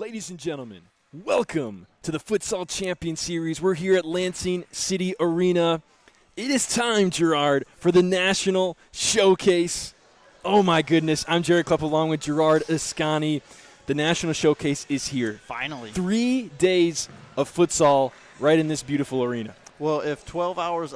Ladies and gentlemen, welcome to the Futsal Champions Series. We're here at Lansing City Arena. It is time, Gerard, for the National Showcase. Oh my goodness, I'm Jared Klepp along with Gerard Ascani. The National Showcase is here. Finally. 3 days of futsal right in this beautiful arena. Well, if 12 hours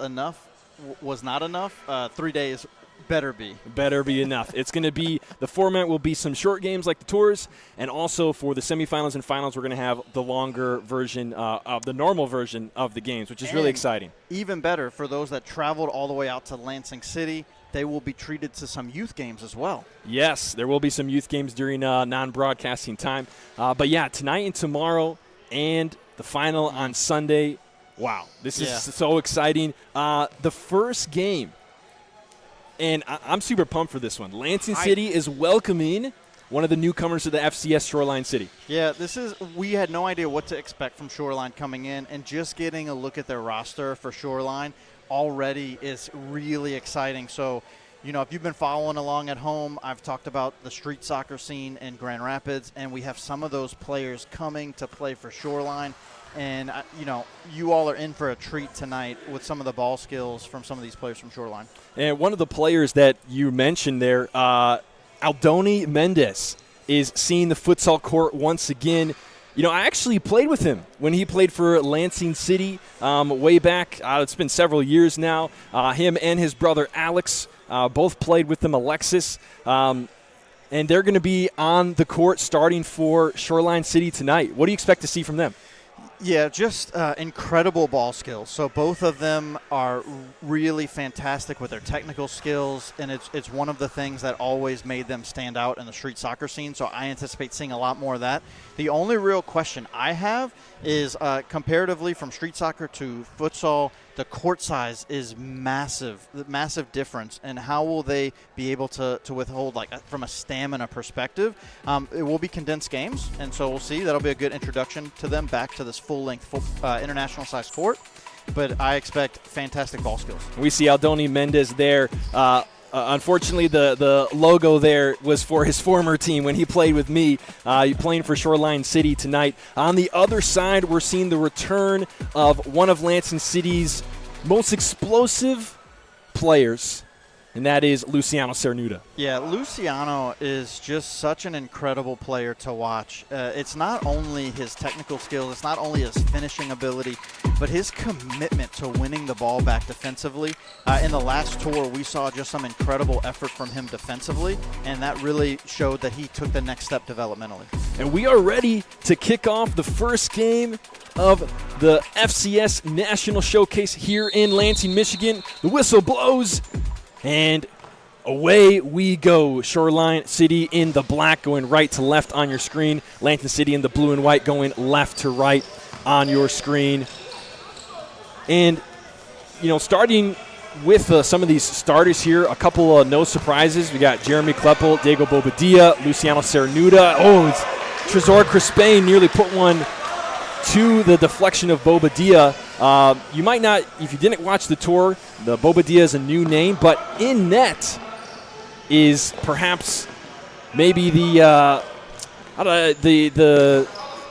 was not enough, 3 days better be. Better be enough. It's going to be, the format will be some short games like the tours, and also for the semifinals and finals, we're going to have the longer version of the normal version of the games, which is really exciting. Even better, for those that traveled all the way out to Lansing City, they will be treated to some youth games as well. Yes, there will be some youth games during non-broadcasting time. But yeah, tonight and tomorrow and the final on Sunday. Wow, this is so exciting. The first game, and I'm super pumped for this one. Lansing City is welcoming one of the newcomers to the FCS Shoreline City. Yeah, we had no idea what to expect from Shoreline coming in, and just getting a look at their roster for Shoreline already is really exciting. So, you know, if you've been following along at home, I've talked about the street soccer scene in Grand Rapids, and we have some of those players coming to play for Shoreline. And, you know, you all are in for a treat tonight with some of the ball skills from some of these players from Shoreline. And one of the players that you mentioned there, Aldoni Mendez, is seeing the futsal court once again. You know, I actually played with him when he played for Lansing City way back. It's been several years now. Him and his brother Alex both played with him, Alexis. And they're going to be on the court starting for Shoreline City tonight. What do you expect to see from them? Yeah, just incredible ball skills. So both of them are really fantastic with their technical skills, and it's one of the things that always made them stand out in the street soccer scene. So I anticipate seeing a lot more of that. The only real question I have is comparatively from street soccer to futsal, the court size is massive, massive difference. And how will they be able to withhold, like from a stamina perspective? It will be condensed games, and so we'll see. That'll be a good introduction to them back to this full-length international size court. But I expect fantastic ball skills. We see Aldoni Mendez there. Unfortunately, the logo there was for his former team when he played with me. Playing for Shoreline City tonight. On the other side, we're seeing the return of one of Lansing City's most explosive players, and that is Luciano Cernuda. Yeah, Luciano is just such an incredible player to watch. It's not only his technical skills, it's not only his finishing ability, but his commitment to winning the ball back defensively. In the last tour, we saw just some incredible effort from him defensively, and that really showed that he took the next step developmentally. And we are ready to kick off the first game of the FCS National Showcase here in Lansing, Michigan. The whistle blows, and away we go. Shoreline City in the black going right to left on your screen. Lansing City in the blue and white going left to right on your screen. And, you know, starting with some of these starters here, a couple of no surprises. We got Jeremy Kleppel, Diego Bobadilla, Luciano Cernuda. Oh, Trezor Crispin nearly put one to the deflection of Bobadilla. You might not, if you didn't watch the tour, the Bobadilla is a new name, but in net is perhaps maybe the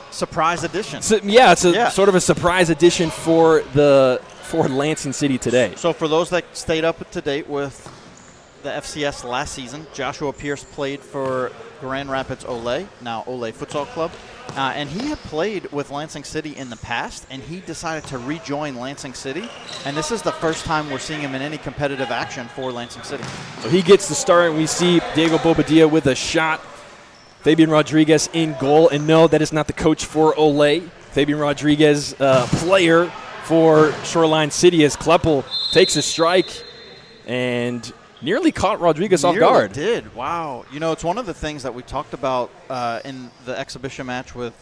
surprise addition. So, yeah, it's sort of a surprise addition for Lansing City today. So for those that stayed up to date with the FCS last season, Joshua Pierce played for Grand Rapids Ole, now Ole Futsal Club. And he had played with Lansing City in the past, and he decided to rejoin Lansing City. And this is the first time we're seeing him in any competitive action for Lansing City. So he gets the start, and we see Diego Bobadilla with a shot. Fabian Rodriguez in goal. And no, that is not the coach for Ole. Fabian Rodriguez, player for Shoreline City, as Kleppel takes a strike and nearly caught Rodriguez off guard. Did. Wow. You know, it's one of the things that we talked about in the exhibition match with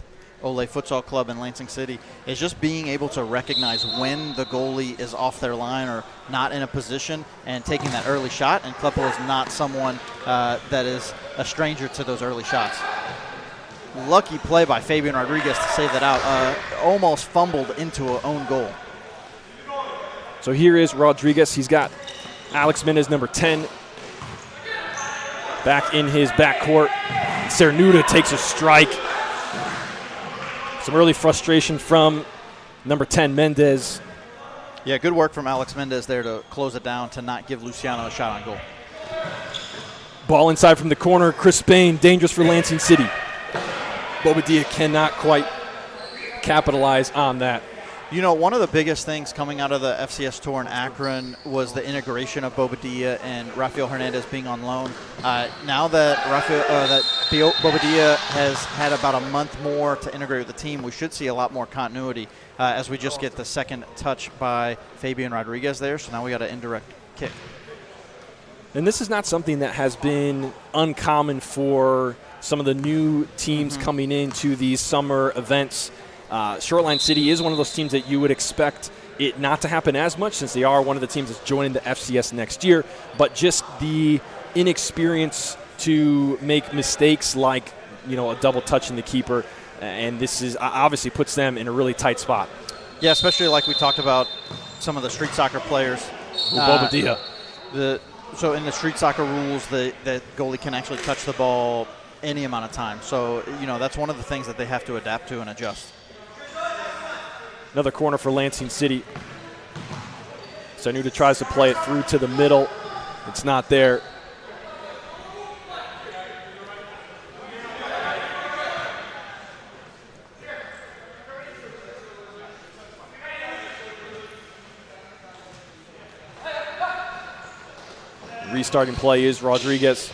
Ole Futsal Club in Lansing City is just being able to recognize when the goalie is off their line or not in a position and taking that early shot. And Kleppel is not someone that is a stranger to those early shots. Lucky play by Fabian Rodriguez to save that out. Almost fumbled into an own goal. So here is Rodriguez. He's got Alex Mendez, number 10, back in his backcourt. Cernuda takes a strike. Some early frustration from number 10, Mendez. Yeah, good work from Alex Mendez there to close it down to not give Luciano a shot on goal. Ball inside from the corner. Chris Bain, dangerous for Lansing City. Bobadilla cannot quite capitalize on that. You know, one of the biggest things coming out of the FCS tour in Akron was the integration of Bobadilla and Rafael Hernandez being on loan. Now that Bobadilla has had about a month more to integrate with the team, we should see a lot more continuity as we just get the second touch by Fabian Rodriguez there. So now we got an indirect kick. And this is not something that has been uncommon for some of the new teams coming into these summer events. Shoreline City is one of those teams that you would expect it not to happen as much, since they are one of the teams that's joining the FCS next year, but just the inexperience to make mistakes like, you know, a double touch in the keeper, and this is obviously puts them in a really tight spot. Yeah, especially like we talked about some of the street soccer players. Bobadilla. So in the street soccer rules, the goalie can actually touch the ball any amount of time. So, you know, that's one of the things that they have to adapt to and adjust. Another corner for Lansing City. Sanuda tries to play it through to the middle. It's not there. Restarting play is Rodriguez.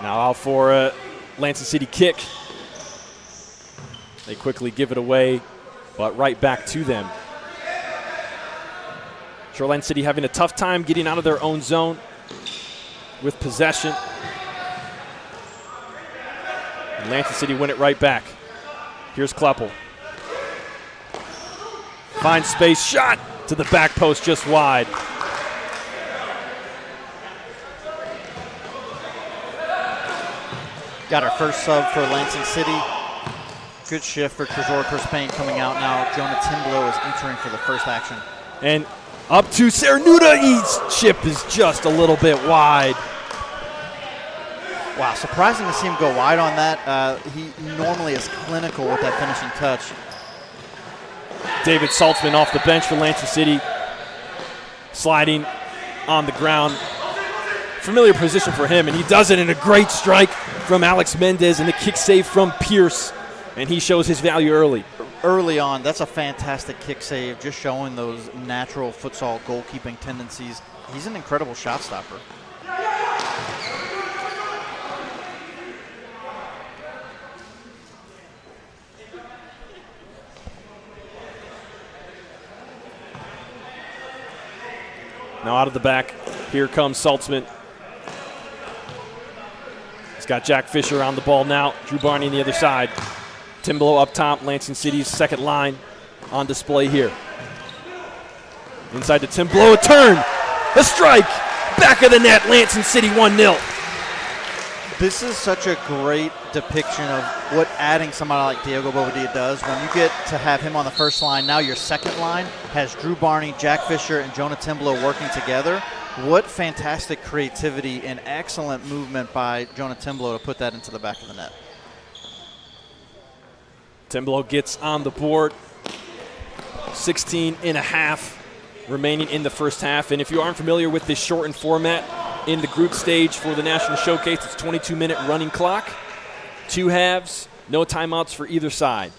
Now out for a Lansing City kick. They quickly give it away, but right back to them. Shoreline City having a tough time getting out of their own zone with possession. And Lansing City win it right back. Here's Kleppel. Finds space, shot to the back post just wide. Got our first sub for Lansing City. Good shift for Trezor Crispane coming out now. Jonah Timblow is entering for the first action. And up to Cernuda. His chip is just a little bit wide. Wow, surprising to see him go wide on that. He normally is clinical with that finishing touch. David Saltzman off the bench for Lansing City. Sliding on the ground. Familiar position for him, and he does it in a great strike from Alex Mendez and the kick save from Pierce. And he shows his value early. Early on, that's a fantastic kick save, just showing those natural futsal goalkeeping tendencies. He's an incredible shot stopper. Now out of the back, here comes Saltzman. He's got Jack Fisher on the ball now. Drew Barney on the other side. Timblow up top, Lansing City's second line on display here. Inside to Timblow, a turn, a strike, back of the net, Lansing City 1-0. This is such a great depiction of what adding somebody like Diego Bobadilla does. When you get to have him on the first line, now your second line has Drew Barney, Jack Fisher, and Jonah Timblow working together. What fantastic creativity and excellent movement by Jonah Timblow to put that into the back of the net. Timblow gets on the board. 16 and a half remaining in the first half. And if you aren't familiar with this shortened format in the group stage for the National Showcase, it's a 22-minute running clock. 2 halves, no timeouts for either side.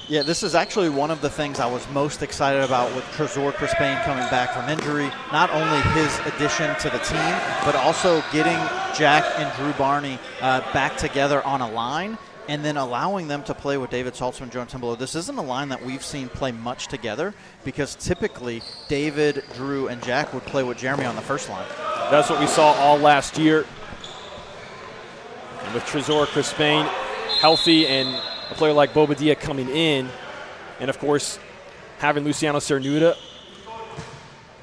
Yeah, this is actually one of the things I was most excited about with Trezor Crispane coming back from injury. Not only his addition to the team, but also getting Jack and Drew Barney back together on a line, and then allowing them to play with David Saltzman and Jonah Timblow. This isn't a line that we've seen play much together, because typically David, Drew, and Jack would play with Jeremy on the first line. That's what we saw all last year. And with Trezor Crispane healthy and a player like Bobadilla coming in, and of course having Luciano Cernuda,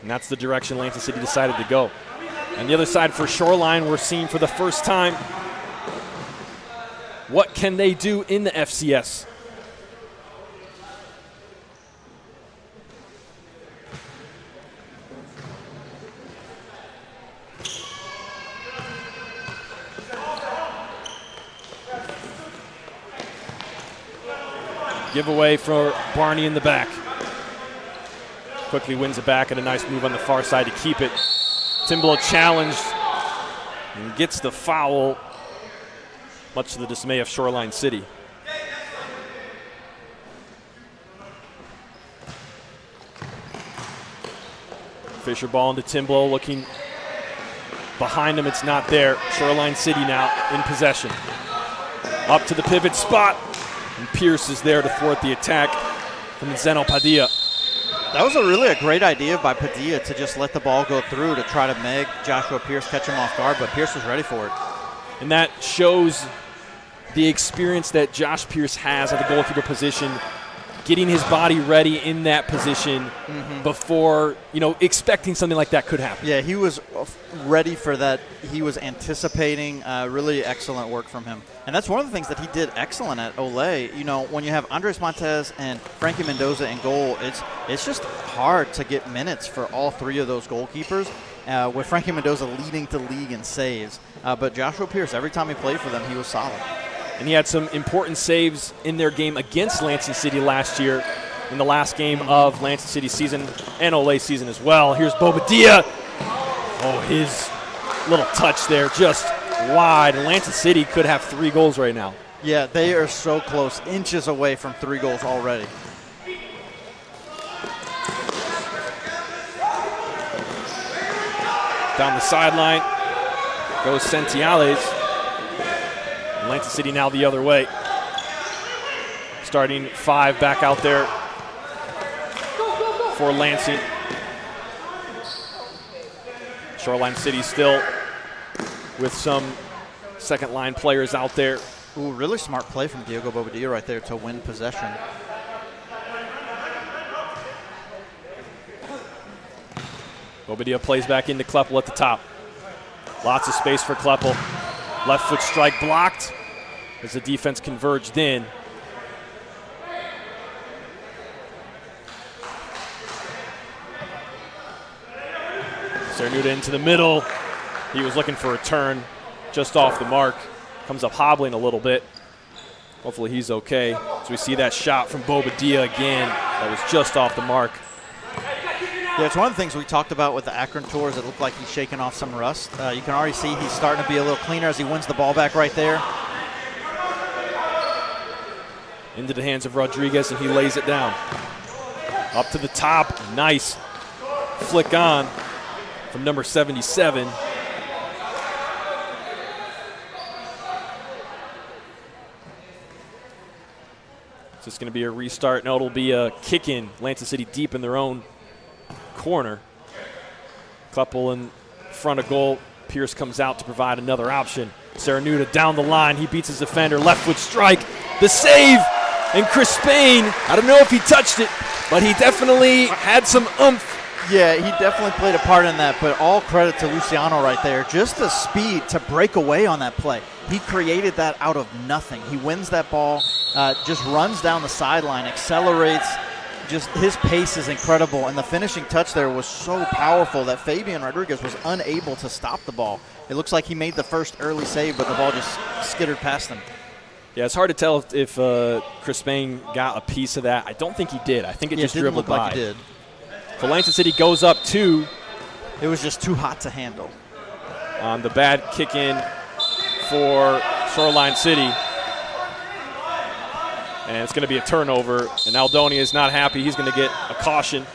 and that's the direction Lansing City decided to go. On the other side for Shoreline, we're seeing for the first time, what can they do in the FCS? Giveaway for Barney in the back. Quickly wins it back and a nice move on the far side to keep it. Timblow challenged and gets the foul, much to the dismay of Shoreline City. Fisher ball into Timblow, looking behind him, it's not there. Shoreline City now in possession. Up to the pivot spot, and Pierce is there to thwart the attack from Zeno Padilla. That was really a great idea by Padilla to just let the ball go through to try to make Joshua Pierce catch him off guard, but Pierce was ready for it. And that shows the experience that Josh Pierce has at the goalkeeper position, getting his body ready in that position before, expecting something like that could happen. Yeah, he was ready for that. He was anticipating. Really excellent work from him. And that's one of the things that he did excellent at Ole. When you have Andres Montez and Frankie Mendoza in goal, it's just hard to get minutes for all three of those goalkeepers, with Frankie Mendoza leading the league in saves. But Joshua Pierce, every time he played for them, he was solid. And he had some important saves in their game against Lansing City last year in the last game of Lansing City's season and Ole's season as well. Here's Bobadilla. Oh, his little touch there just wide. And Lansing City could have 3 goals right now. Yeah, they are so close, inches away from 3 goals already. Down the sideline goes Sentiales. Lansing City now the other way. Starting 5 back out there for Lansing. Shoreline City still with some second-line players out there. Ooh, really smart play from Diego Bobadilla right there to win possession. Bobadilla plays back into Kleppel at the top. Lots of space for Kleppel. Left foot strike blocked as the defense converged in. Cernuda into the middle. He was looking for a turn just off the mark. Comes up hobbling a little bit. Hopefully he's okay. So we see that shot from Bobadilla again. That was just off the mark. Yeah, it's one of the things we talked about with the Akron tours. It looked like he's shaking off some rust. You can already see he's starting to be a little cleaner as he wins the ball back right there. Into the hands of Rodriguez, and he lays it down. Up to the top. Nice flick on from number 77. Is this going to be a restart? No, it'll be a kick in. Lansing City deep in their own corner. Kleppel in front of goal. Pierce comes out to provide another option. Cernuda down the line. He beats his defender. Left foot strike. The save. And Chris Spain, I don't know if he touched it, but he definitely had some oomph. Yeah, he definitely played a part in that, but all credit to Luciano right there. Just the speed to break away on that play. He created that out of nothing. He wins that ball, just runs down the sideline, accelerates. Just his pace is incredible, and the finishing touch there was so powerful that Fabian Rodriguez was unable to stop the ball. It looks like he made the first early save, but the ball just skittered past him. Yeah, it's hard to tell if Chris Spain got a piece of that. I don't think he did. I think it just dribbled by. Like he did. So Lansing City goes up 2. It was just too hot to handle. On the bad kick in for Shoreline City. And it's going to be a turnover, and Aldonia is not happy. He's going to get a caution.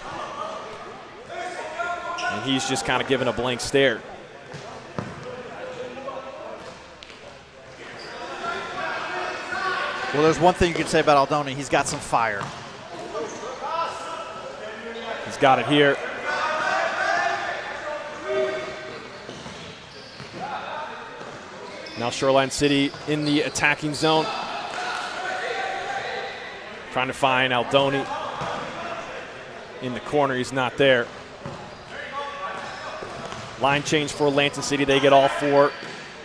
And he's just kind of giving a blank stare. Well, there's one thing you can say about Aldonia. He's got some fire. He's got it here. Now Shoreline City in the attacking zone. Trying to find Aldoni in the corner. He's not there. Line change for Lansing City. They get all 4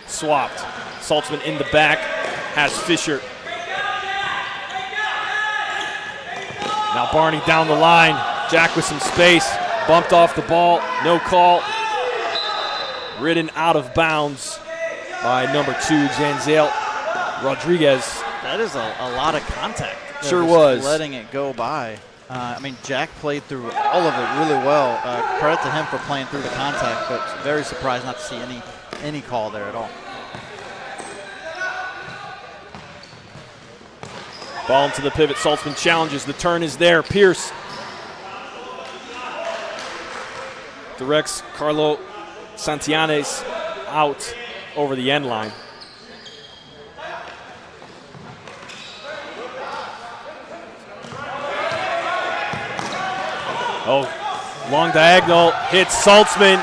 swapped. Saltzman in the back has Fisher. Now Barney down the line. Jack with some space. Bumped off the ball. No call. Ridden out of bounds by number 2, Janzel Rodriguez. That is a lot of contact. Sure was. Letting it go by. I mean, Jack played through all of it really well. Credit to him for playing through the contact, but very surprised not to see any call there at all. Ball into the pivot. Saltzman challenges. The turn is there. Pierce directs Carlo Santillanes out over the end line. Oh, long diagonal, hits Saltzman,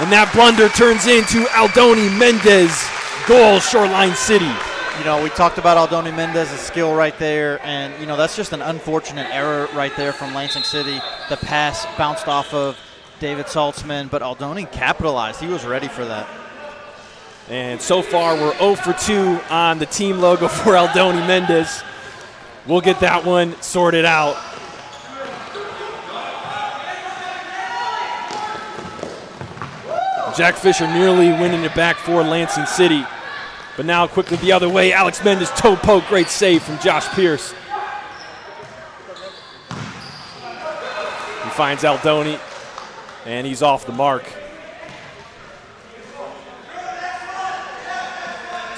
and that blunder turns into Aldoni Mendez. Goal, Shoreline City. You know, we talked about Aldoni Mendez's skill right there, and, you know, that's just an unfortunate error right there from Lansing City. The pass bounced off of David Saltzman, but Aldoni capitalized. He was ready for that. And so far, we're 0 for 2 on the team logo for Aldoni Mendez. We'll get that one sorted out. Jack Fisher nearly winning it back for Lansing City. But now quickly the other way. Alex Mendez toe poke. Great save from Josh Pierce. He finds Aldoni, and he's off the mark.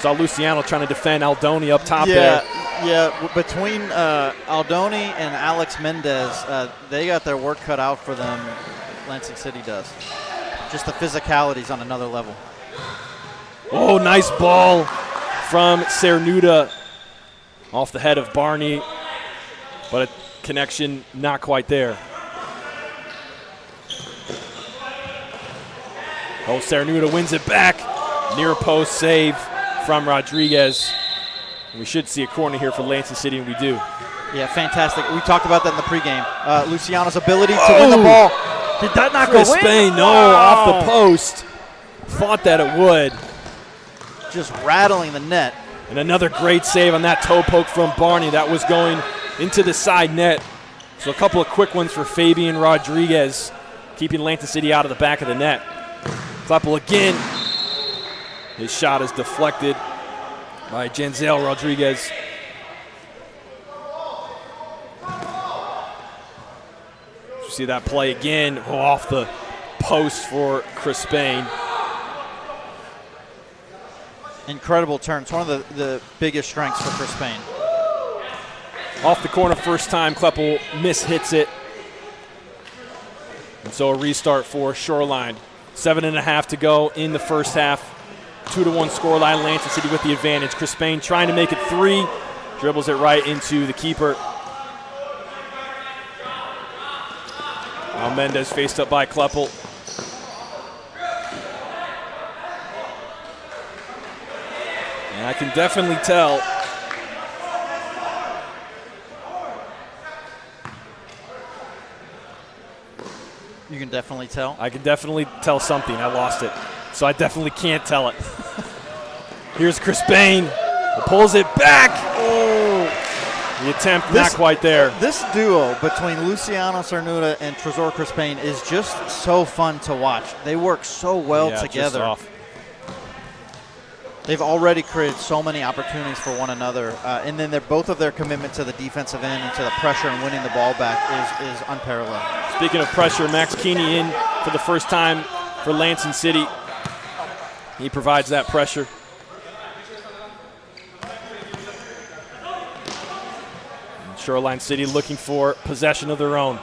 Saw Luciano trying to defend Aldoni up top there. Yeah, between Aldoni and Alex Mendez, they got their work cut out for them. Lansing City does. Just the physicality's on another level. Oh, nice ball from Cernuda off the head of Barney, but a connection not quite there. Oh, Cernuda wins it back. Near post save from Rodriguez. We should see a corner here for Lansing City, and we do. Yeah, fantastic. We talked about that in the pregame. Luciano's ability to win the ball. Did that not go in? Spain, no, off the post. Thought that it would. Just rattling the net. And another great save on that toe poke from Barney. That was going into the side net. So a couple of quick ones for Fabian Rodriguez, keeping Lansing City out of the back of the net. Kleppel again. His shot is deflected by Janzel Rodriguez. You see that play again, off the post for Chris Spain. Incredible turn. It's one of the biggest strengths for Chris Spain. Off the corner first time, Kleppel mishits it. And so a restart for Shoreline. 7.5 to go in the first half. 2-1 scoreline. Lansing City with the advantage. Chris Spain trying to make it 3. Dribbles it right into the keeper. Now Mendez faced up by Kleppel. And I can definitely tell You can definitely tell? I can definitely tell something. I lost it. So I definitely can't tell it. Here's Chris Spain. Pulls it back. Oh, the attempt not quite there. This duo between Luciano Cernuda and Trezor Chris Spain is just so fun to watch. They work so well together. Just off. They've already created so many opportunities for one another. And then both of their commitment to the defensive end and to the pressure and winning the ball back is unparalleled. Speaking of pressure, Max Keeney in for the first time for Lansing City. He provides that pressure. And Shoreline City looking for possession of their own.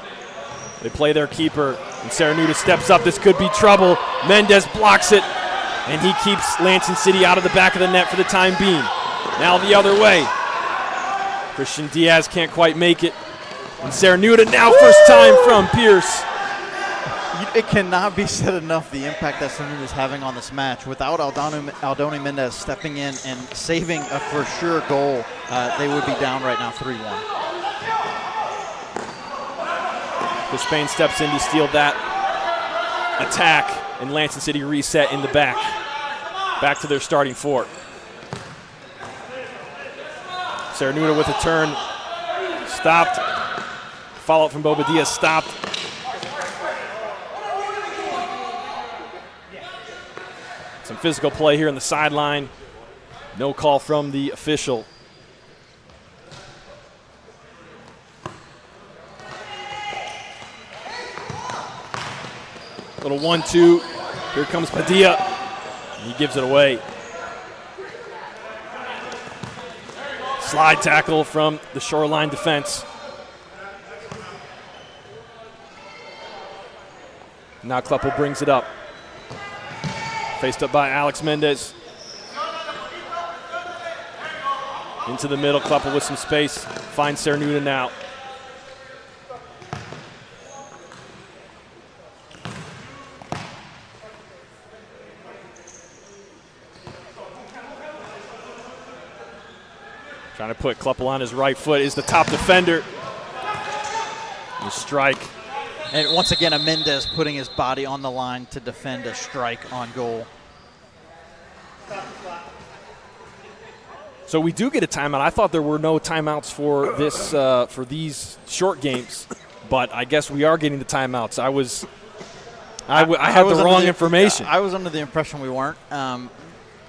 They play their keeper, and Cernuda steps up. This could be trouble. Mendez blocks it, and he keeps Lansing City out of the back of the net for the time being. Now the other way. Christian Diaz can't quite make it. And Cernuda now first time from Pierce. It cannot be said enough the impact that Cernuda is having on this match. Without Aldoni Mendez stepping in and saving a for sure goal, they would be down right now 3-1. The Spain steps in to steal that attack, and Lansing City reset in the back. Back to their starting 4. Cernuda with a turn. Stopped. Follow-up from Bobadilla, stopped. Some physical play here on the sideline. No call from the official. Little 1-2. Here comes Padilla. And he gives it away. Slide tackle from the Shoreline defense. Now Kleppel brings it up. Faced up by Alex Mendez. Into the middle, Kleppel with some space. Finds Cernuda now. Trying to put Kleppel on his right foot is the top defender. The strike. And once again, Mendez putting his body on the line to defend a strike on goal. So we do get a timeout. I thought there were no timeouts for this for these short games, but I guess we are getting the timeouts. I had the wrong information. I was under the impression we weren't.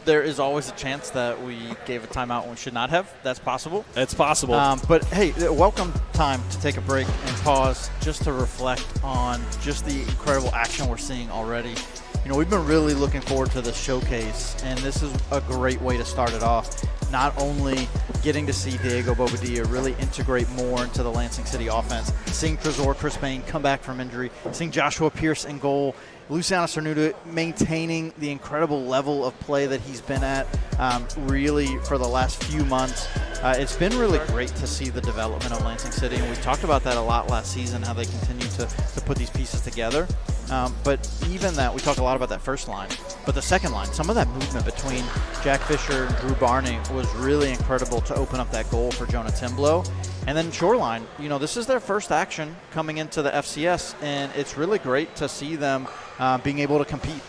There is always a chance that we gave a timeout when we should not have. That's possible. It's possible. But, hey, welcome time to take a break and pause just to reflect on just the incredible action we're seeing already. You know, we've been really looking forward to this showcase, and this is a great way to start it off. Not only getting to see Diego Bobadilla really integrate more into the Lansing City offense, seeing Trezor Crispane come back from injury, seeing Joshua Pierce in goal, Luciano Cernuda maintaining the incredible level of play that he's been at really for the last few months. It's been really great to see the development of Lansing City, and we talked about that a lot last season, how they continue to put these pieces together. But even that, we talk a lot about that first line. But the second line, some of that movement between Jack Fisher and Drew Barney was really incredible to open up that goal for Jonah Timblow. And then Shoreline, you know, this is their first action coming into the FCS, and it's really great to see them being able to compete.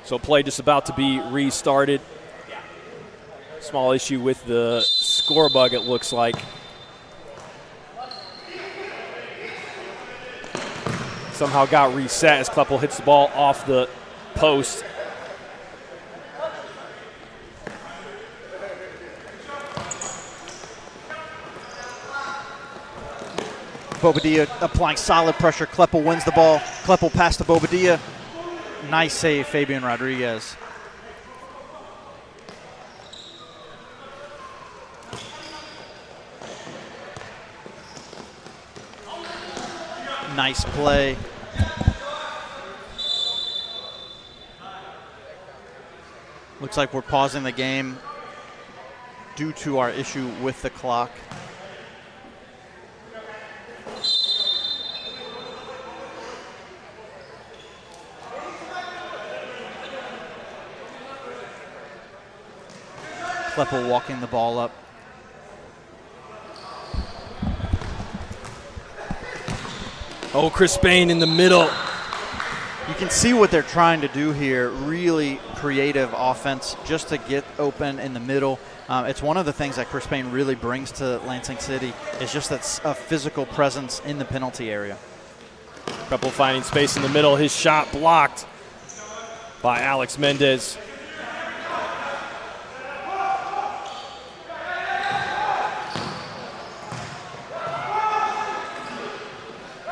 So play just about to be restarted. Small issue with the score bug, it looks like. Somehow got reset as Kleppel hits the ball off the post. Bobadilla applying solid pressure. Kleppel wins the ball. Kleppel pass to Bobadilla. Nice save, Fabian Rodriguez. Nice play. Looks like we're pausing the game due to our issue with the clock. Kleppel walking the ball up. Oh, Crispane in the middle. You can see what they're trying to do here. Really creative offense just to get open in the middle. It's one of the things that Crispane really brings to Lansing City is just that a physical presence in the penalty area. Kleppel finding space in the middle. His shot blocked by Alex Mendez.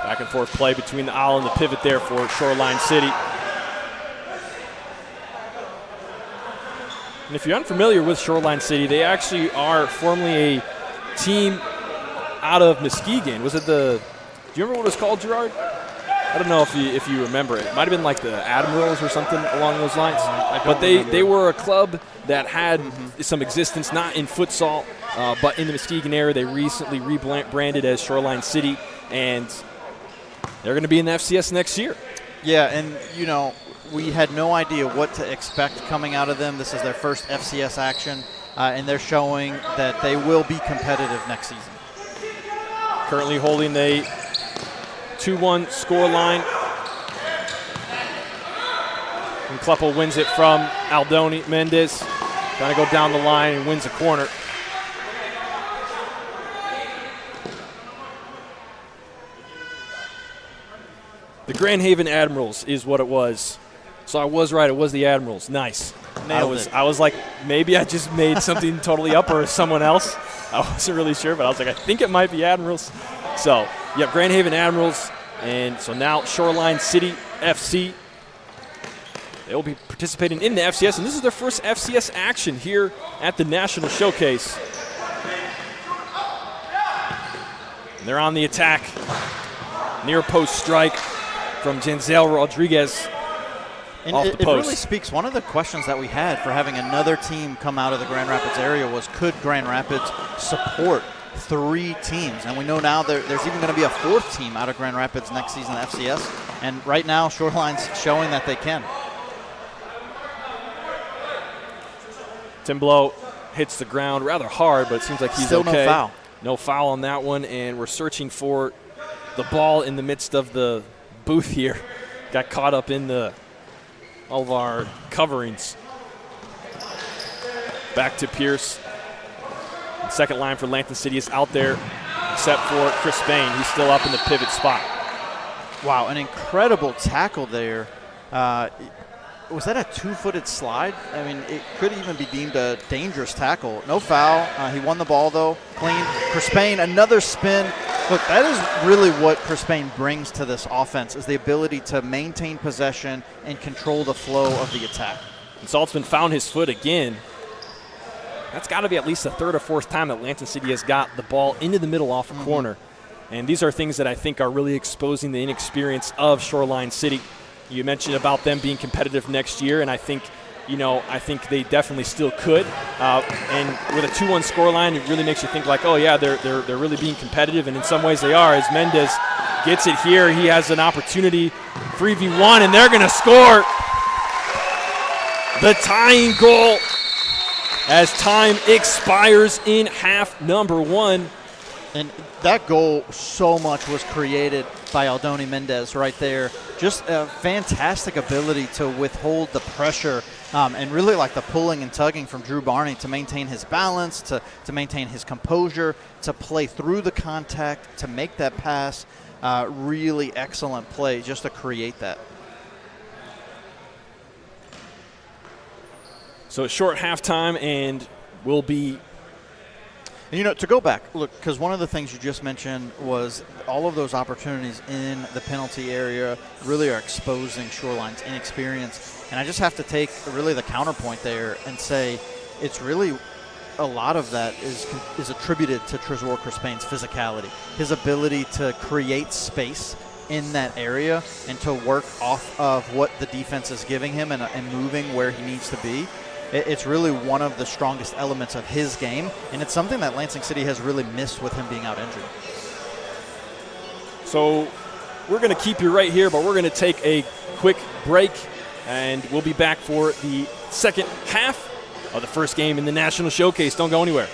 Back and forth play between the owl and the pivot there for Shoreline City. And if you're unfamiliar with Shoreline City, they actually are formerly a team out of Muskegon. Was it do you remember what it was called, Gerard? I don't know if you remember it. It might have been like the Admirals or something along those lines. But they were a club that had some existence, not in futsal, but in the Muskegon area. They recently rebranded as Shoreline City, and they're going to be in the FCS next year. Yeah, and, you know, we had no idea what to expect coming out of them. This is their first FCS action, and they're showing that they will be competitive next season. Currently holding a 2-1 score line. And Kleppel wins it from Aldoni Mendez. Trying to go down the line and wins a corner. The Grand Haven Admirals is what it was. So I was right. It was the Admirals. Nice. I was like, maybe I just made something totally up or someone else. I wasn't really sure, but I was like, I think it might be Admirals. So, yep, Grand Haven Admirals And so now Shoreline City FC, they'll be participating in the FCS, and this is their first FCS action here at the National Showcase. And they're on the attack. Near post strike from Janzel Rodriguez. And off the it post. really speaks, one of the questions that we had for having another team come out of the Grand Rapids area was, could Grand Rapids support 3 teams? And we know now there's even going to be a 4th team out of Grand Rapids next season in FCS. And right now, Shoreline's showing that they can. Tim Blow hits the ground rather hard, but it seems like he's Still okay. no foul. No foul on that one, and we're searching for the ball in the midst of the booth here. Got caught up in all of our coverings. Back to Pierce. Second line for Lansing City is out there, except for Chris Spain. He's still up in the pivot spot. Wow, an incredible tackle there. Was that a 2-footed slide? I mean, it could even be deemed a dangerous tackle. No foul. He won the ball, though. Clean. Chris Spain, another spin. Look, that is really what Chris Spain brings to this offense, is the ability to maintain possession and control the flow of the attack. And Saltzman found his foot again. That's got to be at least the 3rd or 4th time that Lansing City has got the ball into the middle off a corner. And these are things that I think are really exposing the inexperience of Shoreline City. You mentioned about them being competitive next year, and I think they definitely still could. And with a 2-1 scoreline, it really makes you think like, oh yeah, they're really being competitive, and in some ways they are. As Mendez gets it here, he has an opportunity, 3v1, and they're going to score the tying goal as time expires in half number 1. And that goal, so much was created by Aldoni Mendez right there. Just a fantastic ability to withhold the pressure and really like the pulling and tugging from Drew Barney to maintain his balance, to maintain his composure, to play through the contact, to make that pass. Really excellent play just to create that. So a short halftime, and we'll be. And, you know, to go back, look, because one of the things you just mentioned was all of those opportunities in the penalty area really are exposing Shoreline's inexperience. And I just have to take really the counterpoint there and say it's really a lot of that is attributed to Trezor Crispain's physicality, his ability to create space in that area and to work off of what the defense is giving him and moving where he needs to be. It's really one of the strongest elements of his game, and it's something that Lansing City has really missed with him being out injured. So we're going to keep you right here, but we're going to take a quick break, and we'll be back for the second half of the first game in the National Showcase. Don't go anywhere.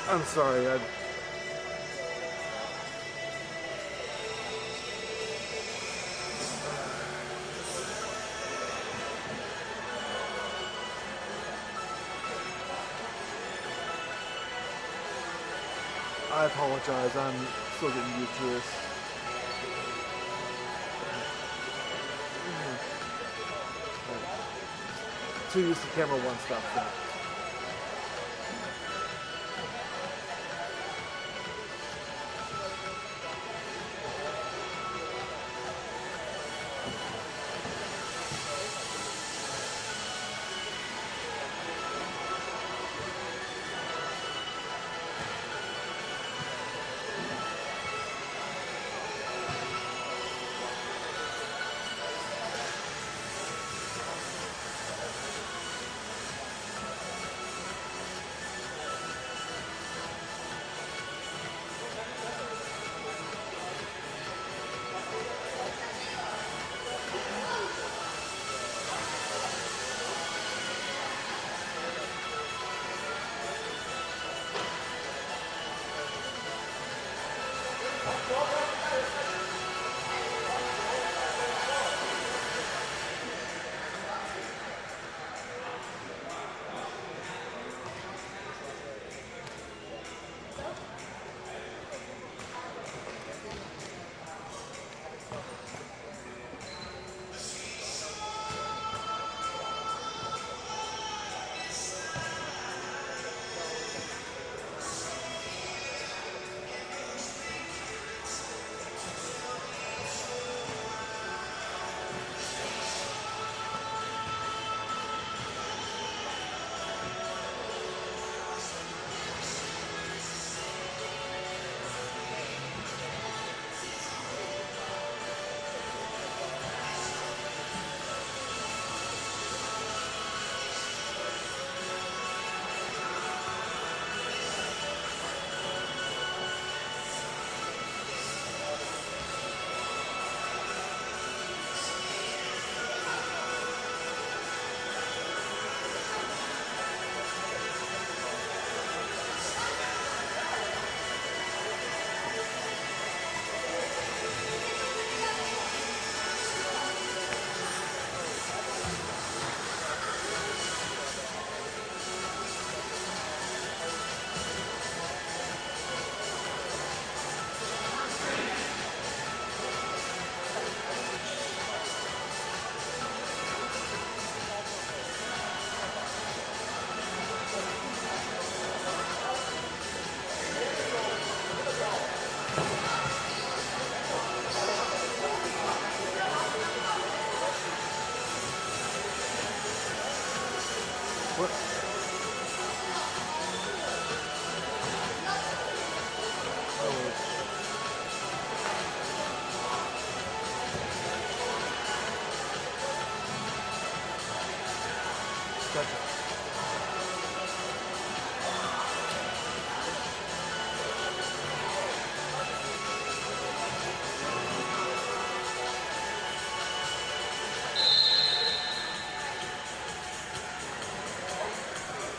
I'm sorry. I apologize. I'm still getting used to this. Too used to camera 1 stuff. So.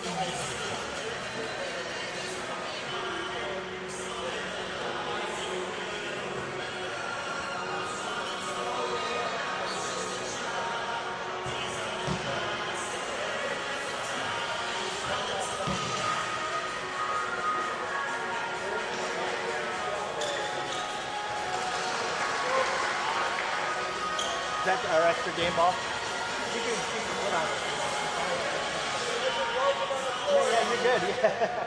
Is that our extra game ball? You can put on it. Yeah, you're good. Yeah.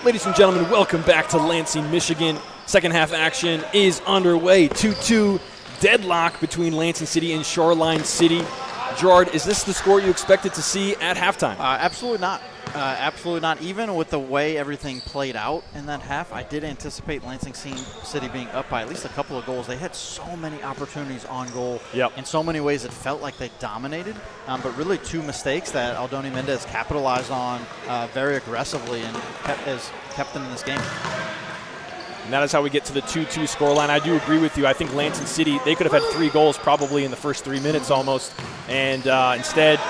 Ladies and gentlemen, welcome back to Lansing, Michigan. Second half action is underway. 2-2 deadlock between Lansing City and Shoreline City. Gerard, is this the score you expected to see at halftime? Absolutely not. Absolutely not. Even with the way everything played out in that half, I did anticipate Lansing City being up by at least a couple of goals. They had so many opportunities on goal. Yep. In so many ways it felt like they dominated, but really two mistakes that Aldoni Mendez capitalized on very aggressively and kept them in this game. And that is how we get to the 2-2 scoreline. I do agree with you. I think Lansing City, they could have had 3 goals probably in the first 3 minutes almost. And instead,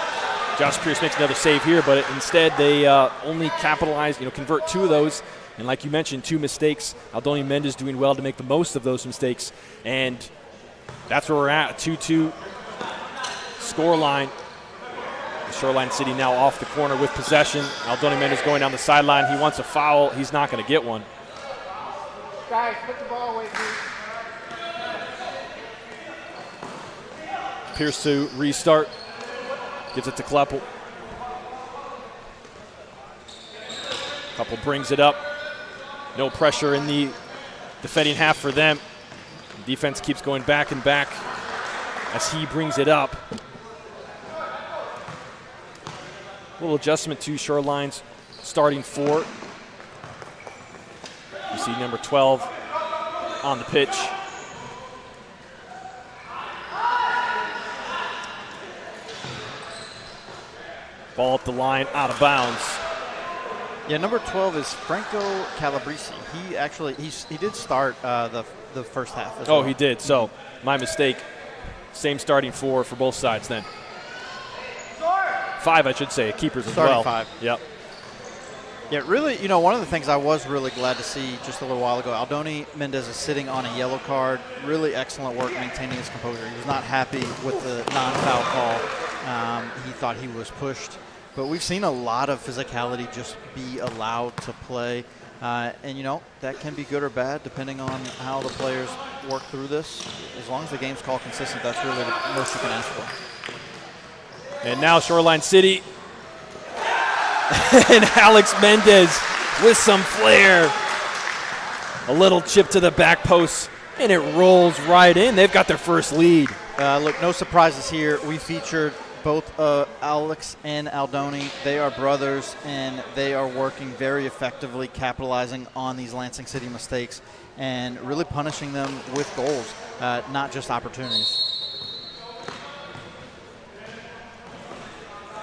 Josh Pierce makes another save here, but instead they only capitalize, convert 2 of those. And like you mentioned, 2 mistakes. Aldoni Mendez doing well to make the most of those mistakes. And that's where we're at, 2-2 scoreline. Shoreline City now off the corner with possession. Aldoni Mendez going down the sideline. He wants a foul. He's not going to get one. Guys, put the ball away, please. Pierce to restart. Gives it to Kleppel. Kleppel brings it up. No pressure in the defending half for them. Defense keeps going back and back as he brings it up. A little adjustment to Shoreline's starting 4. You see number 12 on the pitch. Ball up the line, out of bounds. Yeah, number 12 is Franco Calabrese. He did start the first half as well. Oh, he did. So my mistake. Same starting 4 for both sides then. 5, I should say, keepers as well. Starting 5. Yep. Yeah, really, one of the things I was really glad to see just a little while ago, Aldoni Mendez is sitting on a yellow card. Really excellent work maintaining his composure. He was not happy with the non-foul call. He thought he was pushed. But we've seen a lot of physicality just be allowed to play. And, that can be good or bad depending on how the players work through this. As long as the game's called consistent, that's really the most you can ask for. And now Shoreline City. And Alex Mendez with some flair. A little chip to the back post, and it rolls right in. They've got their first lead. Look, no surprises here. We featured both Alex and Aldoni. They are brothers, and they are working very effectively, capitalizing on these Lansing City mistakes and really punishing them with goals, not just opportunities.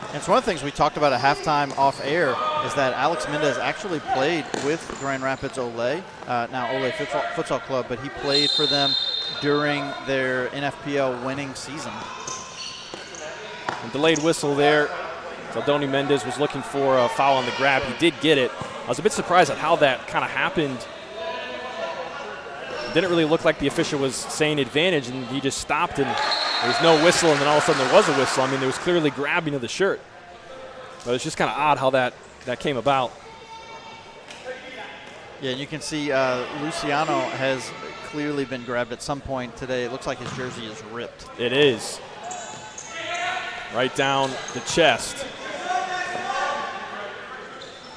And it's one of the things we talked about at halftime off air is that Alex Mendez actually played with Grand Rapids Ole, now Ole Futsal Club, but he played for them during their NFPL winning season. A delayed whistle there. Aldoni Mendez was looking for a foul on the grab. He did get it. I was a bit surprised at how that kind of happened. It didn't really look like the official was saying advantage, and he just stopped, and there was no whistle, and then all of a sudden there was a whistle. I mean, there was clearly grabbing of the shirt. But it's just kind of odd how that came about. Yeah, and you can see Luciano has clearly been grabbed at some point today. It looks like his jersey is ripped. It is. Right down the chest.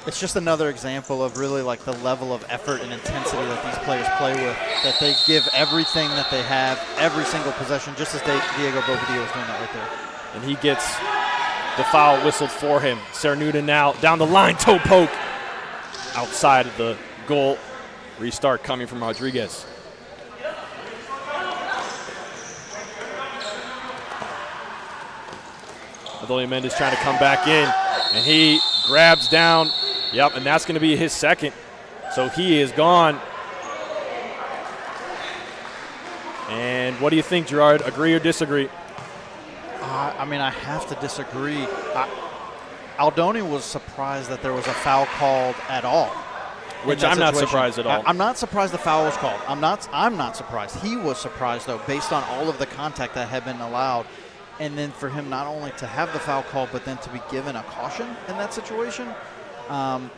It's just another example of really like the level of effort and intensity that these players play with, that they give everything that they have, every single possession, just as Diego Bobadilla was doing that right there. And he gets the foul whistled for him. Cernuda now down the line, toe poke outside of the goal. Restart coming from Rodriguez. Adolio Mendez trying to come back in, and he grabs down. Yep, and that's going to be his second. So he is gone. And what do you think, Gerard? Agree or disagree? I mean, I have to disagree. Aldoni was surprised that there was a foul called at all. Which I'm not surprised at all. I'm not surprised the foul was called. I'm not surprised. He was surprised, though, based on all of the contact that had been allowed. And then for him not only to have the foul called, but then to be given a caution in that situation. And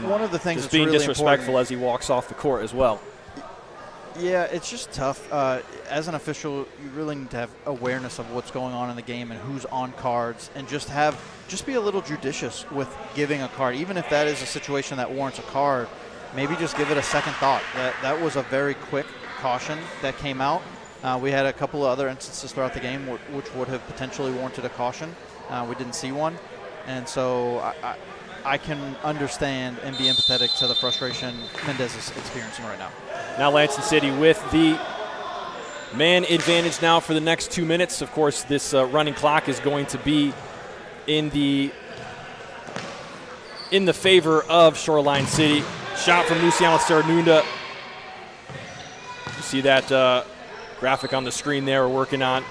one of the things just that's being really disrespectful important, as he walks off the court as well. Yeah, it's just tough. As an official, you really need to have awareness of what's going on in the game and who's on cards, and just be a little judicious with giving a card, even if that is a situation that warrants a card. Maybe just give it a second thought. That was a very quick caution that came out. We had a couple of other instances throughout the game which would have potentially warranted a caution. We didn't see one, and so I can understand and be empathetic to the frustration Mendez is experiencing right now. Now Lansing City with the man advantage now for the next 2 minutes. Of course, this running clock is going to be in the favor of Shoreline City. Shot from Luciano Cernuda. You see that graphic on the screen there. We're working on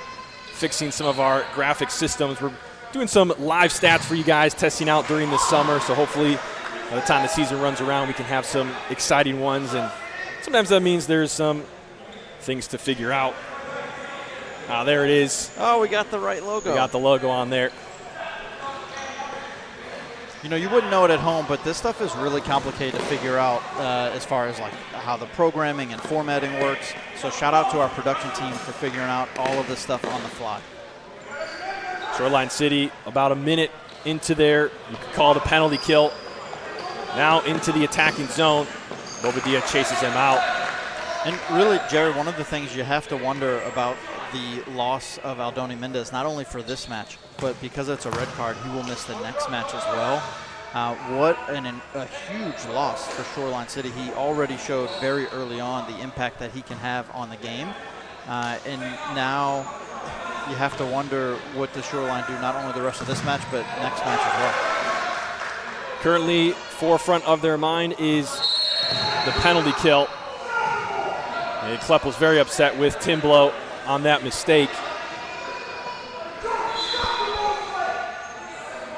fixing some of our graphic systems. We're doing some live stats for you guys, testing out during the summer. So hopefully by the time the season runs around, we can have some exciting ones. And sometimes that means there's some things to figure out. There it is. Oh, we got the right logo. We got the logo on there. You know, you wouldn't know it at home, but this stuff is really complicated to figure out as far as like how the programming and formatting works. So shout out to our production team for figuring out all of this stuff on the fly. Shoreline City about a minute into their, you could call it a penalty kill. Now into the attacking zone. Bobadilla chases him out. And really, Jared, one of the things you have to wonder about the loss of Aldoni Mendez, not only for this match, but because it's a red card, he will miss the next match as well. What a huge loss for Shoreline City. He already showed very early on the impact that he can have on the game. And now you have to wonder what does Shoreline do, not only the rest of this match, but next match as well. Currently, forefront of their mind is the penalty kill. And Klepp was very upset with Timblow on that mistake.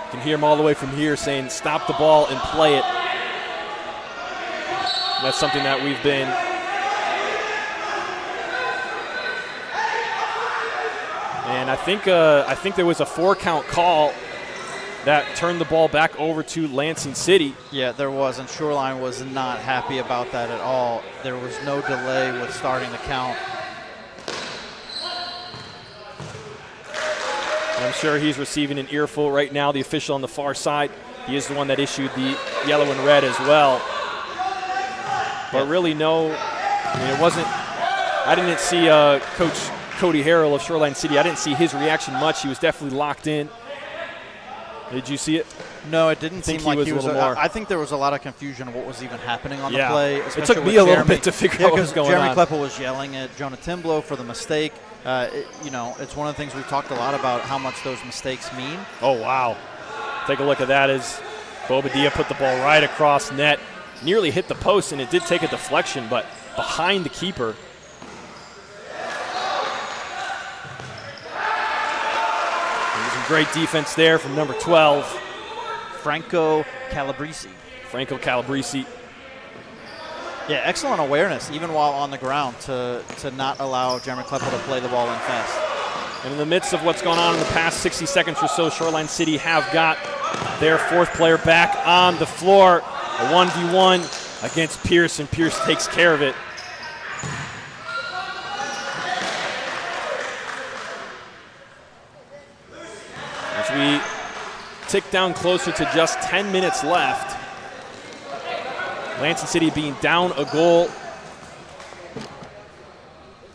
You can hear him all the way from here saying, stop the ball and play it. And that's something that we've been and I think there was a 4-count call that turned the ball back over to Lansing City. Yeah, there was, and Shoreline was not happy about that at all. There was no delay with starting the count. And I'm sure he's receiving an earful right now, the official on the far side. He is the one that issued the yellow and red as well. But really it wasn't, I didn't see Coach Cody Harrell of Shoreline City. I didn't see his reaction much. He was definitely locked in. Did you see it? No, it didn't seem like he was. I think there was a lot of confusion of what was even happening on the play. It took me a little bit to figure out what was going on. Jeremy Kleppel was yelling at Jonah Timblow for the mistake. It's one of the things we've talked a lot about, how much those mistakes mean. Oh, wow. Take a look at that as Bobadilla put the ball right across net. Nearly hit the post, and it did take a deflection, but behind the keeper. Great defense there from number 12. Franco Calabrese. Yeah, excellent awareness, even while on the ground, to not allow Jeremy Kleppel to play the ball in fast. And in the midst of what's gone on in the past 60 seconds or so, Shoreline City have got their fourth player back on the floor. A 1v1 against Pierce, and Pierce takes care of it. We tick down closer to just 10 minutes left. Lansing City being down a goal.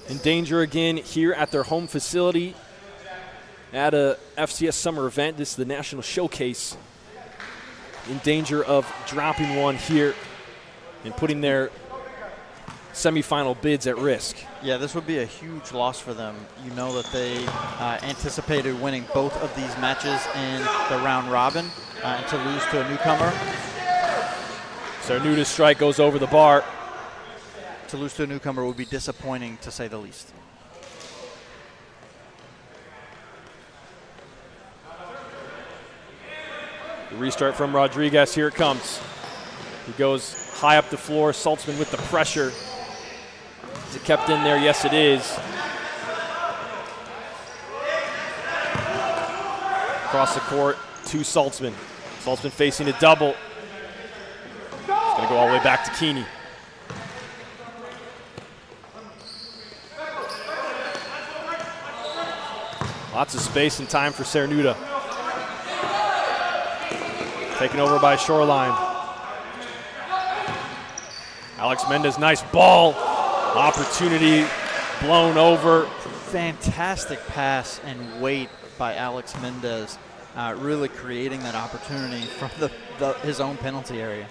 In danger again here at their home facility. at a FCS summer event. This is the National Showcase. In danger of dropping one here and putting their semifinal bids at risk. Yeah, this would be a huge loss for them. You know that they anticipated winning both of these matches in the round robin, and to lose to a newcomer. Cernuta's strike goes over the bar. To lose to a newcomer would be disappointing, to say the least. The restart from Rodriguez, here it comes. He goes high up the floor, Saltzman with the pressure. Is it kept in there? Yes, it is. Across the court to Saltzman. Saltzman facing a double. It's going to go all the way back to Keeney. Lots of space and time for Cernuda. Taken over by Shoreline. Alex Mendez, nice ball. Opportunity blown over. Fantastic pass and weight by Alex Mendez, really creating that opportunity from his own penalty area.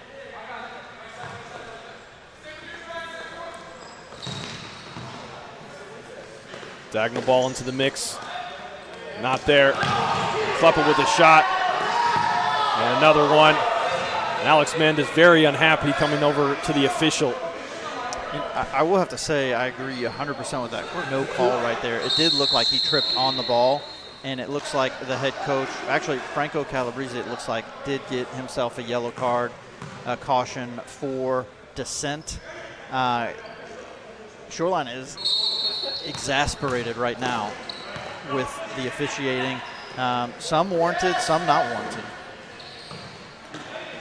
Diagonal ball into the mix. Not there. Kleppel with a shot. And another one. And Alex Mendez very unhappy coming over to the official. And I will have to say I agree 100% with that. No call right there. It did look like he tripped on the ball, and it looks like the head coach, actually Franco Calabrese, it looks like did get himself a yellow card, caution for dissent. Shoreline is exasperated right now with the officiating. Some warranted, some not warranted.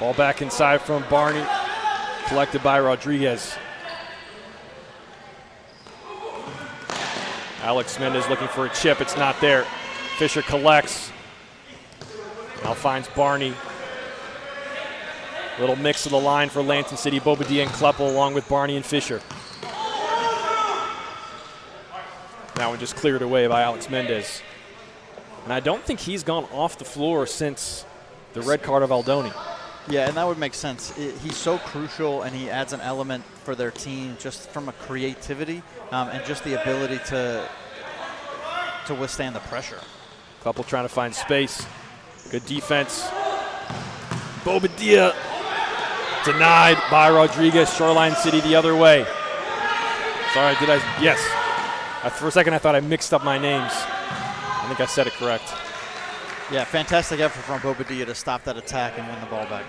Ball back inside from Barney, collected by Rodriguez. Alex Mendez looking for a chip, it's not there. Fisher collects, now finds Barney. Little mix of the line for Lansing City, Bobadilla and Kleppel along with Barney and Fisher. That one just cleared away by Alex Mendez. And I don't think he's gone off the floor since the red card of Aldoni. Yeah, and that would make sense. He's so crucial, and he adds an element for their team just from a creativity and just the ability to withstand the pressure. Kleppel trying to find space. Good defense. Bobadilla denied by Rodriguez. Shoreline City the other way. Sorry, did I? Yes. For a second, I thought I mixed up my names. I think I said it correct. Yeah, fantastic effort from Bobadilla to stop that attack and win the ball back.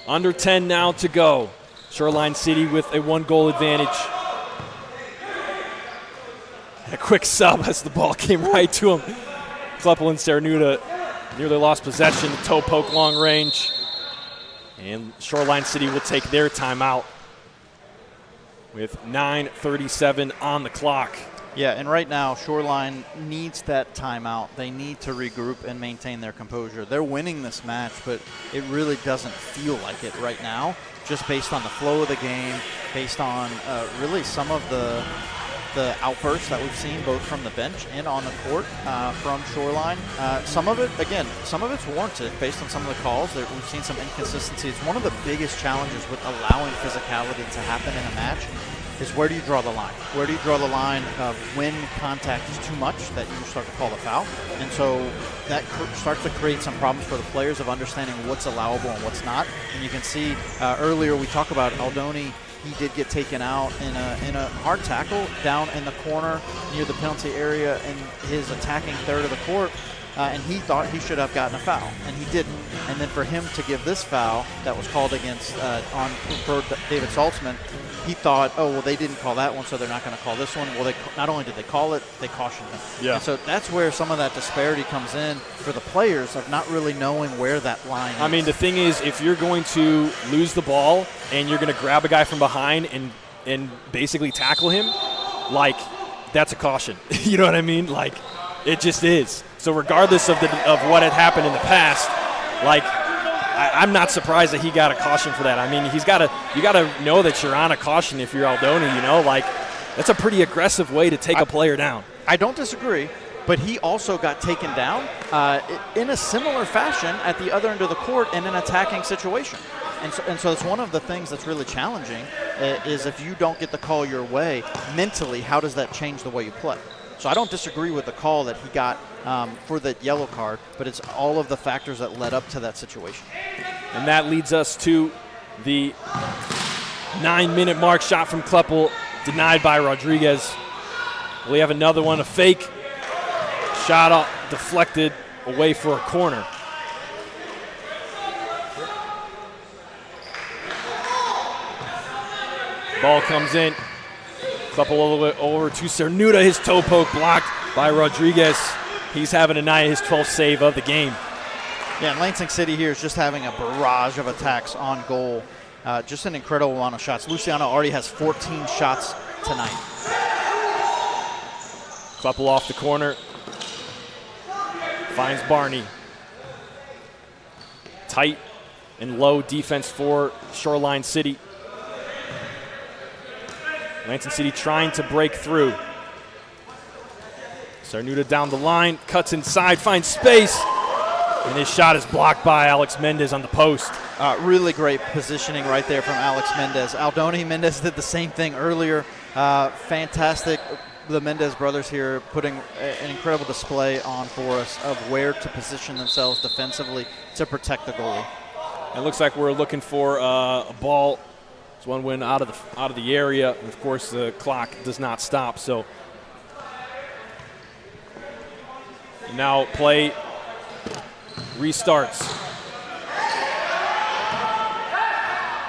Under 10 now to go. Shoreline City with a 1-goal advantage. A quick sub as the ball came right to him. Kleppel and Cernuda nearly lost possession. Toe poke long range. And Shoreline City will take their timeout with 9:37 on the clock. Yeah, and right now, Shoreline needs that timeout. They need to regroup and maintain their composure. They're winning this match, but it really doesn't feel like it right now, just based on the flow of the game, based on really some of the outbursts that we've seen both from the bench and on the court from Shoreline. Some of it's warranted based on some of the calls. We've seen some inconsistencies. One of the biggest challenges with allowing physicality to happen in a match is where do you draw the line? Where do you draw the line of when contact is too much that you start to call the foul? And so that starts to create some problems for the players of understanding what's allowable and what's not. And you can see earlier we talked about Aldoni. He did get taken out in a hard tackle down in the corner near the penalty area in his attacking third of the court. And he thought he should have gotten a foul, and he didn't. And then for him to give this foul that was called against for David Saltzman, he thought, oh, well, they didn't call that one, so they're not going to call this one. Well, not only did they call it, they cautioned him. Yeah. And so that's where some of that disparity comes in for the players of not really knowing where that line is. I mean, the thing is, if you're going to lose the ball and you're going to grab a guy from behind and basically tackle him, like, that's a caution. You know what I mean? Like, it just is. So regardless of what had happened in the past, like, I'm not surprised that he got a caution for that. I mean, you got to know that you're on a caution if you're Aldoni, you know? Like, that's a pretty aggressive way to take a player down. I don't disagree, but he also got taken down in a similar fashion at the other end of the court in an attacking situation. And so it's one of the things that's really challenging is if you don't get the call your way, mentally, how does that change the way you play? So I don't disagree with the call that he got for the yellow card, but it's all of the factors that led up to that situation. And that leads us to the 9-minute mark. Shot from Kleppel denied by Rodriguez. We have another one, a fake shot up, deflected away for a corner. Ball comes in. Kleppel all the way over to Cernuda. His toe poke blocked by Rodriguez. He's having a night, his 12th save of the game. Yeah, and Lansing City here is just having a barrage of attacks on goal. Just an incredible amount of shots. Luciano already has 14 shots tonight. Kleppel off the corner. Finds Barney. Tight and low defense for Shoreline City. Lansing City trying to break through. Cernuda down the line, cuts inside, finds space, and his shot is blocked by Alex Mendez on the post. Really great positioning right there from Alex Mendez. Aldoni Mendez did the same thing earlier. Fantastic. The Mendez brothers here putting an incredible display on for us of where to position themselves defensively to protect the goalie. It looks like we're looking for a ball. It's one win out of the area. And of course, the clock does not stop. So now play restarts.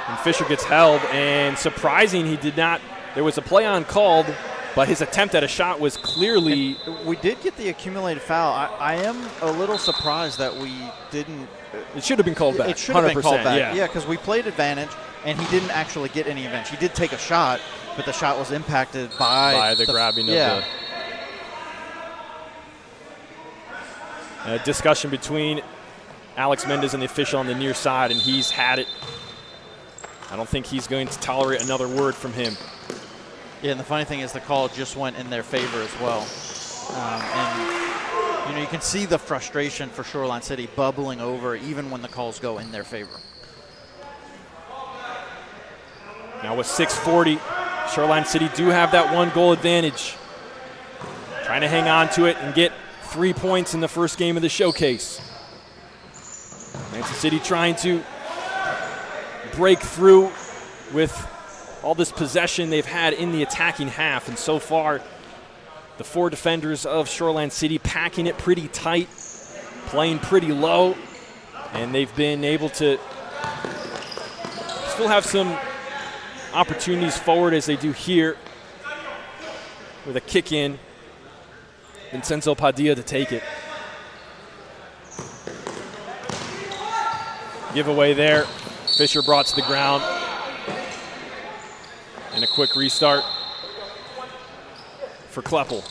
And Fisher gets held, and surprising he did not. There was a play on called, but his attempt at a shot was clearly. And we did get the accumulated foul. I am a little surprised that we didn't. It should have been called back. It should have been called back. Yeah, because we played advantage, and he didn't actually get any advantage. He did take a shot, but the shot was impacted by the grabbing of the. A discussion between Alex Mendez and the official on the near side, and he's had it. I don't think he's going to tolerate another word from him. Yeah, and the funny thing is the call just went in their favor as well. And you can see the frustration for Shoreline City bubbling over even when the calls go in their favor. Now with 6:40, Shoreline City do have that 1-goal advantage. Trying to hang on to it and get 3 points in the first game of the showcase. Lansing City trying to break through with all this possession they've had in the attacking half, and so far the 4 defenders of Shoreline City packing it pretty tight, playing pretty low, and they've been able to still have some opportunities forward as they do here with a kick in. Vincenzo Padilla to take it. Giveaway there. Fisher brought to the ground. And a quick restart for Kleppel.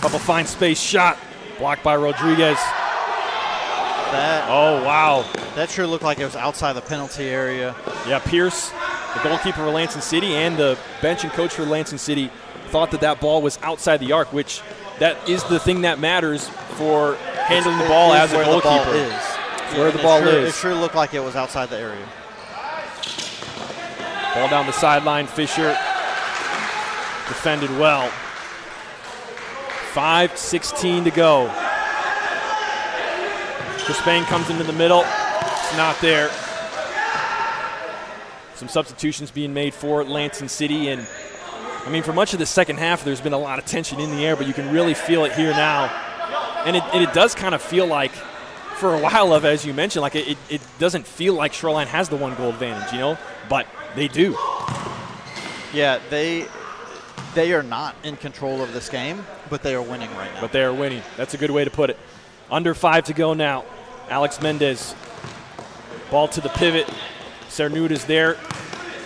Kleppel finds space, shot. Blocked by Rodriguez. Oh, wow. That sure looked like it was outside the penalty area. Yeah, Pierce, the goalkeeper for Lansing City, and the bench and coach for Lansing City thought that ball was outside the arc, which that is the thing that matters for handling the ball as a goalkeeper. Where the ball is. It sure looked like it was outside the area. Ball down the sideline. Fisher defended well. 5:16 to go. Chris Bain comes into the middle. It's not there. Some substitutions being made for Lansing City, and I mean, for much of the second half, there's been a lot of tension in the air, but you can really feel it here now. And it does kind of feel like, for a while of, as you mentioned, like it doesn't feel like Shoreline has the 1-goal advantage, but they do. Yeah, they are not in control of this game, but they are winning right now. But they are winning. That's a good way to put it. Under 5 to go now. Alex Mendez, ball to the pivot. Cernuda's there.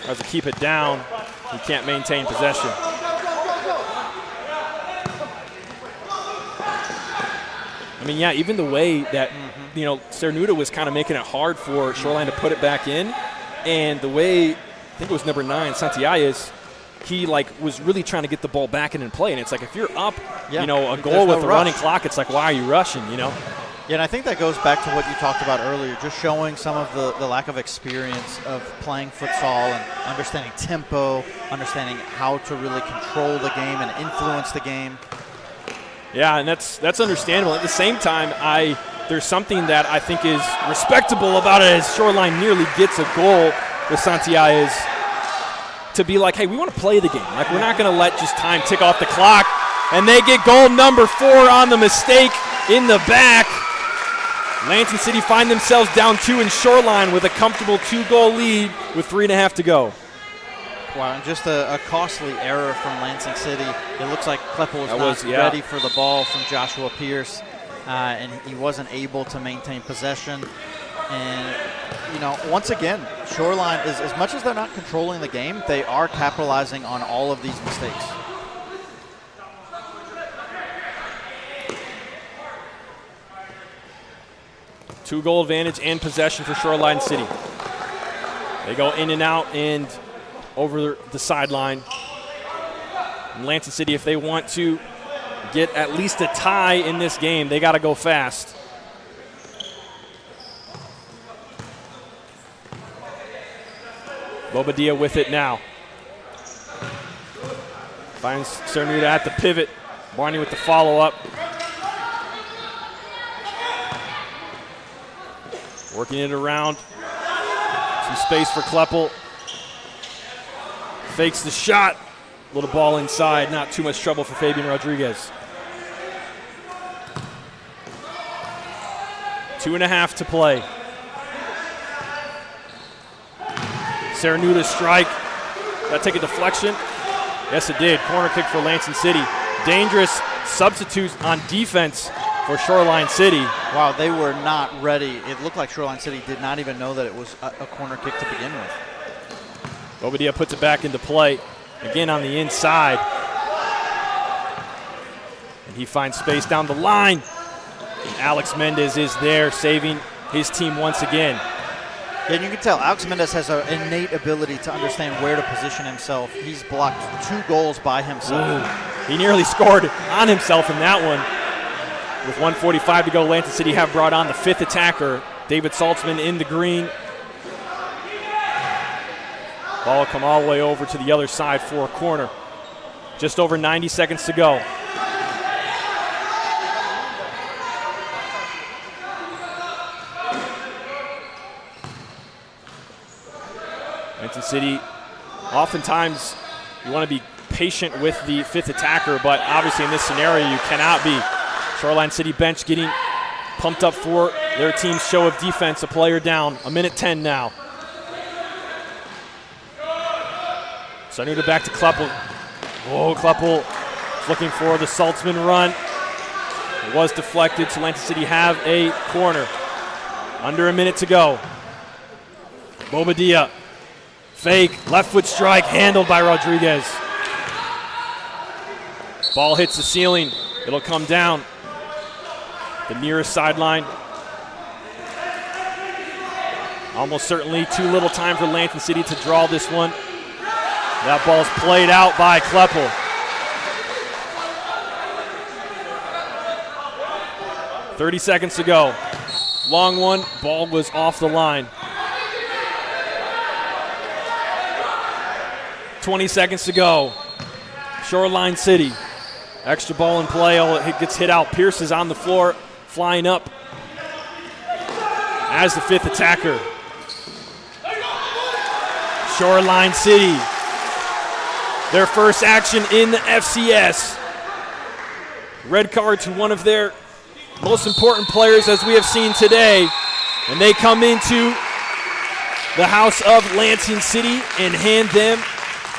Tries to keep it down. He can't maintain possession. I mean, yeah, even the way that, Cernuda was kind of making it hard for Shoreline to put it back in, and the way, I think it was number 9, Santiago, he was really trying to get the ball back in and play. And it's like if you're up, Yeah. a goal with no a rush. running clock, it's like, why are you rushing, Yeah, and I think that goes back to what you talked about earlier, just showing some of the lack of experience of playing futsal and understanding tempo, understanding how to really control the game and influence the game. Yeah, and that's understandable. At the same time, there's something that I think is respectable about it as Shoreline nearly gets a goal with Santiago is to be like, hey, we want to play the game. Like, we're not going to let just time tick off the clock. And they get goal number 4 on the mistake in the back. Lansing City find themselves down 2 in Shoreline with a comfortable 2-goal lead with 3.5 to go. Wow, and just a costly error from Lansing City. It looks like Kleppel was not ready for the ball from Joshua Pierce, and he wasn't able to maintain possession. And, once again, Shoreline, as much as they're not controlling the game, they are capitalizing on all of these mistakes. Two-goal advantage and possession for Shoreline City. They go in and out and over the sideline. And Lansing City, if they want to get at least a tie in this game, they got to go fast. Bobadilla with it now. Finds Cernuda at the pivot. Barney with the follow-up. Working it around. Some space for Kleppel. Fakes the shot. Little ball inside. Not too much trouble for Fabian Rodriguez. 2.5 to play. Cernuda strike. Did that take a deflection? Yes, it did. Corner kick for Lansing City. Dangerous substitutes on defense for Shoreline City. Wow, they were not ready. It looked like Shoreline City did not even know that it was a corner kick to begin with. Bobadilla puts it back into play. Again on the inside. And he finds space down the line. And Alex Mendez is there saving his team once again. And you can tell Alex Mendez has an innate ability to understand where to position himself. He's blocked 2 goals by himself. Ooh. He nearly scored on himself in that one. With 1:45 to go, Lansing City have brought on the 5th attacker, David Saltzman in the green. Ball will come all the way over to the other side for a corner. Just over 90 seconds to go. Lansing City, oftentimes you want to be patient with the 5th attacker, but obviously in this scenario you cannot be. Shoreline City bench getting pumped up for their team's show of defense. A player down, 1:10 now. Cernuda back to Kleppel. Oh, Kleppel looking for the Saltzman run. It was deflected, so Lansing City have a corner. Under a minute to go. Bobadilla. Fake, left foot strike, handled by Rodriguez. Ball hits the ceiling. It'll come down. The nearest sideline. Almost certainly too little time for Lansing City to draw this one. That ball's played out by Kleppel. .30 seconds to go. Long one, ball was off the line. 20 seconds to go. Shoreline City. Extra ball in play. Oh, it gets hit out. Pierce is on the floor, flying up as the 5th attacker. Shoreline City. Their first action in the FCS. Red card to one of their most important players as we have seen today. And they come into the house of Lansing City and hand them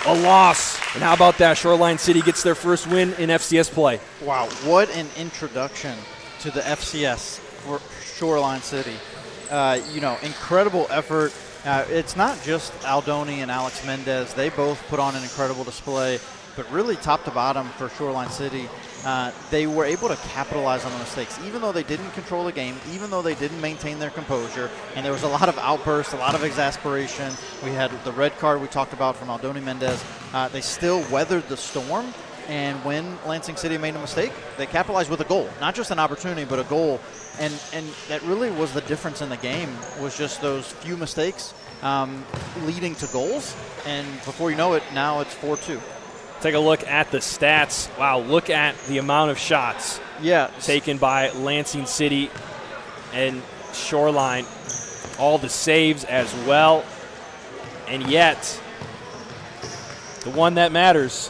a loss. And how about that? Shoreline City gets their first win in FCS play. Wow, what an introduction to the FCS for Shoreline City. Incredible effort. It's not just Aldoni and Alex Mendez. They both put on an incredible display, but really top to bottom for Shoreline City. they were able to capitalize on the mistakes, even though they didn't control the game, even though they didn't maintain their composure, and there was a lot of outbursts, a lot of exasperation. We had the red card we talked about from Aldoni Mendez. They still weathered the storm, and when Lansing City made a mistake, they capitalized with a goal. Not just an opportunity, but a goal. And that really was the difference in the game, was just those few mistakes leading to goals. And before you know it, now it's 4-2. Take a look at the stats. Wow, look at the amount of shots taken by Lansing City and Shoreline. All the saves as well. And yet, the one that matters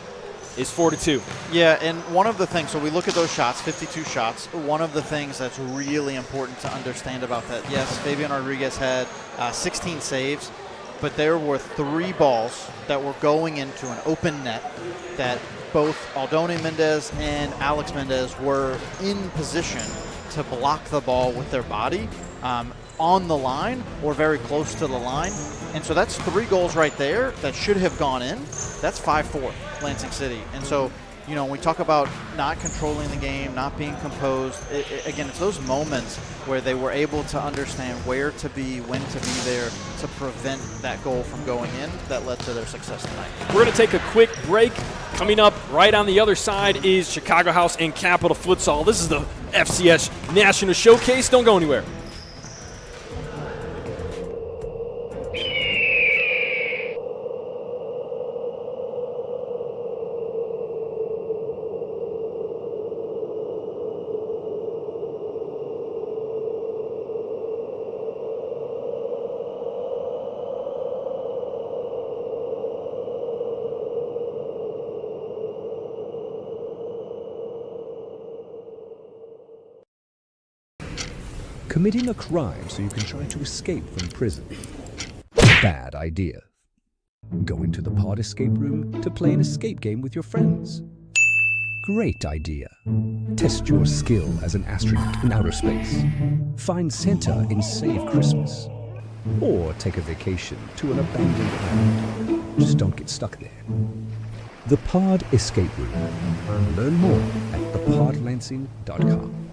is 4-2. Yeah, and one of the things, so we look at those shots, 52 shots. One of the things that's really important to understand about that, yes, Fabian Rodriguez had 16 saves, but there were 3 balls that were going into an open net that both Aldoni Mendez and Alex Mendez were in position to block the ball with their body on the line or very close to the line. And so that's 3 goals right there that should have gone in. That's 5-4, Lansing City. And so, you know, when we talk about not controlling the game, not being composed, again, it's those moments where they were able to understand where to be, when to be there to prevent that goal from going in that led to their success tonight. We're going to take a quick break. Coming up right on the other side is Chicago House and Capital Futsal. This is the FCS National Showcase. Don't go anywhere. Committing a crime so you can try to escape from prison. Bad idea. Go into the pod escape room to play an escape game with your friends. Great idea. Test your skill as an astronaut in outer space. Find Santa in Save Christmas. Or take a vacation to an abandoned island. Just don't get stuck there. The Pod Escape Room. Learn more at thepodlansing.com.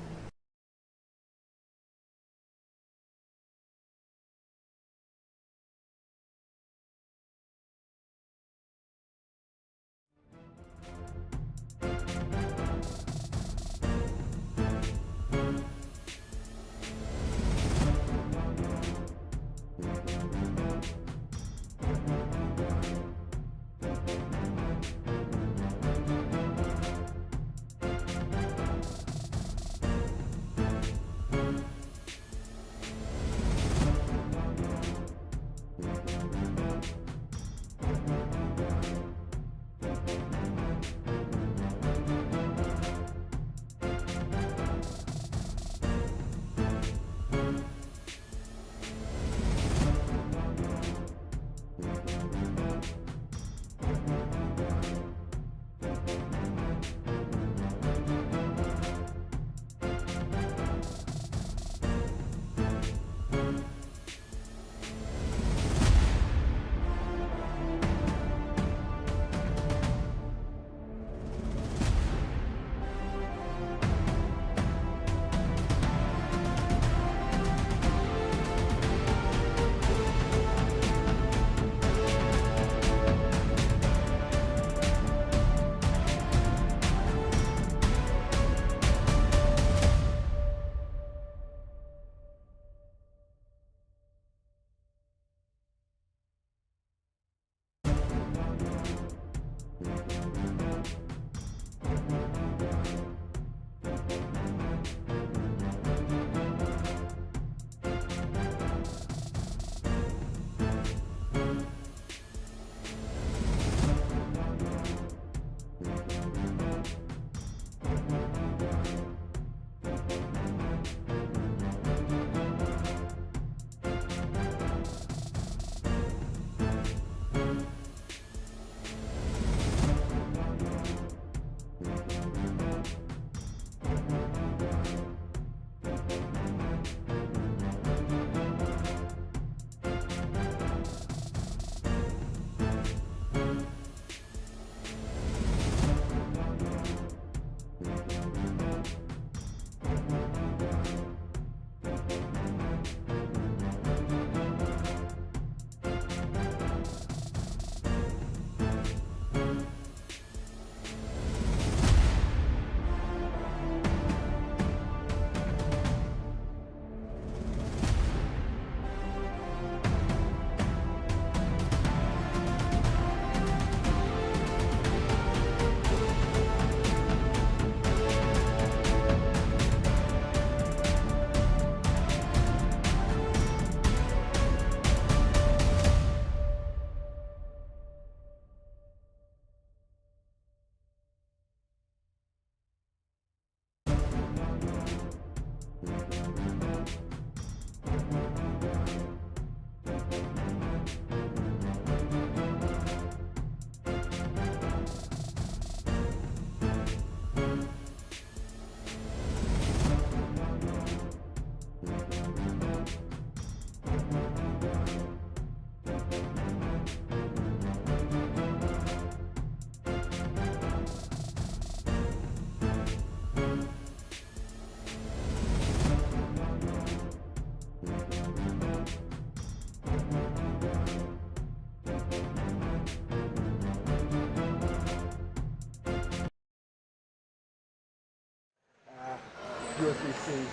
USBC.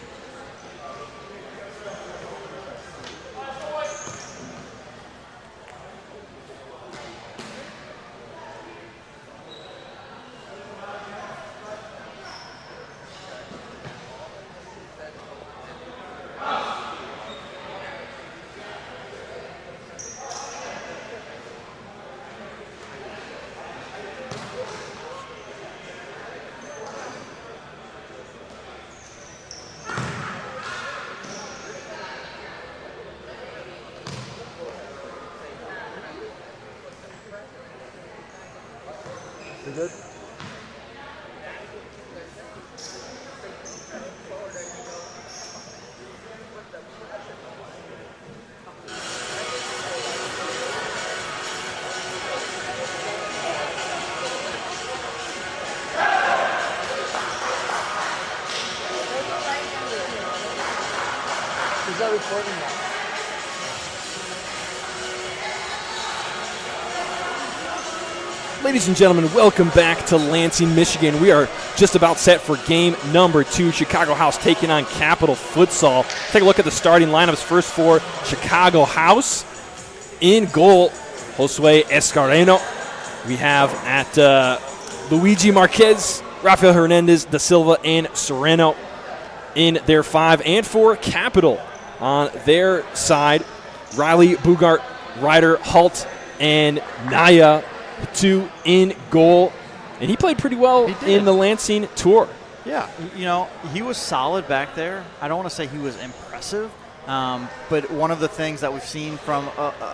You good? Is that recording now? Ladies and gentlemen, welcome back to Lansing, Michigan. We are just about set for game number 2. Chicago House taking on Capital Futsal. Take a look at the starting lineups. First for Chicago House. In goal, Josue Escareno. We have at Luigi Marquez, Rafael Hernandez, Da Silva, and Sereno in their 5. And for Capital on their side, Riley, Bugart, Ryder, Halt, and Naya. 2 in goal, and he played pretty well in the Lansing tour. Yeah, you know, he was solid back there. I don't want to say he was impressive, but one of the things that we've seen from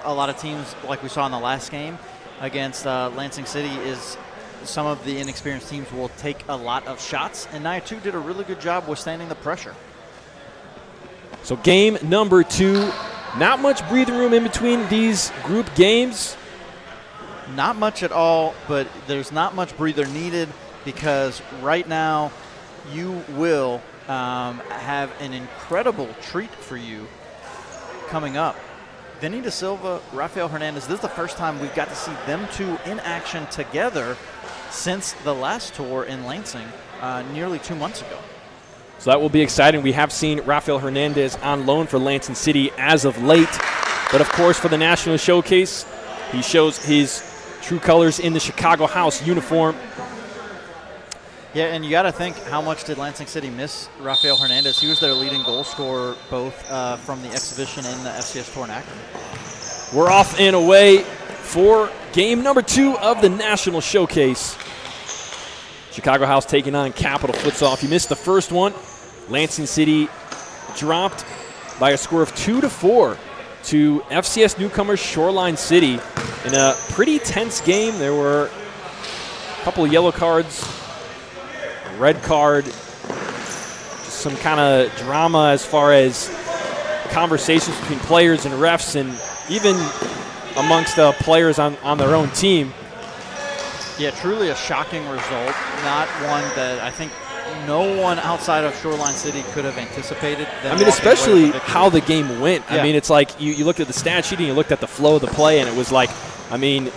a lot of teams, like we saw in the last game against Lansing City, is some of the inexperienced teams will take a lot of shots, and Naya 2 did a really good job withstanding the pressure. So game number 2, not much breathing room in between these group games. Not much at all, but there's not much breather needed because right now you will have an incredible treat for you coming up. Vinny Da Silva, Rafael Hernandez, this is the first time we've got to see them two in action together since the last tour in Lansing nearly 2 months ago. So that will be exciting. We have seen Rafael Hernandez on loan for Lansing City as of late. But, of course, for the National Showcase, he shows his true colors in the Chicago House uniform. Yeah, and you got to think, how much did Lansing City miss Rafael Hernandez? He was their leading goal scorer both from the exhibition and the FCS Tour in Akron. We're off and away for game number 2 of the National Showcase. Chicago House taking on Capital Futsal. If you missed the first one, Lansing City dropped by a score of 2-4 to FCS newcomers Shoreline City in a pretty tense game. There were a couple of yellow cards, a red card, just some kind of drama as far as conversations between players and refs and even amongst the players on their own team. Yeah, truly a shocking result. Not one that I think no one outside of Shoreline City could have anticipated them. I mean, especially with victory. how the game went. Yeah. I mean, it's like you looked at the stat sheet and you looked at the flow of the play, and it was like, I mean,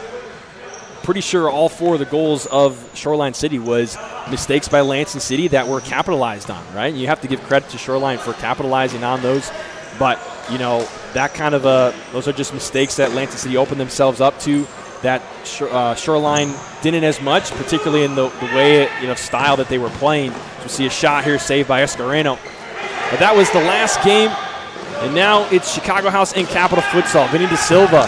pretty sure all 4 of the goals of Shoreline City was mistakes by Lansing City that were capitalized on, right? And you have to give credit to Shoreline for capitalizing on those. But, you know, that kind of those are just mistakes that Lansing City opened themselves up to that Shoreline didn't as much, particularly in the way, style that they were playing. So we see a shot here saved by Escareno. But that was the last game, and now it's Chicago House and Capital Futsal. Vinny De Silva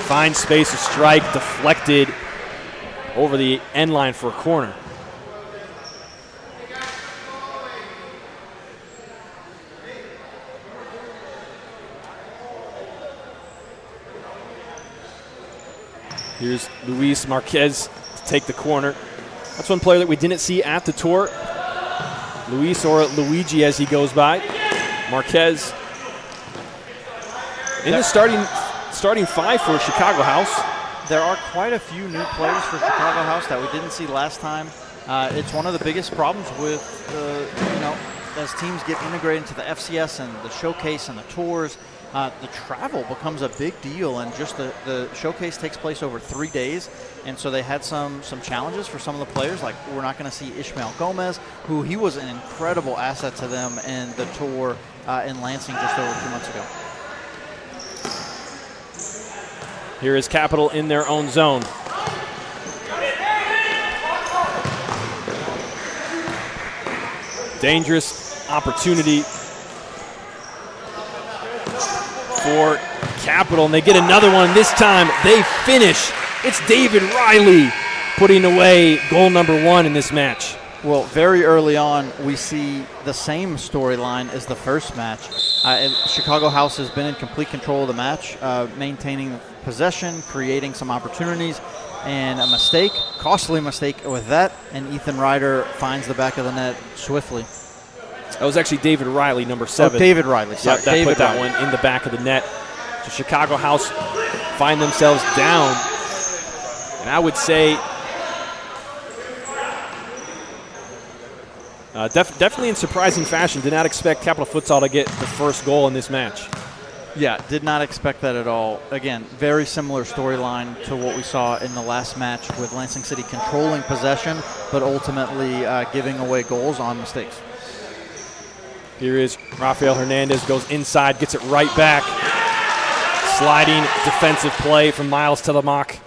finds space, a strike deflected over the end line for a corner. Here's Luis Marquez to take the corner. That's one player that we didn't see at the tour. Luis, or Luigi as he goes by. Marquez in the starting 5 for Chicago House. There are quite a few new players for Chicago House that we didn't see last time. It's one of the biggest problems with, as teams get integrated into the FCS and the showcase and the tours, the travel becomes a big deal, and just the showcase takes place over 3 days, and so they had some challenges for some of the players. Like, we're not going to see Ishmael Gomez, who he was an incredible asset to them in the tour in Lansing just over 2 months ago. Here is Capital in their own zone. Dangerous opportunity for Capital, and they get another one. This time they finish. It's David Riley putting away goal number 1 in this match. Well, very early on, we see the same storyline as the first match. Chicago House has been in complete control of the match, maintaining possession, creating some opportunities, and a mistake, costly mistake with that, and Ethan Ryder finds the back of the net swiftly. That was actually David Riley, number 7. Oh, David Riley, sorry. Yep, that David put that Riley. one in the back of the net. So Chicago House find themselves down. And I would say definitely in surprising fashion, did not expect Capital Futsal to get the first goal in this match. Yeah, did not expect that at all. Again, very similar storyline to what we saw in the last match with Lansing City controlling possession, but ultimately giving away goals on mistakes. Here is Rafael Hernandez, goes inside, gets it right back. Sliding defensive play from Miles Telemak.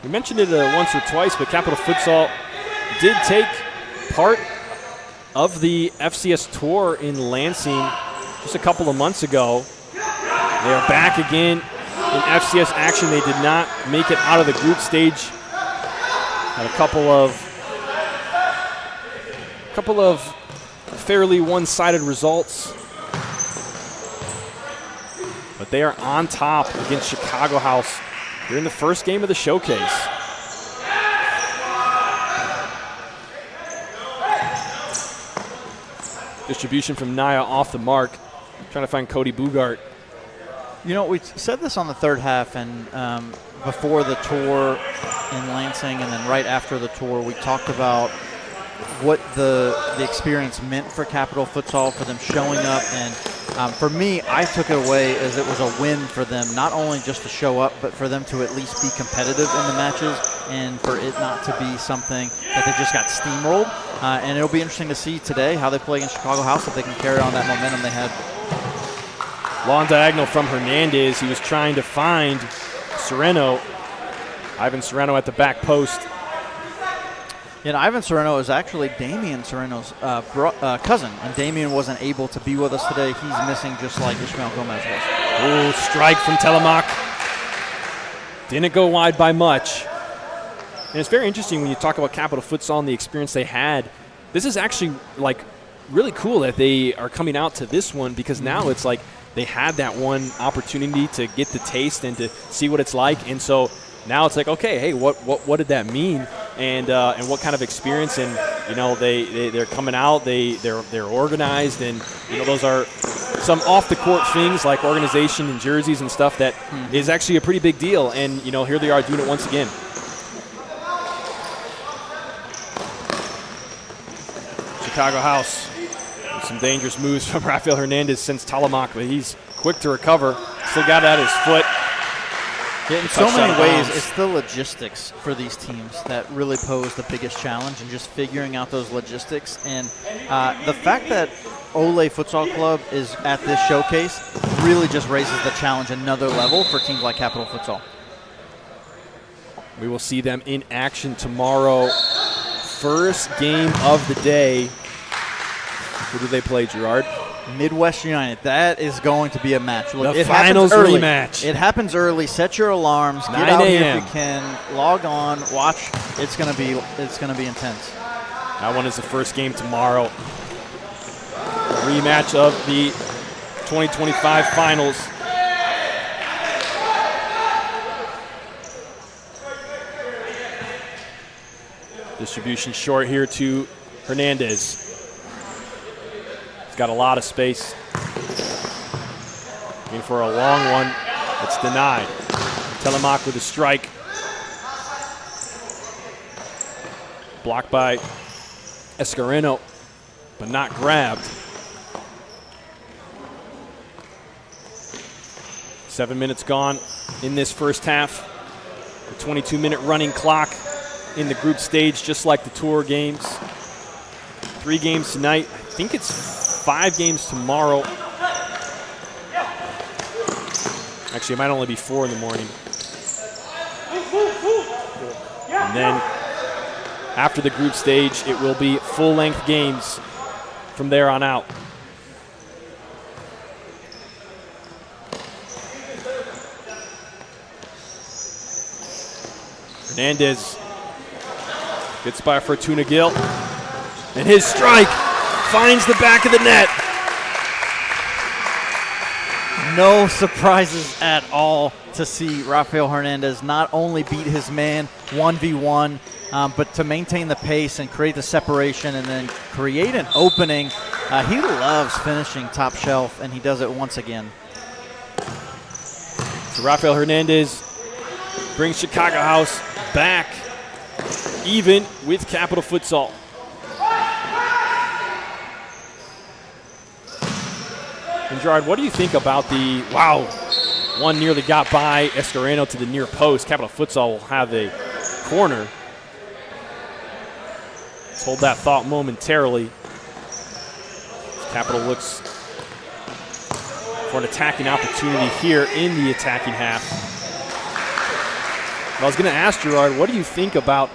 We mentioned it once or twice, but Capital Futsal did take part of the FCS tour in Lansing just a couple of months ago. They are back again in FCS action. They did not make it out of the group stage. Had a couple of fairly one-sided results, but they are on top against Chicago House here in the first game of the showcase. Distribution from Naya off the mark. Trying to find Cody Bugart. You know, we said this on the third half, and before the tour in Lansing and then right after the tour, we talked about what the experience meant for Capital Futsal, for them showing up. And for me, I took it away as it was a win for them, not only just to show up, but for them to at least be competitive in the matches and for it not to be something that they just got steamrolled. And it'll be interesting to see today how they play against Chicago House, if they can carry on that momentum they had. Long diagonal from Hernandez. He was trying to find Sereno. Ivan Sereno at the back post. And Ivan Sereno is actually Damian Sereno's cousin, and Damian wasn't able to be with us today. He's missing just like Ishmael Gomez was. Oh, strike from Telemak. Didn't go wide by much. And it's very interesting when you talk about Capital Futsal and the experience they had. This is actually like really cool that they are coming out to this one, because now it's like they had that one opportunity to get the taste and to see what it's like. And so now it's like, okay, hey, what did that mean? And what kind of experience? And they're coming out. They're organized, and those are some off-the-court things like organization and jerseys and stuff that is actually a pretty big deal. And, you know, here they are doing it once again. Chicago House with some dangerous moves from Rafael Hernandez since Telemak, but he's quick to recover. Still got it at his foot. In so many ways, it's the logistics for these teams that really pose the biggest challenge, and just figuring out those logistics. And the fact that Ole Futsal Club is at this showcase really just raises the challenge another level for teams like Capital Futsal. We will see them in action tomorrow. First game of the day. Who do they play, Gerard? Midwest United. That is going to be a match. Look, the finals rematch. It happens early. Set your alarms. Get out here if you can. Log on. Watch. It's going to be intense. That one is the first game tomorrow. Rematch of the 2025 finals. Distribution short here to Hernandez. He's got a lot of space. In for a long one. It's denied. Telemak with a strike. Blocked by Escareno, but not grabbed. 7 minutes gone in this first half. A 22-minute running clock in the group stage, just like the tour games. 3 games tonight. I think it's 5 games tomorrow. Actually, it might only be 4 in the morning. And then after the group stage, it will be full-length games from there on out. Hernandez gets by Fortuna Gil, and his strike finds the back of the net. No surprises at all to see Rafael Hernandez not only beat his man 1v1, but to maintain the pace and create the separation and then create an opening. He loves finishing top shelf, and he does it once again. So Rafael Hernandez brings Chicago House back even with Capital Futsal. And Gerard, what do you think about the, wow, one nearly got by Escareno to the near post. Capital Futsal will have a corner. Let's hold that thought momentarily. Capital looks for an attacking opportunity here in the attacking half. I was going to ask Gerard, what do you think about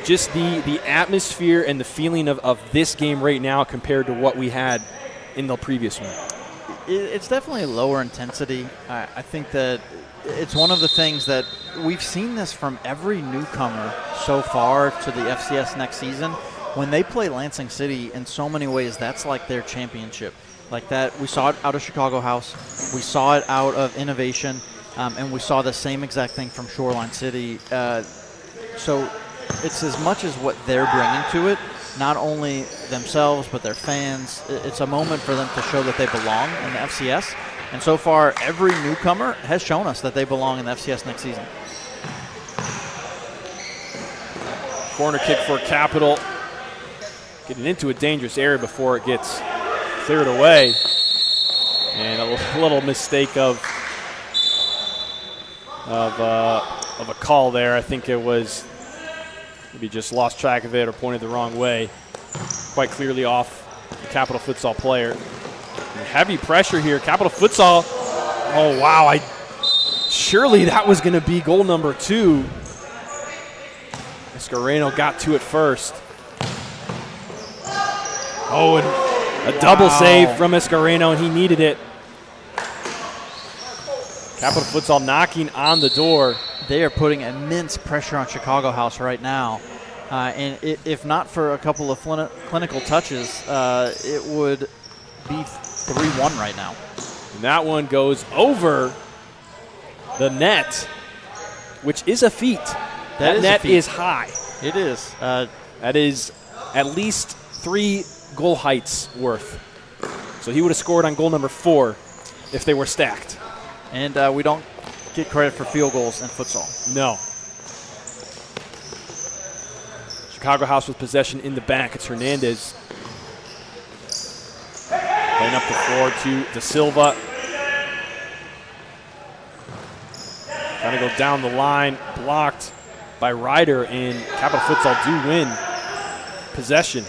just the atmosphere and the feeling of this game right now compared to what we had in the previous one? It's definitely lower intensity. I think that it's one of the things that we've seen this from every newcomer so far to the FCS next season. When they play Lansing City, in so many ways, that's like their championship. Like that, we saw it out of Chicago House. We saw it out of Innovation. And we saw the same exact thing from Shoreline City. So it's as much as what they're bringing to it, not only themselves but their fans. It's a moment for them to show that they belong in the FCS. And so far, every newcomer has shown us that they belong in the FCS next season. Corner kick for Capital. Getting into a dangerous area before it gets cleared away. And a little mistake of a call there. I think it was maybe just lost track of it or pointed the wrong way. Quite clearly off the Capital Futsal player. And heavy pressure here. Capital Futsal. Oh, wow. Surely that was going to be goal number 2. Escareno got to it first. Oh, and a double save from Escareno, and he needed it. Capital Futsal knocking on the door. They are putting immense pressure on Chicago House right now. And if not for a couple of clinical touches, it would be 3-1 right now. And that one goes over the net, which is a feat. That net is high. It is. That is at least 3 goal heights worth. So he would have scored on goal number 4 if they were stacked. And we don't get credit for field goals in futsal. No. Chicago House with possession in the back. It's Hernandez. Playing up the floor to De Silva. Trying to go down the line. Blocked by Ryder, and Capital Futsal do win possession.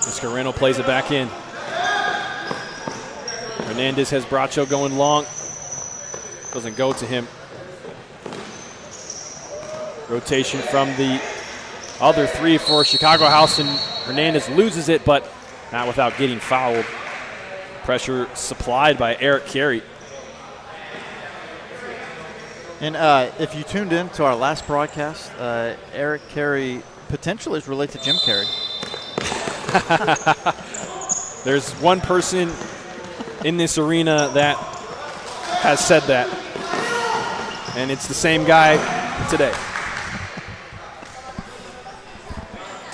Escareno plays it back in. Hernandez has Bracho going long. Doesn't go to him. Rotation from the other 3 for Chicago House, and Hernandez loses it, but not without getting fouled. Pressure supplied by Eric Carey. And if you tuned in to our last broadcast, Eric Carey potentially is related to Jim Carey. There's one person in this arena that has said that, and it's the same guy today.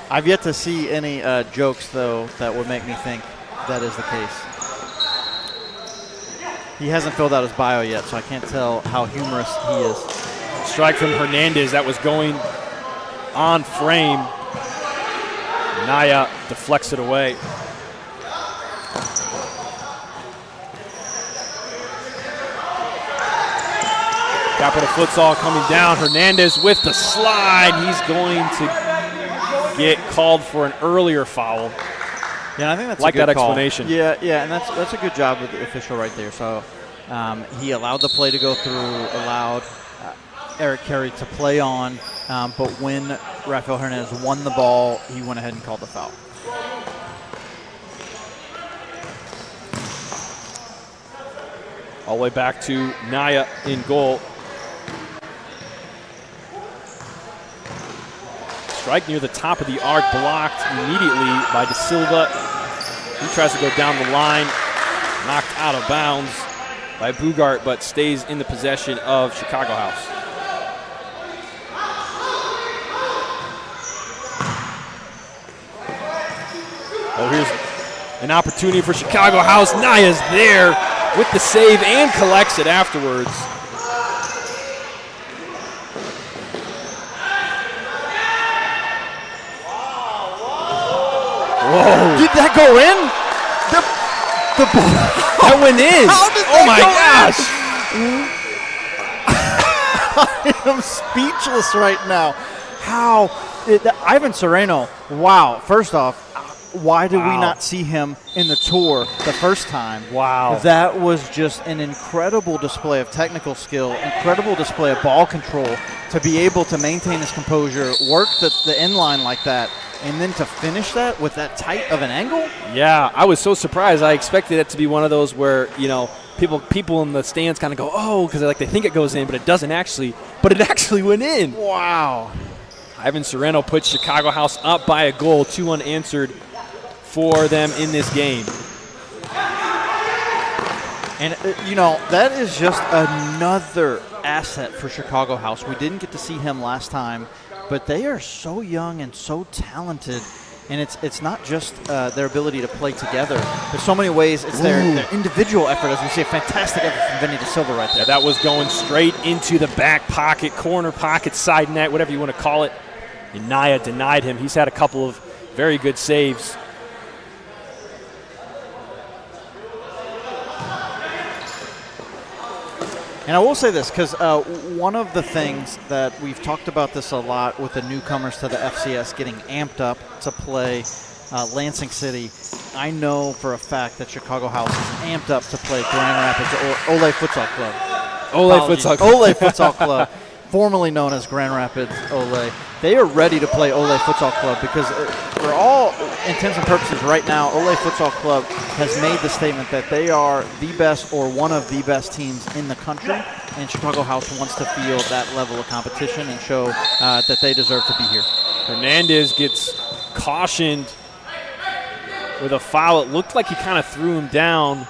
I've yet to see any jokes, though, that would make me think that is the case. He hasn't filled out his bio yet, so I can't tell how humorous he is. Strike from Hernandez that was going on frame. Naya deflects it away. Capital Futsal coming down. Hernandez with the slide. He's going to get called for an earlier foul. Yeah, I think that's like a good that call. explanation. Yeah, and that's a good job with the official right there. So he allowed the play to go through, allowed Eric Carey to play on, but when Rafael Hernandez won the ball, he went ahead and called the foul. All the way back to Naya in goal. Strike near the top of the arc, blocked immediately by De Silva. He tries to go down the line, knocked out of bounds by Bugart, but stays in the possession of Chicago House. Oh, here's an opportunity for Chicago House. Naya's there with the save and collects it afterwards. Whoa. Did that go in? The ball. That went in. How did Oh that my gosh. I am speechless right now. How? Ivan Sereno, wow. First off, why did we not see him in the tour the first time? Wow. That was just an incredible display of technical skill, incredible display of ball control to be able to maintain his composure, work the end line like that, and then to finish that with that tight of an angle? Yeah, I was so surprised. I expected it to be one of those where, you know, people in the stands kind of go, oh, because like they think it goes in, but it doesn't actually. But it actually went in. Wow. Ivan Sereno puts Chicago House up by a goal, 2 unanswered for them in this game. And, you know, that is just another asset for Chicago House. We didn't get to see him last time, but they are so young and so talented. And it's not just their ability to play together. There's so many ways. It's their individual effort, as we see a fantastic effort from Vinny De Silva right there. Yeah, that was going straight into the back pocket, corner pocket, side net, whatever you want to call it. And Naya denied him. He's had a couple of very good saves. And I will say this, because one of the things that we've talked about this a lot with the newcomers to the FCS getting amped up to play Lansing City, I know for a fact that Chicago House is amped up to play Grand Rapids or Ole Futsal Club. Ole Futsal Club, formerly known as Grand Rapids Ole. They are ready to play Ole Futsal Club because for all intents and purposes right now, Ole Futsal Club has made the statement that they are the best or one of the best teams in the country, and Chicago House wants to feel that level of competition and show that they deserve to be here. Hernandez gets cautioned with a foul. It looked like he kind of threw him down.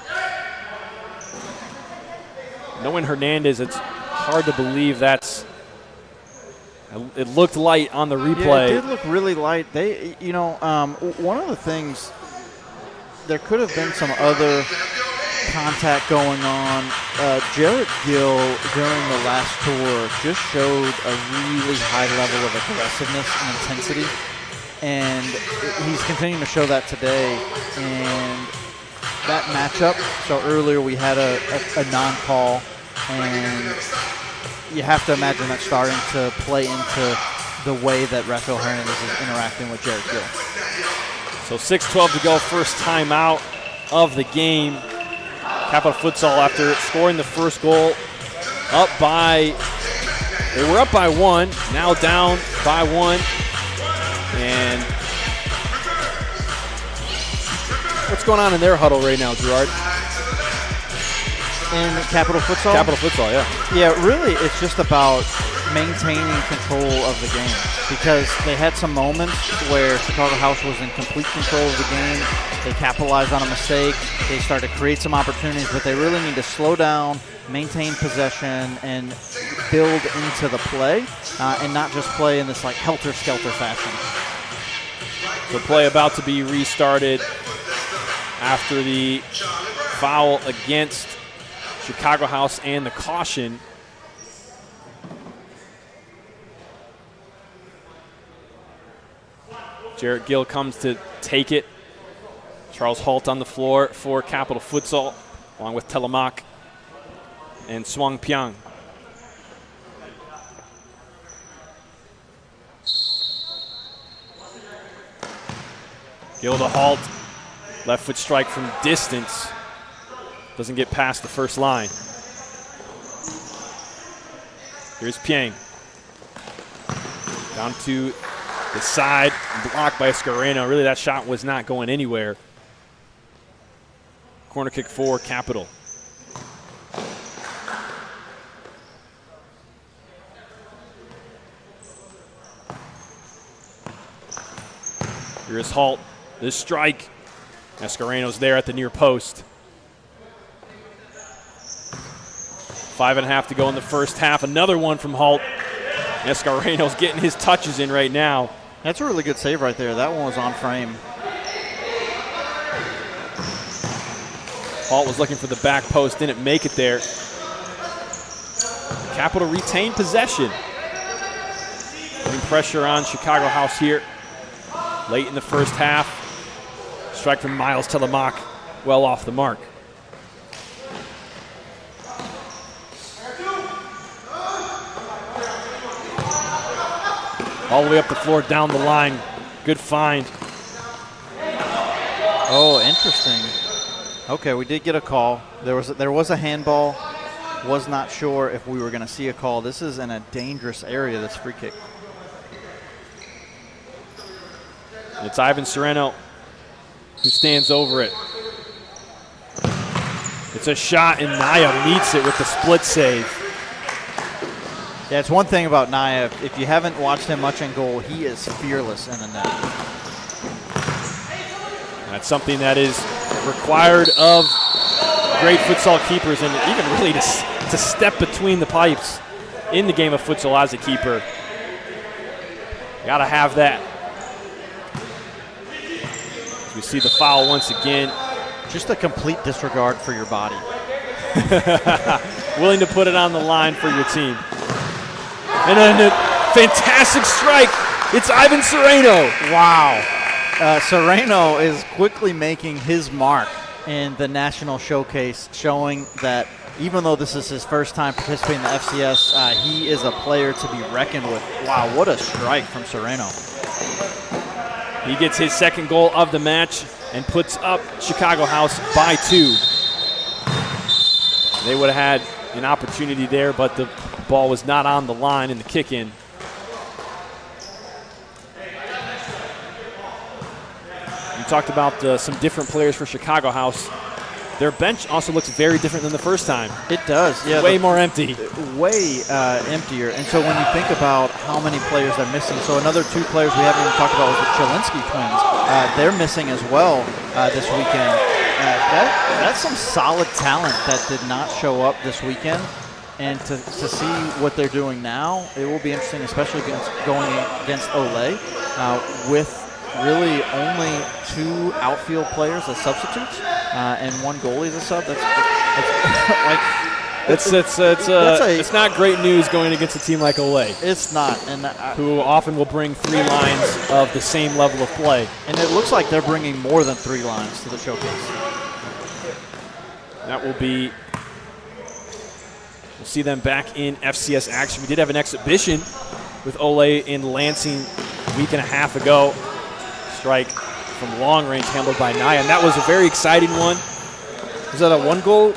Knowing Hernandez, it's hard to believe that's – it looked light on the replay. Yeah, it did look really light. They, one of the things, there could have been some other contact going on. Jared Gill, during the last tour, just showed a really high level of aggressiveness and intensity, and he's continuing to show that today. And that matchup, so earlier we had a non-call, and you have to imagine that starting to play into the way that Rafael Hernandez is interacting with Jared Gill. So 6:12 to go, first timeout of the game. Capital Futsal, after scoring the first goal, they were up by 1, now down by 1. And what's going on in their huddle right now, Gerard? In Capital Futsal? Capital Futsal, yeah. Yeah, really, it's just about maintaining control of the game, because they had some moments where Chicago House was in complete control of the game. They capitalized on a mistake. They started to create some opportunities, but they really need to slow down, maintain possession, and build into the play, and not just play in this like helter-skelter fashion. The play about to be restarted after the foul against Chicago House and the caution. Jarrett Gill comes to take it. Charles Holt on the floor for Capital Futsal, along with Telemak and Swang Pyang. Gill to Holt. Left foot strike from distance. Doesn't get past the first line. Here's Pyang. Down to the side, blocked by Escareno. Really, that shot was not going anywhere. Corner kick for Capital. Here's Holt. This strike. Escareno's there at the near post. 5.5 to go in the first half. Another one from Holt. Escareno's getting his touches in right now. That's a really good save right there. That one was on frame. Holt was looking for the back post, didn't make it there. Capital retained possession. Putting pressure on Chicago House here. Late in the first half. Strike from Miles Telemak, well off the mark. All the way up the floor, down the line. Good find. Oh, interesting. Okay, we did get a call. There was a handball. Was not sure if we were going to see a call. This is in a dangerous area, this free kick. It's Ivan Sereno who stands over it. It's a shot, and Naya meets it with the split save. Yeah, it's one thing about Naya. If you haven't watched him much in goal, he is fearless in the net. That's something that is required of great futsal keepers, and even really to step between the pipes in the game of futsal as a keeper. Got to have that. We see the foul once again. Just a complete disregard for your body. Willing to put it on the line for your team. And then a fantastic strike. It's Ivan Sereno. Wow. Sereno is quickly making his mark in the National Showcase, showing that even though this is his first time participating in the FCS, he is a player to be reckoned with. Wow, what a strike from Sereno. He gets his second goal of the match and puts up Chicago House by 2. They would have had an opportunity there, but the ball was not on the line in the kick-in. We talked about some different players for Chicago House. Their bench also looks very different than the first time. It does, yeah. Way more empty. Way emptier. And so when you think about how many players they're missing, so another 2 players we haven't even talked about was the Chilinsky twins. They're missing as well this weekend. That's some solid talent that did not show up this weekend. And to see what they're doing now, it will be interesting, especially going against Ole, with really only 2 outfield players as substitutes and 1 goalie as a sub. It's not great news going against a team like Ole. It's not, and who often will bring 3 lines of the same level of play. And it looks like they're bringing more than 3 lines to the showcase. That will be. We'll see them back in FCS action. We did have an exhibition with Ole in Lansing a week and a half ago. Strike from long range handled by Naya, and that was a very exciting one. Was that a 1-goal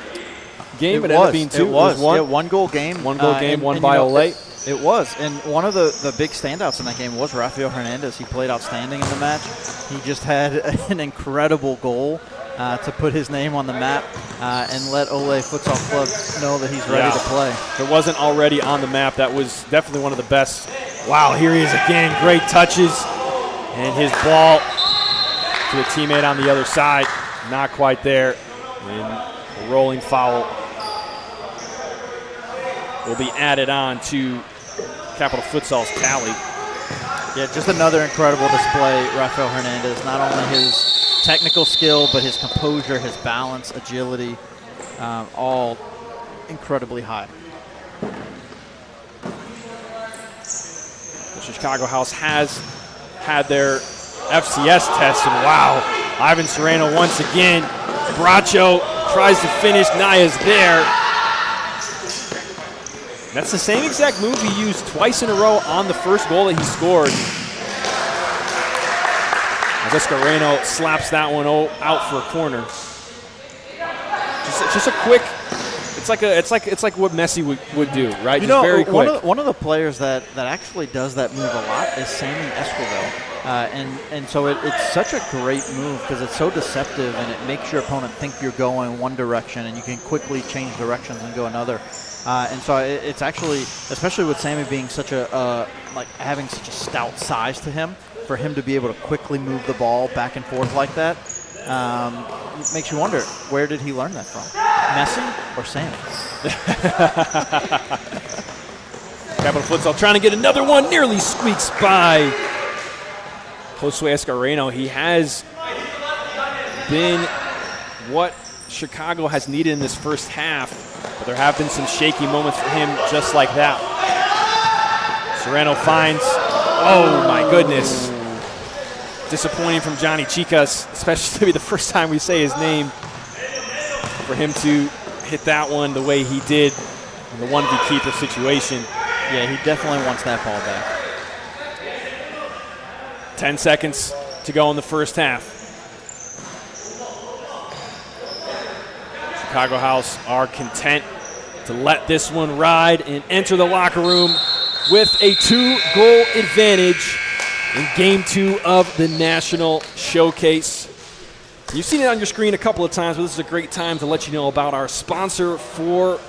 game? It ended up being 2. It was. One? Yeah, 1-goal game. 1-goal game, won by Ole. It was. And one of the big standouts in that game was Rafael Hernandez. He played outstanding in the match. He just had an incredible goal to put his name on the map and let Ole Futsal Club know that he's ready to play. If it wasn't already on the map, that was definitely one of the best. Wow, here he is again. Great touches. And his ball to a teammate on the other side. Not quite there. And a rolling foul will be added on to Capital Futsal's tally. Yeah, just another incredible display, Rafael Hernandez. Not only his technical skill, but his composure, his balance, agility, all incredibly high. The Chicago House has had their FCS test, and wow, Ivan Serrano once again. Bracho tries to finish. Naya's there. That's the same exact move he used twice in a row on the first goal that he scored. As Escareno slaps that one out for a corner. Just a quick. It's like what Messi would do, right? You just know, very quick. One of the players that actually does that move a lot is Sammy Esquivel. And so it's such a great move because it's so deceptive and it makes your opponent think you're going one direction and you can quickly change directions and go another. And so it's actually, especially with Sammy being such a having such a stout size to him, for him to be able to quickly move the ball back and forth like that, it makes you wonder, where did he learn that from? Messi or Sammy? Capital Futsal trying to get another one, nearly squeaks by Josue Escareno. He has been what Chicago has needed in this first half, but there have been some shaky moments for him just like that. Serrano finds, oh my goodness. Disappointing from Johnny Chicas, especially to be the first time we say his name, for him to hit that one the way he did in the 1v keeper situation. Yeah, he definitely wants that ball back. 10 seconds to go in the first half. Chicago House are content to let this one ride and enter the locker room with a 2-goal advantage in Game 2 of the National Showcase. You've seen it on your screen a couple of times, but this is a great time to let you know about our sponsor for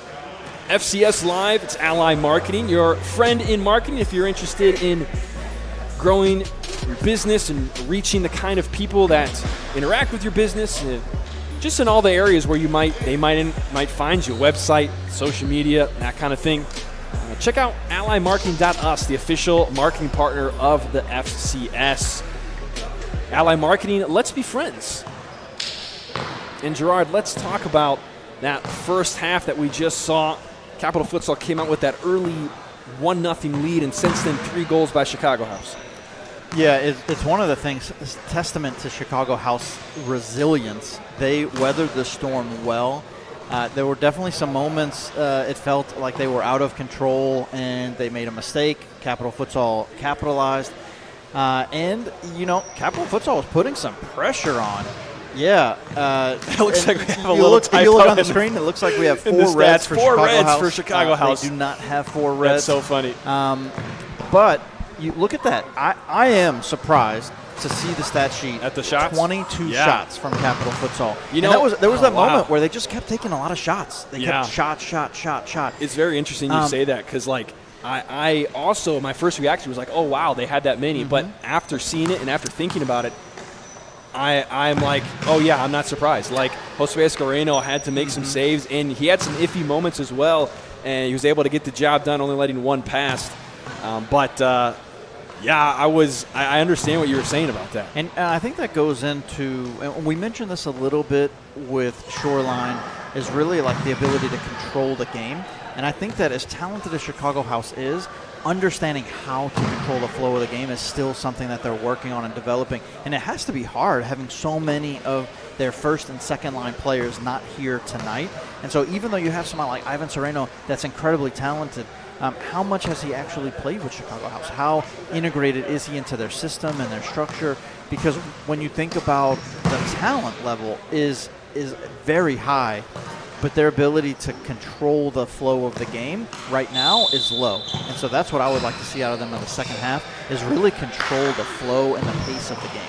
FCS Live. It's Ally Marketing, your friend in marketing if you're interested in growing your business and reaching the kind of people that interact with your business, and just in all the areas where they might find you, website, social media, that kind of thing. Check out allymarketing.us, the official marketing partner of the FCS. Ally Marketing, let's be friends. And Gerard, let's talk about that first half that we just saw. Capital Futsal came out with that early 1-0 lead, and since then 3 goals by Chicago House. Yeah, it's one of the things, it's a testament to Chicago House resilience. They weathered the storm well. There were definitely some moments it felt like they were out of control and they made a mistake. Capital Futsal capitalized. And, Capital Futsal was putting some pressure on. Yeah. It looks like we have a little typo. You look on the screen, it looks like we have 4 reds for Chicago reds House. for Chicago House. They do not have 4 reds. That's so funny. But you look at that. I am surprised to see the stat sheet at the shots. 22 shots from Capital Futsal. There was that moment where they just kept taking a lot of shots. They kept shot. It's very interesting you say that because, I also, my first reaction was like, oh, wow, they had that many. Mm-hmm. But after seeing it and after thinking about it, I'm like, oh, yeah, I'm not surprised. Like, Josue Escareno had to make some saves, and he had some iffy moments as well. and he was able to get the job done, only letting one pass. I understand what you were saying about that. And I think that goes into, and we mentioned this a little bit with Shoreline, is really like the ability to control the game. And I think that as talented as Chicago House is, understanding how to control the flow of the game is still something that they're working on and developing. And it has to be hard having so many of their first and second line players not here tonight. And so even though you have someone like Ivan Sereno that's incredibly talented, how much has he actually played with Chicago House? How integrated is he into their system and their structure? Because when you think about the talent level is very high, but their ability to control the flow of the game right now is low. And so that's what I would like to see out of them in the second half, is really control the flow and the pace of the game.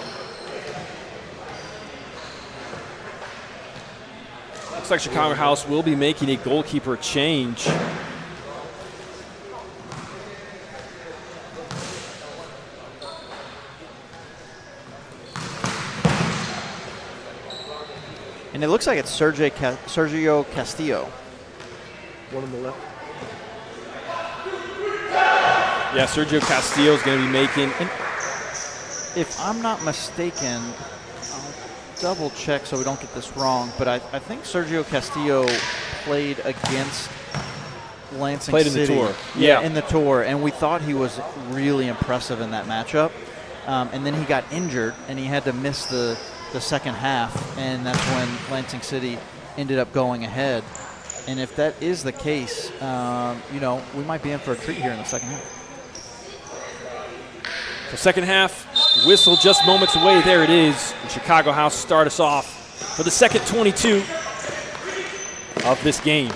Looks like Chicago House will be making a goalkeeper change. And it looks like it's Sergio Castillo. One on the left. Yeah, Sergio Castillo is going to be making. And if I'm not mistaken, I'll double check so we don't get this wrong, but I think Sergio Castillo played against Lansing Played in City. the tour. Yeah, in the tour, and we thought he was really impressive in that matchup. And then he got injured, and he had to miss the second half, and that's when Lansing City ended up going ahead. And if that is the case, we might be in for a treat here in the second half. The second half, whistle just moments away. There it is. And Chicago House start us off for the second 22 of this game.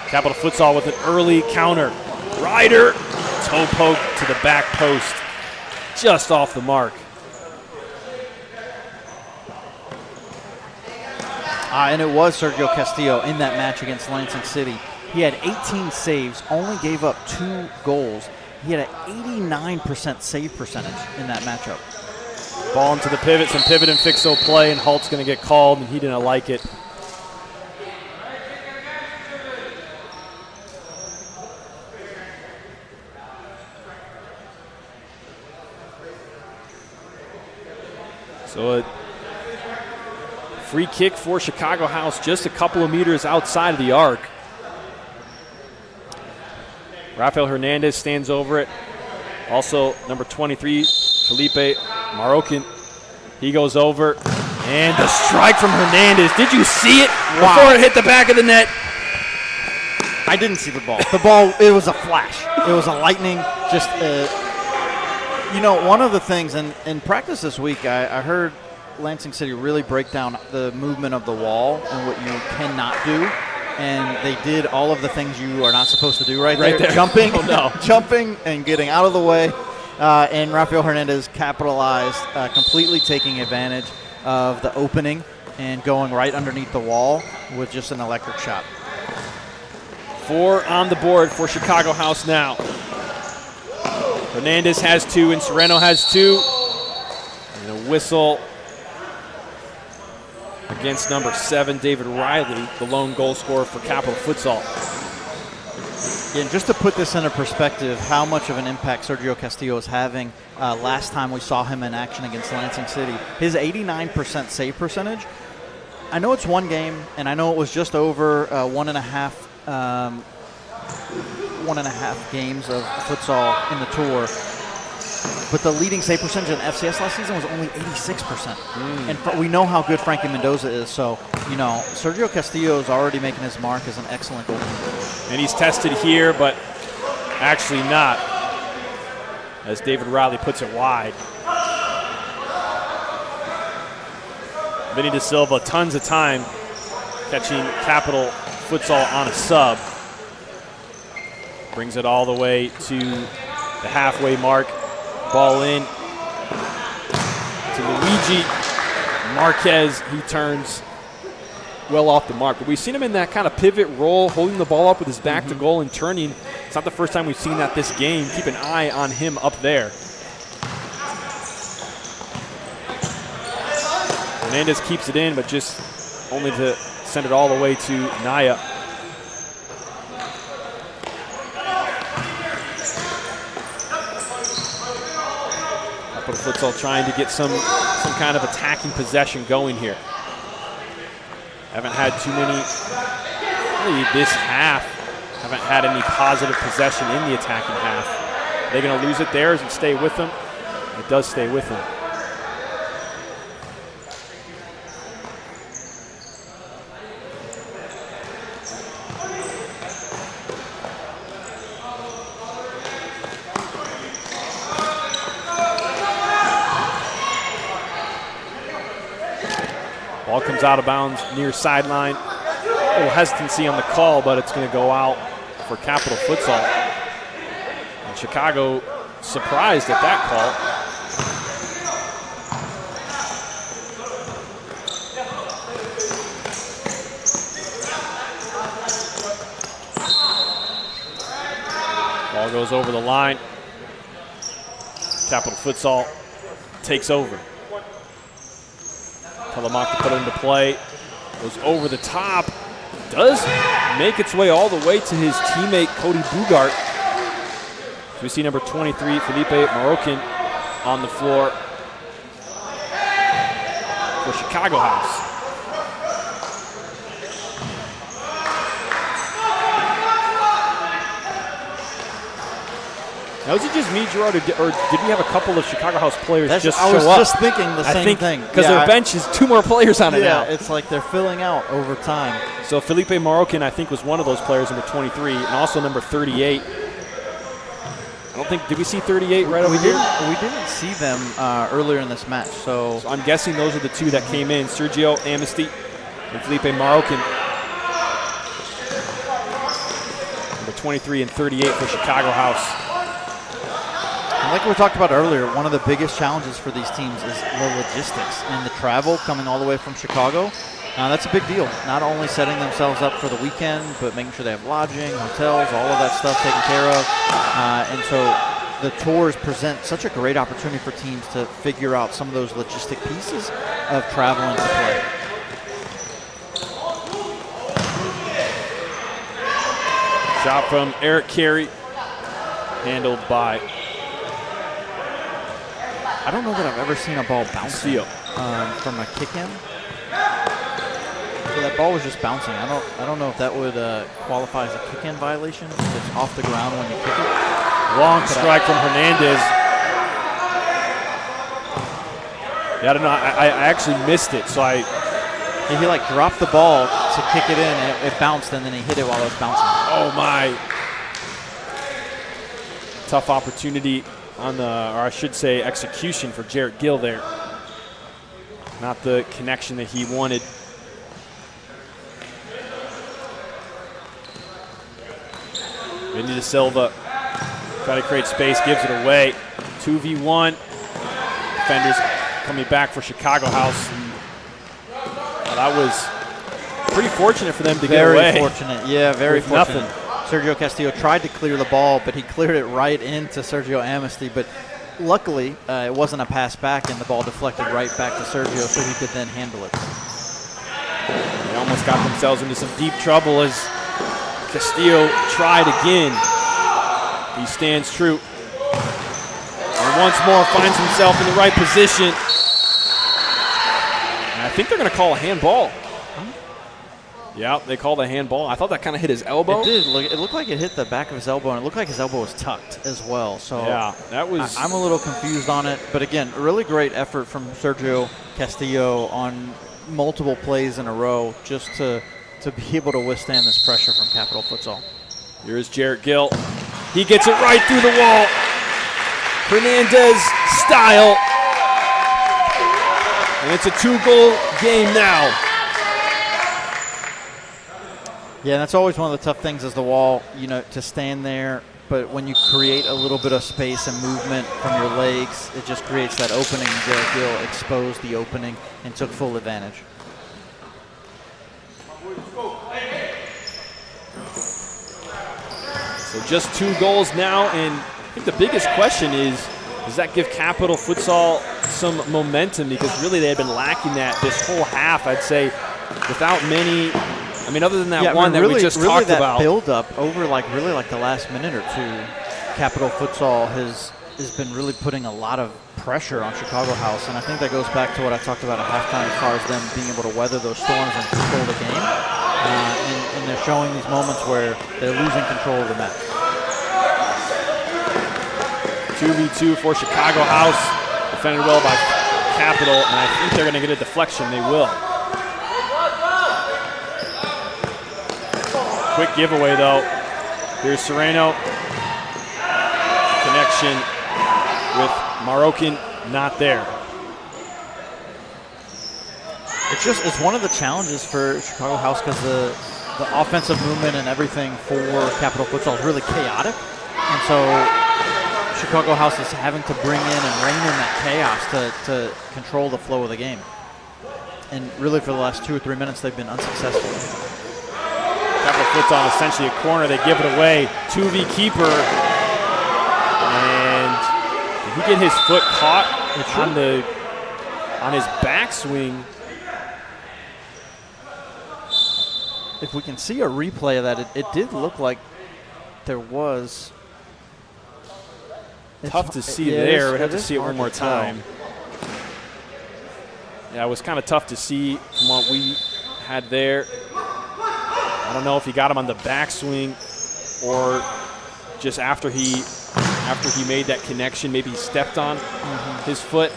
Capital Futsal with an early counter. Ryder, toe poke to the back post. Just off the mark. And it was Sergio Castillo in that match against Lansing City. He had 18 saves, only gave up 2 goals. He had an 89% save percentage in that matchup. Ball into the pivot, some pivot and fixo play, and Halt's going to get called, and he didn't like it. So a free kick for Chicago House, just a couple of meters outside of the arc. Rafael Hernandez stands over it. Also, number 23, Felipe Marroquin. He goes over, and the strike from Hernandez. Did you see it before it hit the back of the net? I didn't see the ball. The ball, it was a flash. It was a lightning, just one of the things, in practice this week, I heard Lansing City really break down the movement of the wall and what you cannot do. And they did all of the things you are not supposed to do right there. Jumping, jumping and getting out of the way. And Rafael Hernandez capitalized, completely taking advantage of the opening and going right underneath the wall with just an electric shot. 4 on the board for Chicago House now. Hernandez has 2 and Sereno has 2. And a whistle against number 7, David Riley, the lone goal scorer for Capital Futsal. And just to put this into perspective, how much of an impact Sergio Castillo is having, last time we saw him in action against Lansing City, his 89% save percentage, I know it's one game, and I know it was just over 1.5 games of futsal in the tour, but the leading save percentage in FCS last season was only 86%. And we know how good Frankie Mendoza is, so, Sergio Castillo is already making his mark as an excellent goalkeeper. And he's tested here, but actually not, as David Riley puts it wide. Vinny De Silva, tons of time catching Capital Futsal on a sub. Brings it all the way to the halfway mark. Ball in to Luigi Marquez. He turns well off the mark. But we've seen him in that kind of pivot role, holding the ball up with his back to goal and turning. It's not the first time we've seen that this game. Keep an eye on him up there. Hernandez keeps it in, but just only to send it all the way to Naya. Capital Futsal trying to get some kind of attacking possession going here. Haven't had too many, really this half, haven't had any positive possession in the attacking half. Are they going to lose it there? Does it stay with them? It does stay with them. Ball comes out of bounds near sideline. A little hesitancy on the call, but it's going to go out for Capital Futsal. And Chicago surprised at that call. Ball goes over the line. Capital Futsal takes over. Telemak to put it into play. Goes over the top. Does make its way all the way to his teammate Cody Bugart. So we see number 23, Felipe Marroquin, on the floor for Chicago House. Now, is it just me, Gerard, or did we have a couple of Chicago House players just show up? I was just thinking the same thing. Because their bench is 2 more players on it now. Yeah, it's like they're filling out over time. So Felipe Marroquin, I think, was one of those players, number 23, and also number 38. I don't think, did we see 38 right over here? We didn't see them earlier in this match. So I'm guessing those are the 2 that came in, Sergio Amnesty and Felipe Marroquin. Number 23 and 38 for Chicago House. And like we talked about earlier, one of the biggest challenges for these teams is the logistics and the travel coming all the way from Chicago. That's a big deal. Not only setting themselves up for the weekend, but making sure they have lodging, hotels, all of that stuff taken care of. And so the tours present such a great opportunity for teams to figure out some of those logistic pieces of traveling to play. Shot from Eric Carey, handled by... I don't know that I've ever seen a ball bounce from a kick-in. So that ball was just bouncing. I don't know if that would qualify as a kick-in violation. If it's off the ground when you kick it. Long strike from Hernandez. Yeah, I don't know. I actually missed it, so he like dropped the ball to kick it in, and it bounced, and then he hit it while it was bouncing. Oh my! Tough opportunity on the, or I should say, execution for Jarrett Gill there. Not the connection that he wanted. Vinny De Silva trying to create space, gives it away. 2v1. Defenders coming back for Chicago House. Well, that was pretty fortunate for them to get away. Very fortunate, yeah, very fortunate. Nothing. Sergio Castillo tried to clear the ball, but he cleared it right into Sergio Amnesty. But luckily, it wasn't a pass back, and the ball deflected right back to Sergio, so he could then handle it. They almost got themselves into some deep trouble as Castillo tried again. He stands true. And once more finds himself in the right position. And I think they're going to call a handball. Yeah, they called a handball. I thought that kind of hit his elbow. It did. It looked like it hit the back of his elbow, and it looked like his elbow was tucked as well. So yeah, that was. I'm a little confused on it, but again, a really great effort from Sergio Castillo on multiple plays in a row, just to be able to withstand this pressure from Capital Futsal. Here's Jarrett Gill. He gets it right through the wall. Hernandez style, and it's a 2-goal game now. Yeah, that's always one of the tough things is the wall, to stand there. But when you create a little bit of space and movement from your legs, it just creates that opening. Jarrett Gill exposed the opening and took full advantage. So just 2 goals now, and I think the biggest question is, does that give Capital Futsal some momentum? Because really they had been lacking that this whole half. I'd say without many. I mean, other than that Yeah, one that we just talked that about. build up over like the last minute or two, Capital Futsal has been really putting a lot of pressure on Chicago House, and I think that goes back to what I talked about at halftime as far as them being able to weather those storms and control the game. And they're showing these moments where they're losing control of the match. 2v2 for Chicago House, defended well by Capital, and I think they're going to get a deflection. They will. Quick giveaway, though. Here's Sereno. Connection with Moroccan, not there. It's one of the challenges for Chicago House because the offensive movement and everything for Capital Futsal is really chaotic, and so Chicago House is having to bring in and rein in that chaos to control the flow of the game. And really, for the last 2 or 3 minutes, they've been unsuccessful. Capital Futsal essentially a corner. They give it away. 2v keeper. And did he get his foot caught on his backswing? If we can see a replay of that, it did look like there was. Tough to see there. We'd have to see it one more time. Yeah, it was kind of tough to see from what we had there. I don't know if he got him on the backswing or just after he made that connection, maybe he stepped on his foot.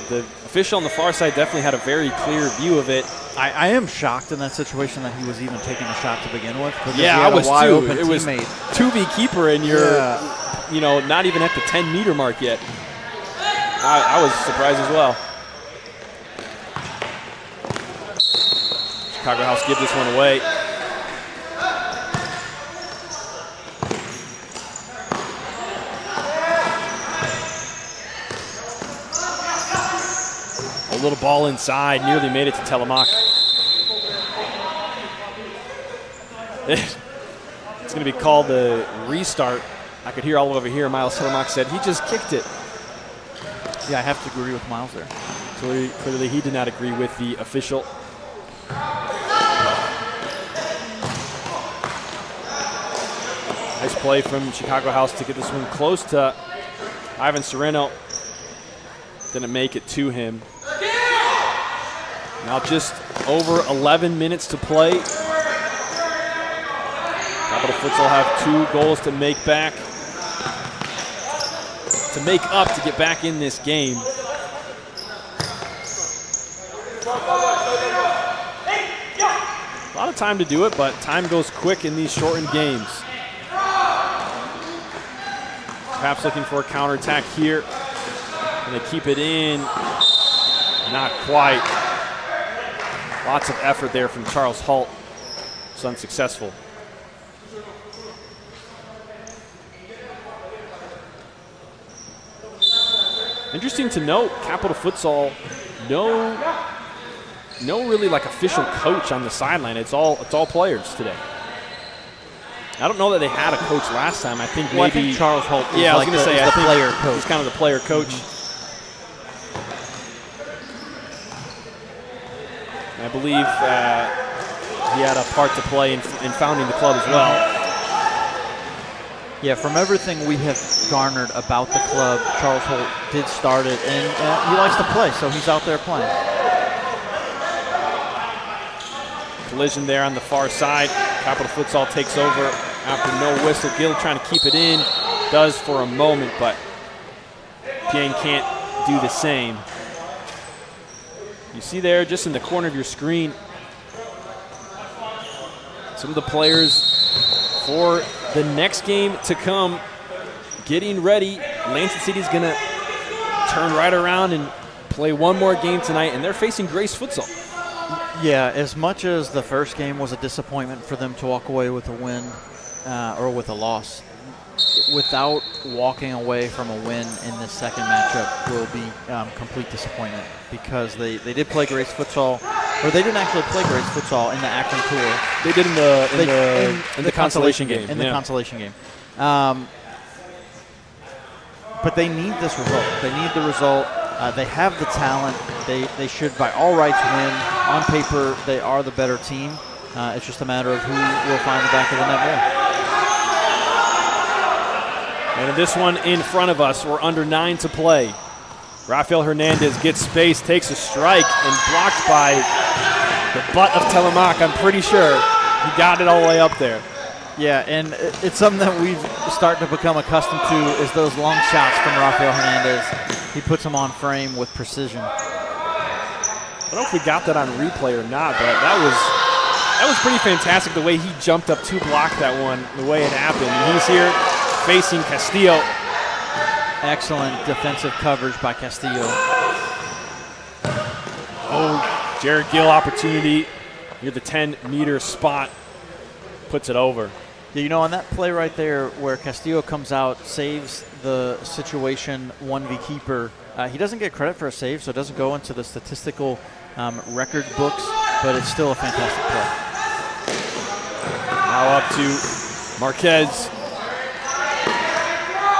The official on the far side definitely had a very clear view of it. I am shocked in that situation that he was even taking a shot to begin with. Yeah, I was too. It was 2v keeper and you're, not even at the 10-meter mark yet. I was surprised as well. Chicago House give this one away. A little ball inside, nearly made it to Telemaque. It's going to be called the restart. I could hear all over here. Miles Telemaque said he just kicked it. Yeah, I have to agree with Miles there. Clearly he did not agree with the official. Nice play from Chicago House to get this one close to Ivan Sereno. Didn't make it to him. Now just over 11 minutes to play. Capital Futsal have 2 goals to make up to get back in this game. A lot of time to do it, but time goes quick in these shortened games. Perhaps looking for a counterattack here. And they keep it in. Not quite. Lots of effort there from Charles Holt. It's unsuccessful. Interesting to note, Capital Futsal, no really like official coach on the sideline. It's all players today. I don't know that they had a coach last time. I think I think Charles Holt is I was going to say the player coach. He's kind of the player coach. I believe he had a part to play in founding the club as well. Yeah, from everything we have garnered about the club, Charles Holt did start it, and he likes to play, so he's out there playing. Collision there on the far side. Capital Futsal takes over after no whistle. Gill trying to keep it in. Does for a moment, but Piang can't do the same. You see there, just in the corner of your screen, some of the players for the next game to come getting ready. Lansing City's going to turn right around and play one more game tonight, and they're facing Grace Futsal. Yeah, as much as the first game was a disappointment for them to walk away with a win or with a loss, without walking away from a win in this second matchup will be complete disappointment, because they did play Grace Futsal, or they didn't actually play Grace Futsal in the Akron Tour. They did in the consolation game. In the consolation game. But they need this result. They need the result. They have the talent. They should, by all rights, win. on paper, they are the better team. It's just a matter of who will find the back of the net more. And in this one in front of us, we're under 9 to play. Rafael Hernandez gets space, takes a strike, and blocked by the butt of Telemac. I'm pretty sure he got it all the way up there. Yeah, and it's something that we've started to become accustomed to is those long shots from Rafael Hernandez. He puts them on frame with precision. I don't know if we got that on replay or not, but that was pretty fantastic the way he jumped up to block that one, the way it happened. And he's here facing Castillo. Excellent defensive coverage by Castillo. Oh, Jared Gill opportunity near the 10-meter spot. Puts it over. Yeah, you know, on that play right there where Castillo comes out, saves the situation 1v keeper, he doesn't get credit for a save, so it doesn't go into the statistical record books, but it's still a fantastic play. Now up to Marquez.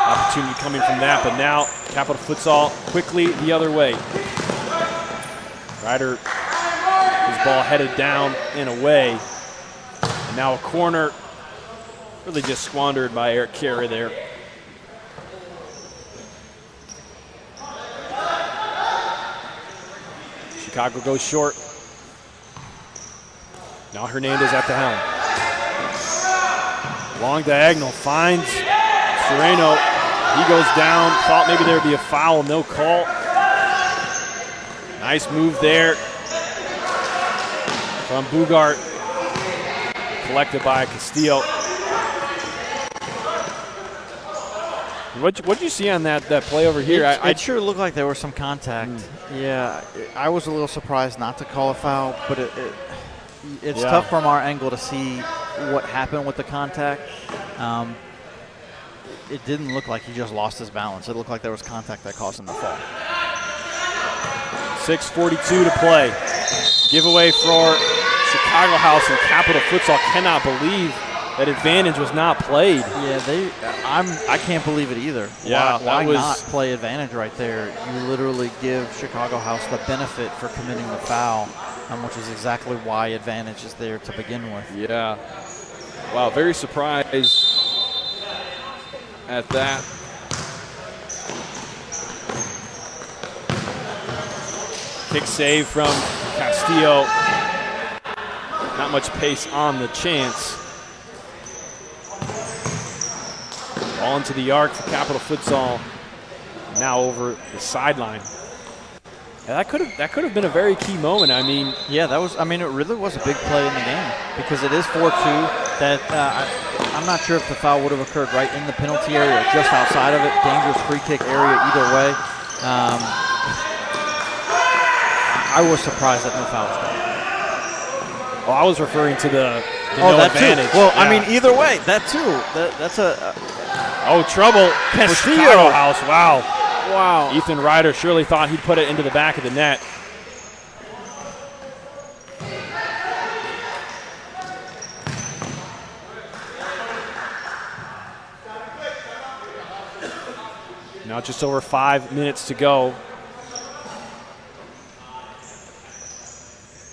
Opportunity coming from that, but now Capital Futsal quickly the other way. Ryder, his ball headed down and away. And now a corner, really just squandered by Eric Carey there. Chicago goes short. Now Hernandez at the helm. Long diagonal, finds Sereno. He goes down, thought maybe there would be a foul, no call. Nice move there from Bugart. Collected by Castillo. What did you see on that play over here? It sure looked like there was some contact. Yeah, I was a little surprised not to call a foul, but it's tough from our angle to see what happened with the contact. It didn't look like he just lost his balance. It looked like there was contact that caused him to fall. 6:42 to play. Giveaway for Chicago House, and Capital Futsal cannot believe that advantage was not played. Yeah, I can't believe it either. Yeah, why not play advantage right there? You literally give Chicago House the benefit for committing the foul, which is exactly why advantage is there to begin with. Yeah. Wow, very surprised at that. Kick save from Castillo. Not much pace on the chance. Ball into the arc for Capital Futsal. Now over the sideline. Yeah, that could have been a very key moment. I mean, yeah, it really was a big play in the game because it is 4-2. That I'm not sure if the foul would have occurred right in the penalty area or just outside of it. Dangerous free kick area either way. I was surprised that no foul was called. Well, I was referring to the no that advantage. Too. Well, yeah. I mean, either way, that too. That's a trouble for Chicago House. Wow. Wow. Ethan Ryder surely thought he'd put it into the back of the net. Now just over 5 minutes to go.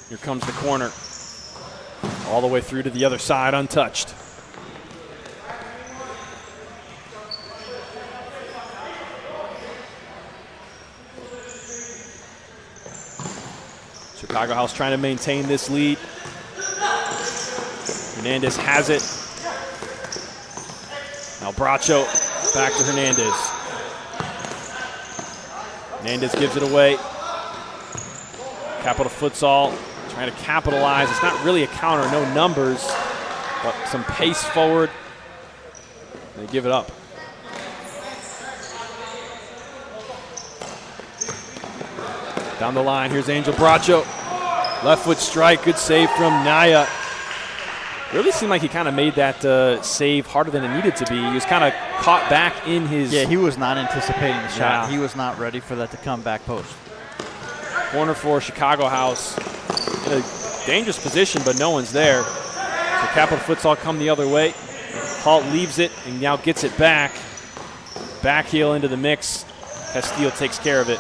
Here comes the corner. All the way through to the other side, untouched. Chicago House trying to maintain this lead. Hernandez has it. Now Bracho back to Hernandez. Hernandez gives it away. Capital Futsal trying to capitalize. It's not really a counter, no numbers, but some pace forward. They give it up. Down the line, here's Angel Bracho. Left foot strike, good save from Naya. Really seemed like he kind of made that save harder than it needed to be. He was kind of caught back in his... Yeah, he was not anticipating the shot. Yeah. He was not ready for that to come back post. Corner for Chicago House. In a dangerous position, but no one's there. So Capital Futsal come the other way. Halt leaves it and now gets it back. Back heel into the mix. Castillo takes care of it.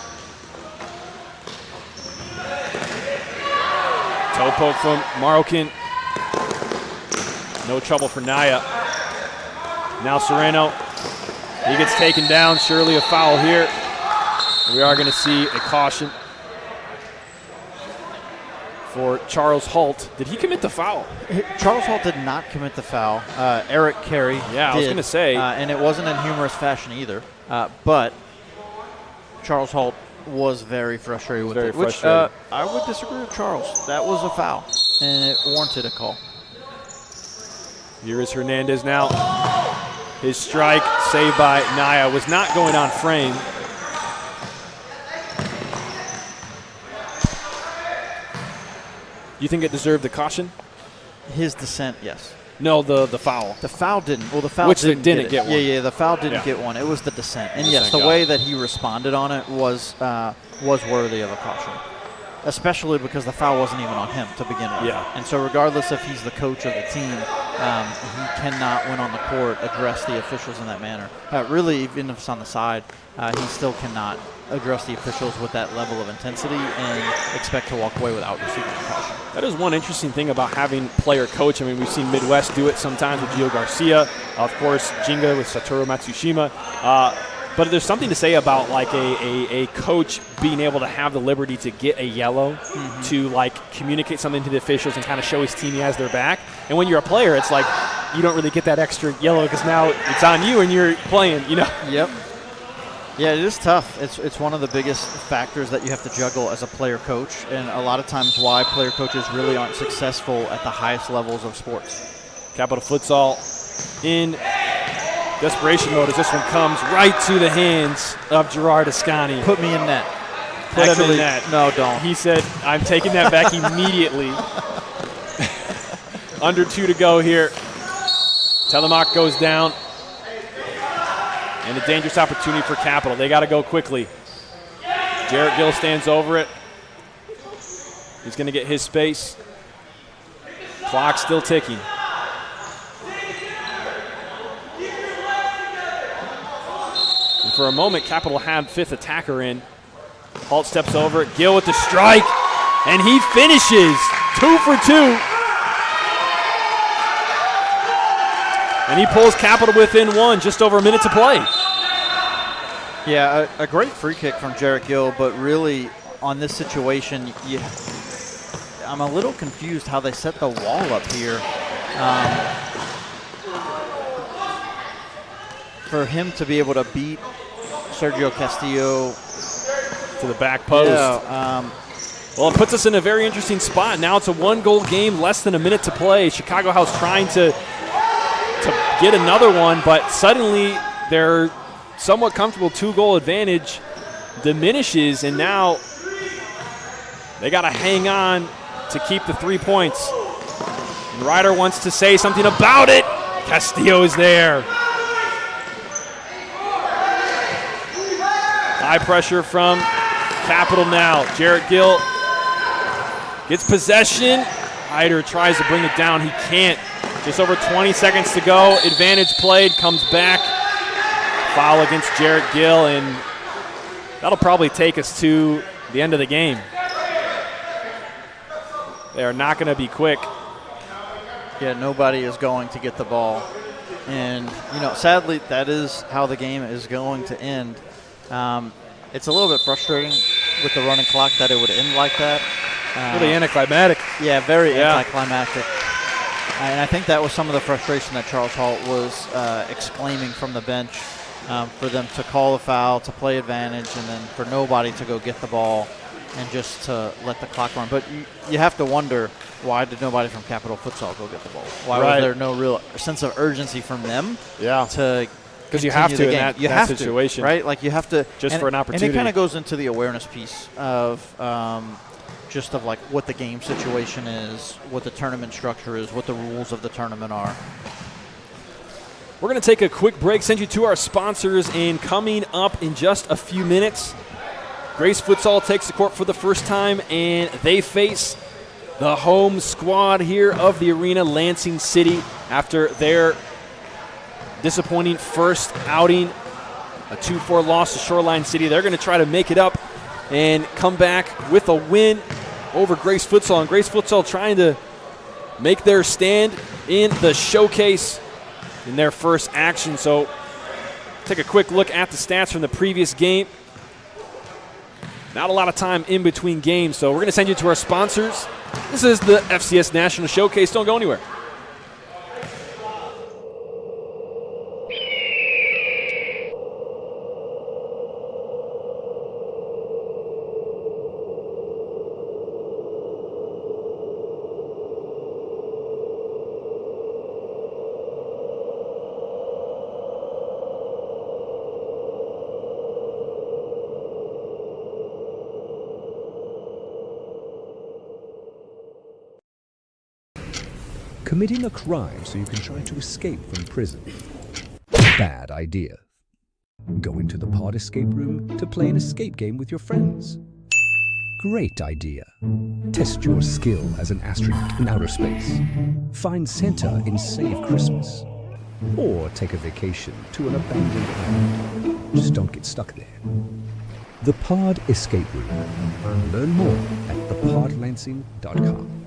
Toe poke from Marokin. No trouble for Naya. Now Sereno. He gets taken down. Surely a foul here. We are going to see a caution for Charles Holt. Did he commit the foul? Charles Holt did not commit the foul. Eric Carey did. I was going to say. And it wasn't in humorous fashion either. But Charles Holt was very frustrated with it. Which I would disagree with Charles. That was a foul, and it warranted a call. Here is Hernandez now. His strike, saved by Naya, was not going on frame. You think it deserved the caution? His dissent, yes. No, the foul. The foul didn't. Well, the foul Which didn't get one. Yeah, the foul didn't get one. It was the dissent. And yes, the way that he responded on it was worthy of a caution, especially because the foul wasn't even on him to begin with. Yeah. And so regardless if he's the coach of the team, he cannot, when on the court, address the officials in that manner. Really, even if it's on the side, he still cannot address the officials with that level of intensity and expect to walk away without receiving a caution. That is one interesting thing about having player coach. I mean, we've seen Midwest do it sometimes with Gio Garcia, of course, Jinga with Satoru Matsushima. But there's something to say about like a coach being able to have the liberty to get a yellow to like communicate something to the officials and kind of show his team he has their back. And when you're a player, it's like you don't really get that extra yellow because now it's on you and you're playing, you know? Yep. Yeah, it is tough. It's one of the biggest factors that you have to juggle as a player coach, and a lot of times why player coaches really aren't successful at the highest levels of sports. Capital Futsal in desperation mode as this one comes right to the hands of Gerard Ascani. Put me in net. Put him in net. No, don't. He said, I'm taking that back immediately. Under 2 to go here. Telemark goes down. And a dangerous opportunity for Capital. They got to go quickly. Jarrett Gill stands over it. He's going to get his space. Clock still ticking. And for a moment, Capital had 5th attacker in. Holt steps over it. Gill with the strike. And he finishes 2 for 2. And he pulls Capital within 1, just over a minute to play. Yeah, a great free kick from Jarrett Gill, but really on this situation, I'm a little confused how they set the wall up here. For him to be able to beat Sergio Castillo to the back post. Yeah, well, it puts us in a very interesting spot. Now it's a 1-goal game, less than a minute to play. Chicago House trying to get another one, but suddenly their somewhat comfortable 2-goal advantage diminishes, and now they got to hang on to keep the 3 points. And Ryder wants to say something about it. Castillo is there. High pressure from Capital now. Jarrett Gill gets possession. Ryder tries to bring it down. He can't. Just over 20 seconds to go. Advantage played, comes back. Foul against Jarrett Gill, and that'll probably take us to the end of the game. They are not going to be quick. Yeah, nobody is going to get the ball. And, sadly, that is how the game is going to end. It's a little bit frustrating with the running clock that it would end like that. Really anticlimactic. Yeah, very anticlimactic. And I think that was some of the frustration that Charles Holt was exclaiming from the bench, for them to call the foul, to play advantage, and then for nobody to go get the ball and just to let the clock run. But you have to wonder, why did nobody from Capital Futsal go get the ball? Why was there no real sense of urgency from them to because you have to in that situation. Right? Like you have to. Just for an opportunity. And it kind of goes into the awareness piece of just of like what the game situation is, what the tournament structure is, what the rules of the tournament are. We're going to take a quick break, send you to our sponsors, and coming up in just a few minutes, Grace Futsal takes the court for the first time, and they face the home squad here of the arena, Lansing City, after their disappointing first outing, a 2-4 loss to Shoreline City. They're going to try to make it up and come back with a win over Grace Futsal, and Grace Futsal trying to make their stand in the showcase in their first action. So take a quick look at the stats from the previous game. Not a lot of time in between games, so we're going to send you to our sponsors. This is the FCS National Showcase. Don't go anywhere. Committing a crime so you can try to escape from prison. Bad idea. Go into the pod escape room to play an escape game with your friends. Great idea. Test your skill as an astronaut in outer space. Find Santa in Save Christmas. Or take a vacation to an abandoned island. Just don't get stuck there. The Pod Escape Room. Learn more at thepodlansing.com.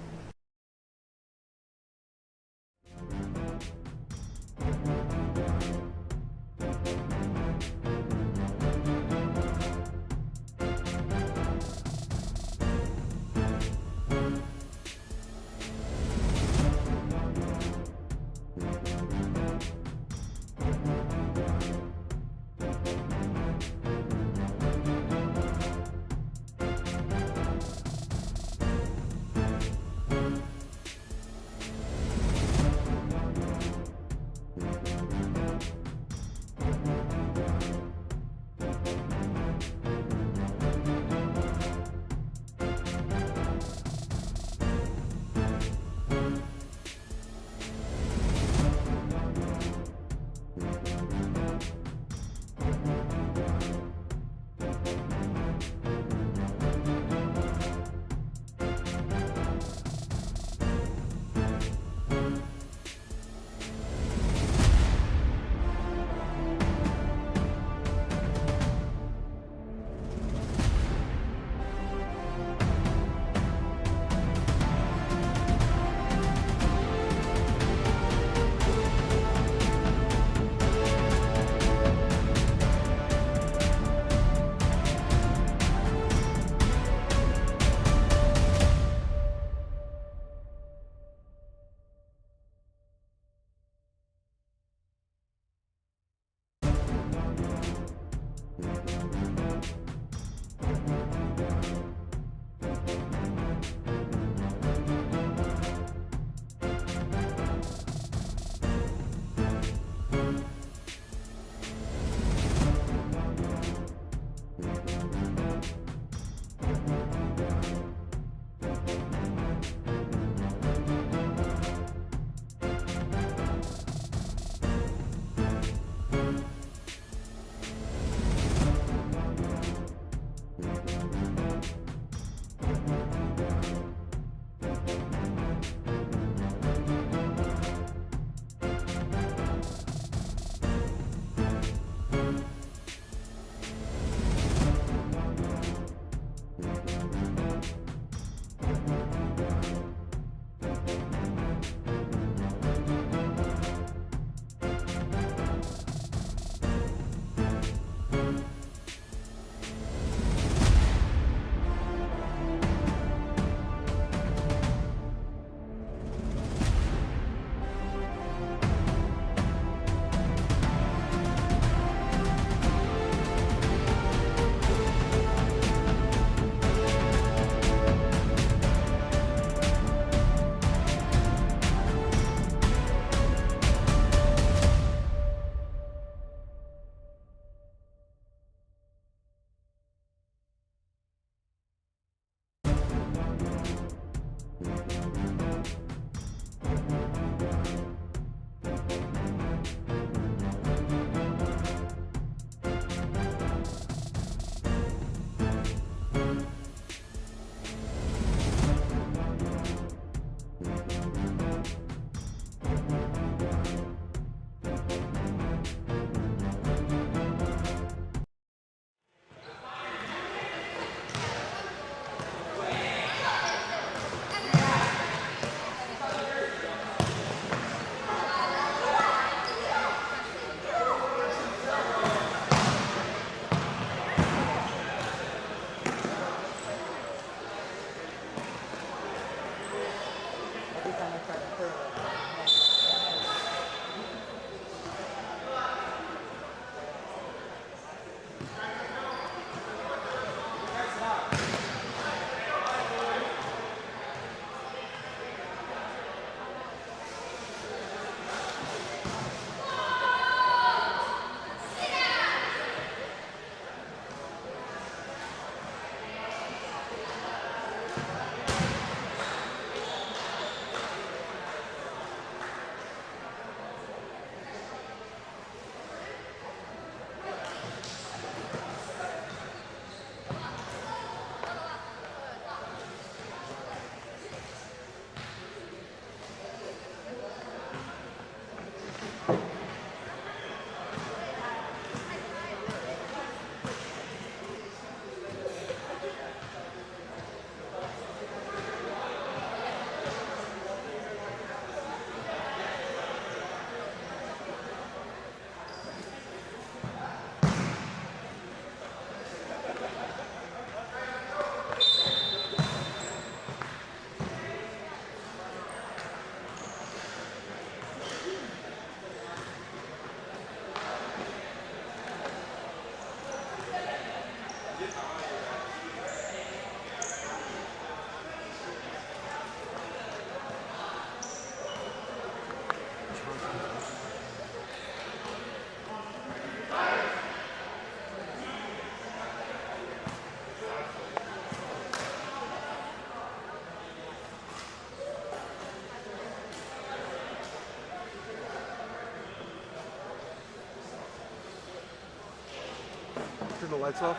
turn the lights off?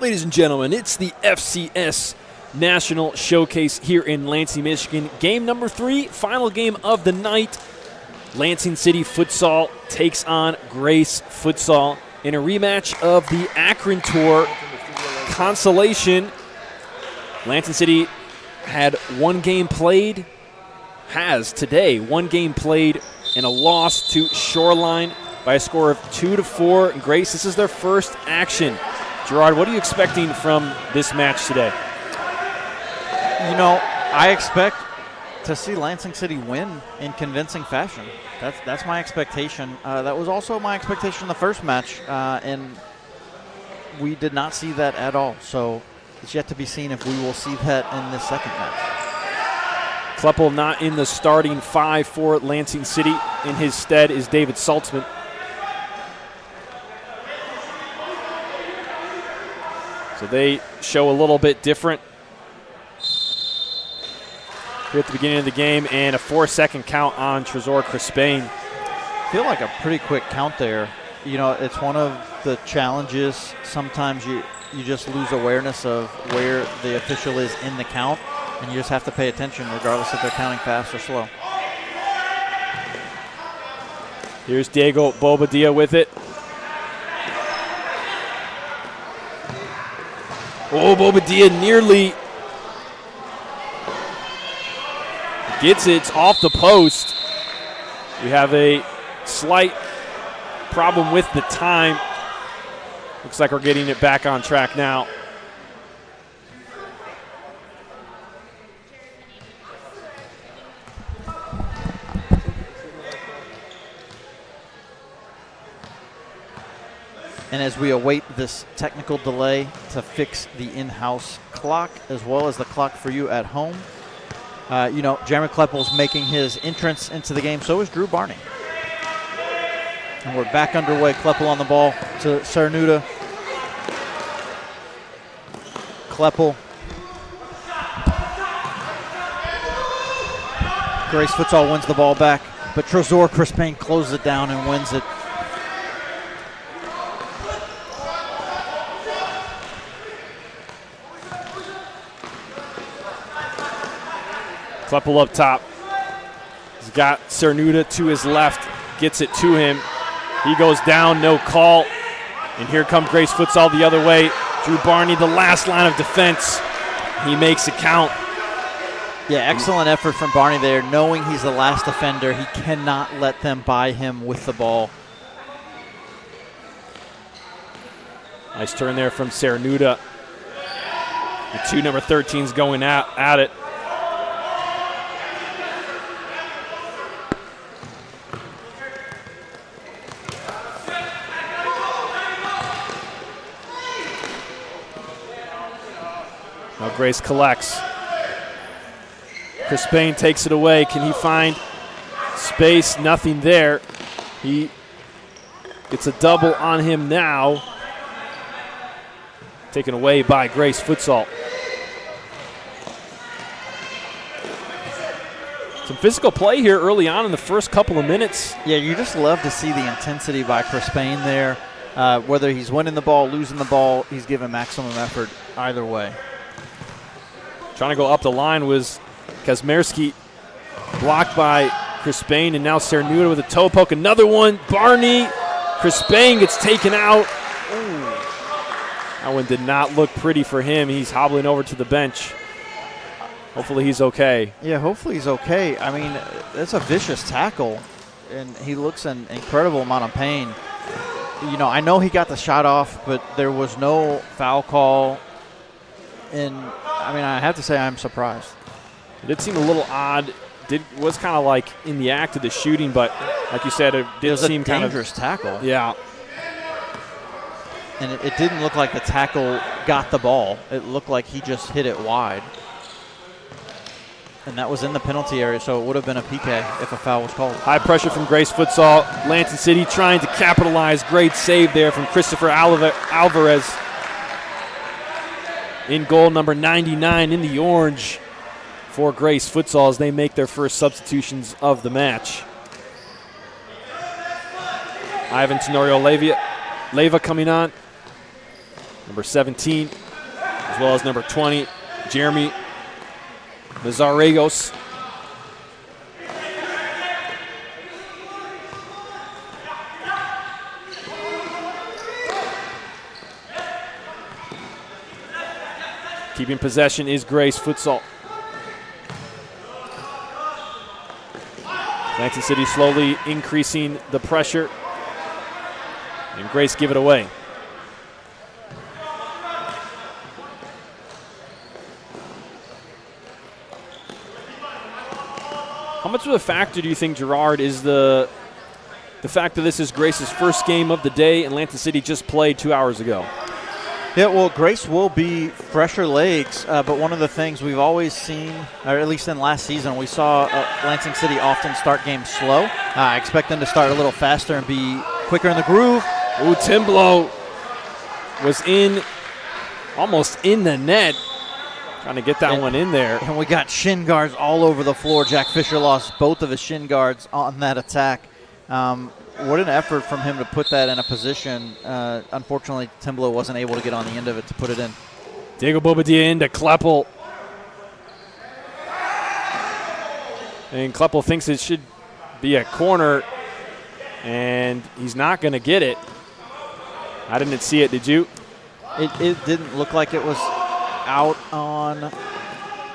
Ladies and gentlemen, it's the FCS National Showcase here in Lansing, Michigan. Game number 3, final game of the night. Lansing City Futsal takes on Grace Futsal in a rematch of the Akron Tour Consolation. Lansing City had one game played, has today one game played, and a loss to Shoreline by a score of 2-4. Grace, this is their first action. Gerard, what are you expecting from this match today? You know, I expect to see Lansing City win in convincing fashion. That's my expectation. That was also my expectation in the first match, and we did not see that at all. So it's yet to be seen if we will see that in this second match. Kleppel not in the starting 5 for Lansing City. In his stead is David Saltzman. So they show a little bit different here at the beginning of the game, and a 4-second count on Trezor Crispain. I feel like a pretty quick count there. You know, it's one of the challenges. Sometimes you just lose awareness of where the official is in the count, and you just have to pay attention regardless if they're counting fast or slow. Here's Diego Bobadilla with it. Oh, Bobadilla nearly gets it. It's off the post. We have a slight problem with the time. Looks like we're getting it back on track now. And as we await this technical delay to fix the in-house clock as well as the clock for you at home, you know, Jeremy Kleppel's making his entrance into the game. So is Drew Barney. And we're back underway. Kleppel on the ball to Cernuda. Kleppel. Grace Futsal wins the ball back, but Trezor Crispain closes it down and wins it. Kleppel up top. He's got Cernuda to his left, gets it to him. He goes down, no call. And here comes Grace Futsal the other way. Drew Barney, the last line of defense. He makes it count. Yeah, excellent effort from Barney there. Knowing he's the last defender, he cannot let them buy him with the ball. Nice turn there from Cernuda. The two number 13s going at it. Now Grace collects. Crispain takes it away. Can he find space? Nothing there. He gets a double on him now. Taken away by Grace Futsal. Some physical play here early on in the first couple of minutes. Yeah, you just love to see the intensity by Crispain there. Whether he's winning the ball, losing the ball, he's giving maximum effort either way. Trying to go up the line was Kazmierski, blocked by Crispain, and now Cernuda with a toe poke. Another one, Barney. Crispain gets taken out. Ooh. That one did not look pretty for him. He's hobbling over to the bench. Hopefully he's okay. Yeah, hopefully he's okay. I mean, that's a vicious tackle, and he looks in incredible amount of pain. You know, I know he got the shot off, but there was no foul call. And, I mean, I have to say I'm surprised. It did seem a little odd. Was kind of like in the act of the shooting, but like you said, it did seem kind of dangerous tackle. Yeah. And it didn't look like the tackle got the ball. It looked like he just hit it wide. And that was in the penalty area, so it would have been a PK if a foul was called. High pressure from Grace Futsal. Lansing City trying to capitalize. Great save there from Christopher Alvarez. In goal, number 99 in the orange for Grace Futsal as they make their first substitutions of the match. Ivan Tenorio Leyva coming on. Number 17, as well as number 20, Jeremy Mazarregos. Keeping possession is Grace Futsal. Lansing City slowly increasing the pressure. And Grace give it away. How much of a factor do you think, Gerard, is the fact that this is Grace's first game of the day and Lansing City just played 2 hours ago? Yeah, well, Grace will be fresher legs, but one of the things we've always seen, or at least in last season, we saw Lansing City often start games slow. I expect them to start a little faster and be quicker in the groove. Ooh, Timblow was almost in the net, trying to get that one in there. And we got shin guards all over the floor. Jack Fisher lost both of his shin guards on that attack. What an effort from him to put that in a position. Unfortunately, Timblow wasn't able to get on the end of it to put it in. Diego Bobadilla into Kleppel. And Kleppel thinks it should be a corner, and he's not going to get it. I didn't see it, did you? It didn't look like it was out on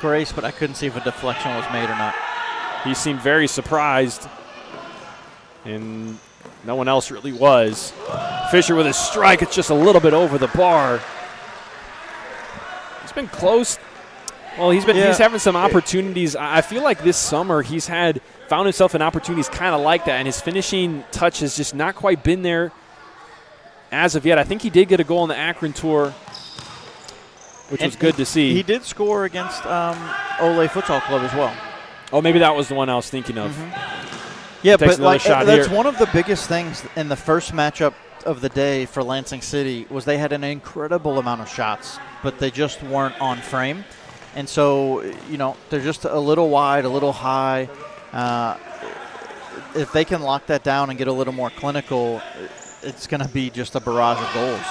Grace, but I couldn't see if a deflection was made or not. He seemed very surprised, and no one else really was. Fisher with a strike. It's just a little bit over the bar. He's been close. Well, he's having some opportunities. I feel like this summer he's found himself in opportunities kind of like that, and his finishing touch has just not quite been there as of yet. I think he did get a goal on the Akron tour, which was good to see. He did score against Ole Futsal Club as well. Oh, maybe that was the one I was thinking of. Yeah, but that's here. one of the biggest things in the first matchup of the day for Lansing City was they had an incredible amount of shots, but they just weren't on frame. And so, they're just a little wide, a little high. If they can lock that down and get a little more clinical, it's going to be just a barrage of goals.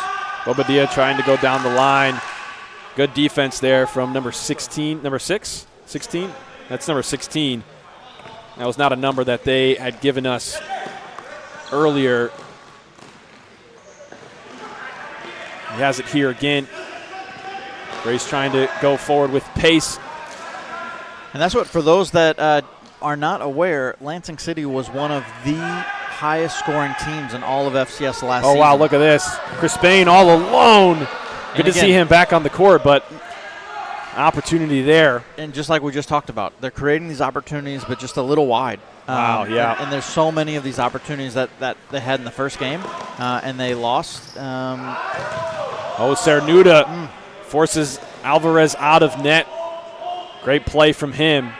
Bobadilla trying to go down the line. Good defense there from number 16. Number 6? 16? That's number 16. That was not a number that they had given us earlier. He has it here again. Grace trying to go forward with pace. And that's what, for those that are not aware, Lansing City was one of the highest scoring teams in all of FCS last season. Oh, wow, look at this. Chris Bain all alone. Good to see him back on the court, but opportunity there. And just like we just talked about, they're creating these opportunities, but just a little wide. Wow, yeah. And there's so many of these opportunities that they had in the first game, and they lost. Cernuda forces Alvarez out of net. Great play from him.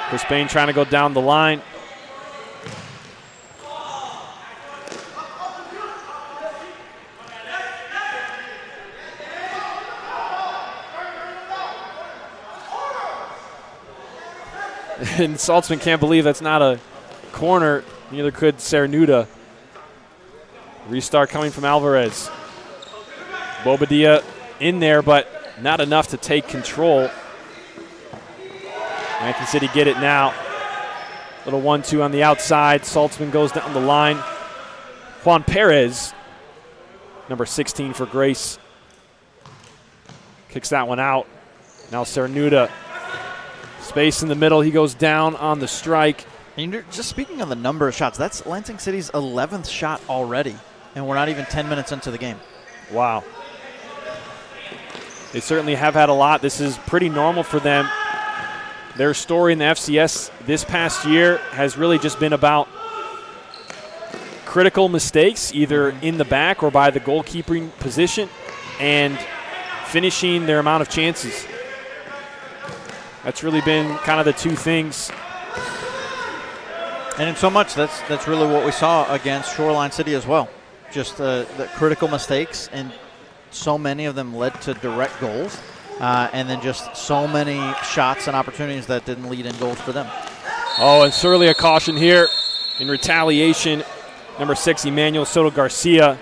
Chris Bain trying to go down the line. And Saltzman can't believe that's not a corner. Neither could Cernuda. Restart coming from Alvarez. Bobadilla in there, but not enough to take control. Lansing City get it now. Little 1-2 on the outside. Saltzman goes down the line. Juan Perez, number 16 for Grace, kicks that one out. Now Cernuda. Space in the middle. He goes down on the strike. And just speaking of the number of shots, that's Lansing City's 11th shot already, and we're not even 10 minutes into the game. Wow. They certainly have had a lot. This is pretty normal for them. Their story in the FCS this past year has really just been about critical mistakes, either in the back or by the goalkeeping position, and finishing their amount of chances. That's really been kind of the two things. And in so much, that's really what we saw against Shoreline City as well. Just the critical mistakes, and so many of them led to direct goals, and then just so many shots and opportunities that didn't lead in goals for them. Oh, and surely a caution here in retaliation. number 6, Emmanuel Soto Garcia.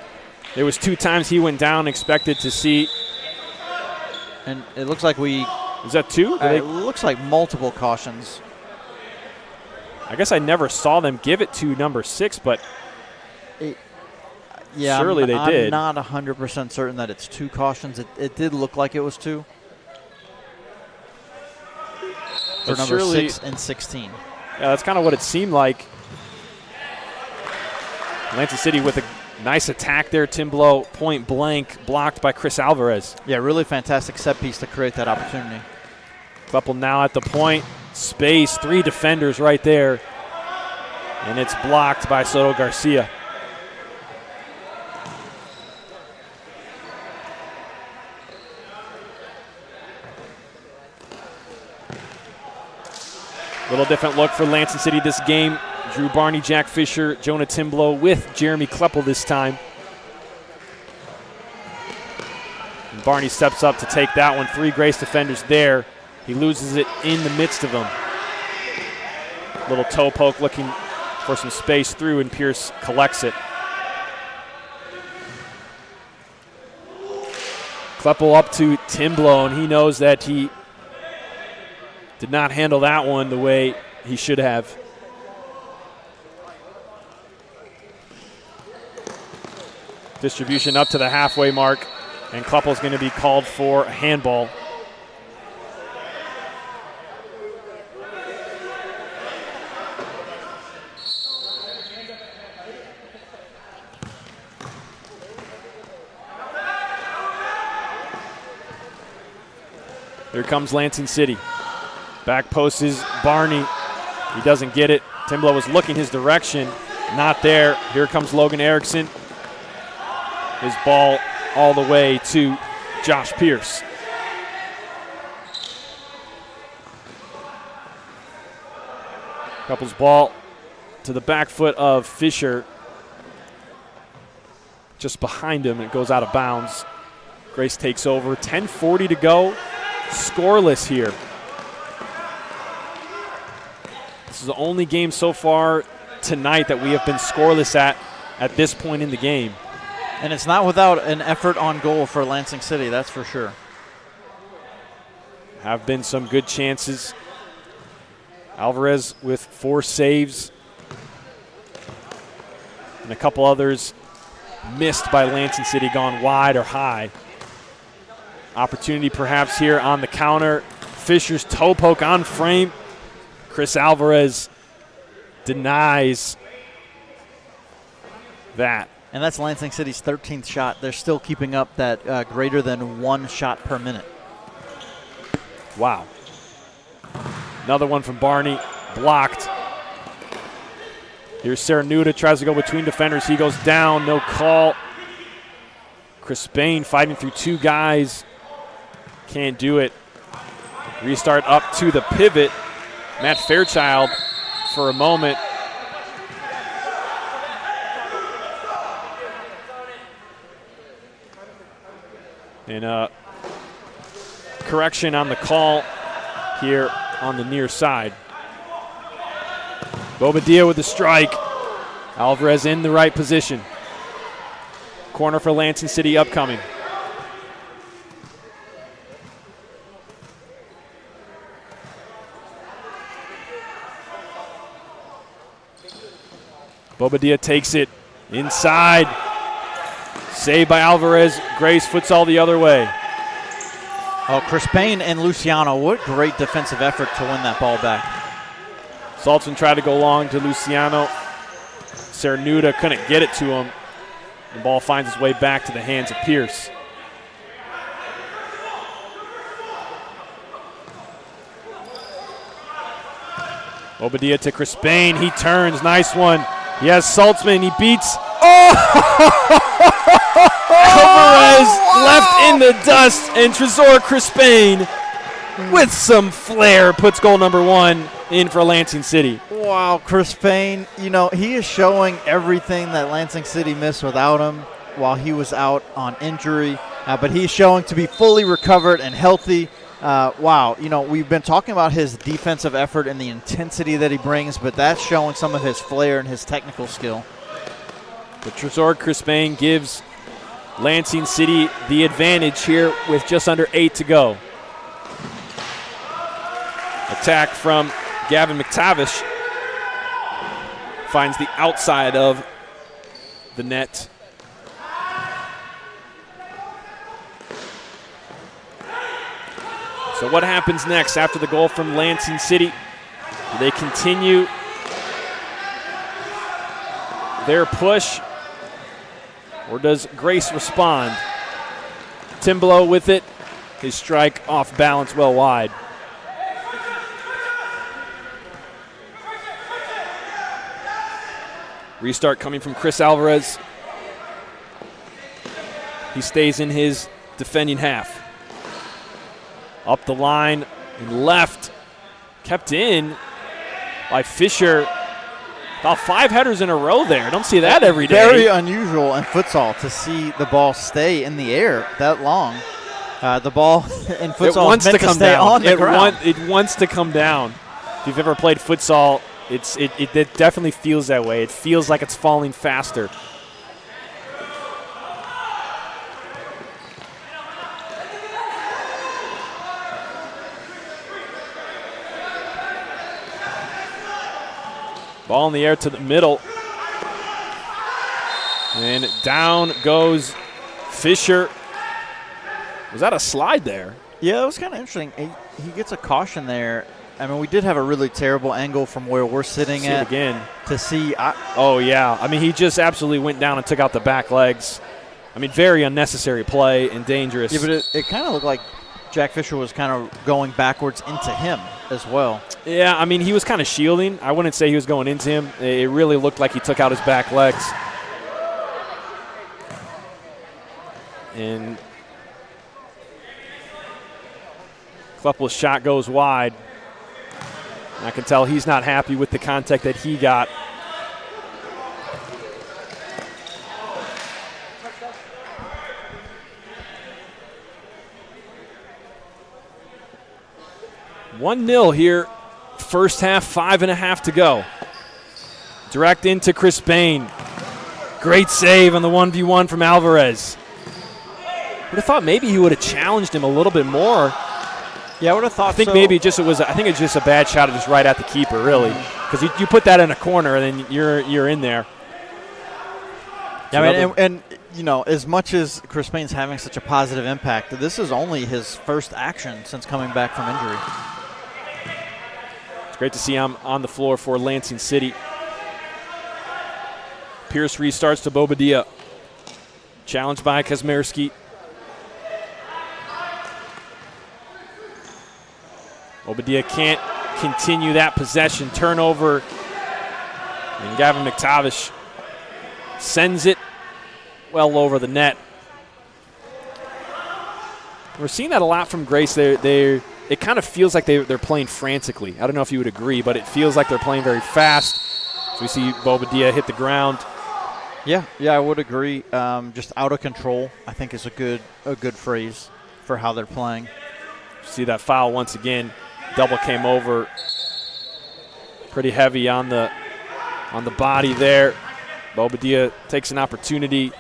There was 2 times he went down, expected to see. And it looks like Is that 2? it looks like multiple cautions. I guess I never saw them give it to number 6, but Yeah, surely they did. I'm not 100% certain that it's 2 cautions. It did look like it was 2. For But number surely- 6 and 16. Yeah, that's kind of what it seemed like. Lansing City with a nice attack there. Tim Blow, point blank, blocked by Chris Alvarez. Yeah, really fantastic set piece to create that opportunity. Kleppel now at the point. Space, 3 defenders right there. And it's blocked by Soto Garcia. Little different look for Lansing City this game. Drew Barney, Jack Fisher, Jonah Timblow with Jeremy Kleppel this time. And Barney steps up to take that one. 3 Grace defenders there. He loses it in the midst of them. Little toe poke looking for some space through, and Pierce collects it. Kleppel up to Timblow, and he knows that he did not handle that one the way he should have. Distribution up to the halfway mark, and Kleppel's going to be called for a handball. Here comes Lansing City. Back post is Barney. He doesn't get it. Timblow was looking his direction. Not there. Here comes Logan Erickson. His ball all the way to Josh Pierce. Couples ball to the back foot of Fisher. Just behind him, it goes out of bounds. Grace takes over. 10:40 to go. Scoreless here. This is the only game so far tonight that we have been scoreless at this point in the game. And it's not without an effort on goal for Lansing City, that's for sure. Have been some good chances. Alvarez with 4 saves. And a couple others missed by Lansing City, gone wide or high. Opportunity perhaps here on the counter. Fisher's toe poke on frame. Chris Alvarez denies that. And that's Lansing City's 13th shot. They're still keeping up that greater than 1 shot per minute. Wow. Another one from Barney, blocked. Here's Saranuda, tries to go between defenders. He goes down, no call. Chris Bain fighting through 2 guys. Can't do it. Restart up to the pivot. Matt Fairchild for a moment. And correction on the call here on the near side. Bobadilla with the strike. Alvarez in the right position. Corner for Lansing City upcoming. Bobadilla takes it inside. Saved by Alvarez. Grace futsal the other way. Oh, Chris Payne and Luciano, what great defensive effort to win that ball back. Saltzman tried to go long to Luciano. Saranuda couldn't get it to him. The ball finds its way back to the hands of Pierce. Bobadilla to Chris Bain. He turns. Nice one. He has Saltzman. He beats. Alvarez left in the dust, and Trezor Crispane with some flair puts goal number 1 in for Lansing City. Wow, Chris Payne, you know, he is showing everything that Lansing City missed without him while he was out on injury, but he's showing to be fully recovered and healthy. Wow, you know, we've been talking about his defensive effort and the intensity that he brings, but that's showing some of his flair and his technical skill. But Tresor Crispin gives Lansing City the advantage here with just under 8 to go. Attack from Gavin McTavish finds the outside of the net. So what happens next after the goal from Lansing City? Do they continue their push, or does Grace respond? Timblow with it. His strike off balance well wide. Restart coming from Chris Alvarez. He stays in his defending half. Up the line and left. Kept in by Fisher. About 5 headers in a row there. I don't see that every day. Very unusual in futsal to see the ball stay in the air that long. The ball in futsal is meant to stay on the ground. It wants to come down. If you've ever played futsal, it definitely feels that way. It feels like it's falling faster. Ball in the air to the middle. And down goes Fisher. Was that a slide there? Yeah, it was kind of interesting. He gets a caution there. I mean, we did have a really terrible angle from where we're sitting at. Again. To see. Oh, yeah. I mean, he just absolutely went down and took out the back legs. I mean, very unnecessary play and dangerous. Yeah, but it kind of looked like Jack Fisher was kind of going backwards into him as well. Yeah, I mean, he was kind of shielding. I wouldn't say he was going into him. It really looked like he took out his back legs. And Kleppel's shot goes wide. And I can tell he's not happy with the contact that he got. (1-0) here. First half, 5.5 to go. Direct into Crispin. Great save on the 1v1 from Alvarez. Would have thought maybe he would have challenged him a little bit more. Yeah, I would have thought. I think so. maybe just I think it's just a bad shot just right at the keeper, really, because you put that in a corner and then you're in there. Yeah, I mean, and you know, as much as Crispin's having such a positive impact, this is only his first action since coming back from injury. It's great to see him on the floor for Lansing City. Pierce restarts to Bobadilla. Challenged by Kazmierski. Bobadilla can't continue that possession. Turnover. And Gavin McTavish sends it well over the net. We're seeing that a lot from Grace. It kind of feels like they're playing frantically. I don't know if you would agree, but it feels like they're playing very fast. So we see Bobadilla hit the ground. Yeah, I would agree. Just out of control, I think, is a good phrase for how they're playing. See that foul once again. Double came over. Pretty heavy on the body there. Bobadilla takes an opportunity.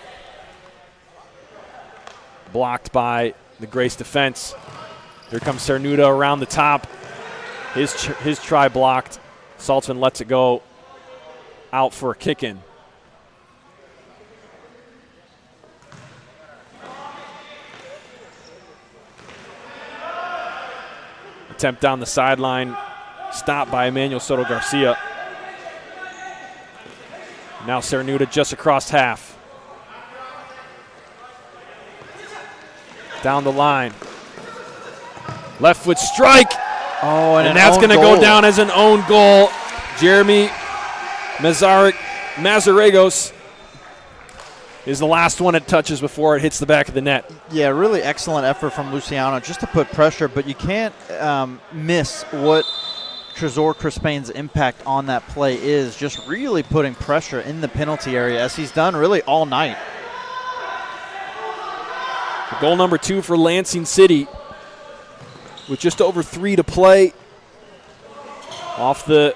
Blocked by the Grace defense. Here comes Cernuda around the top. His try blocked. Saltzman lets it go out for a kick-in. Attempt down the sideline, stopped by Emmanuel Soto Garcia. Now Cernuda just across half. Down the line. Left foot strike. Oh, and that's going to go down as an own goal. Jeremy Mazarregos is the last one it touches before it hits the back of the net. Yeah, really excellent effort from Luciano just to put pressure, but you can't miss what Tresor Crispin's impact on that play is, just really putting pressure in the penalty area as he's done really all night. Goal number 2 for Lansing City with just over 3 to play. Off the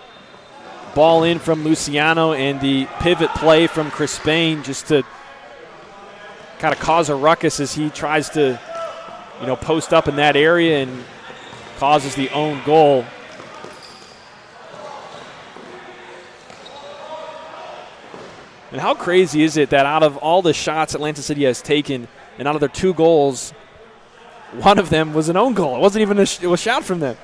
ball in from Luciano, and the pivot play from Chris Spain just to kind of cause a ruckus as he tries to, post up in that area and causes the own goal. And how crazy is it that out of all the shots Atlanta City has taken, and out of their 2 goals, one of them was an own goal. It wasn't even a shout from them.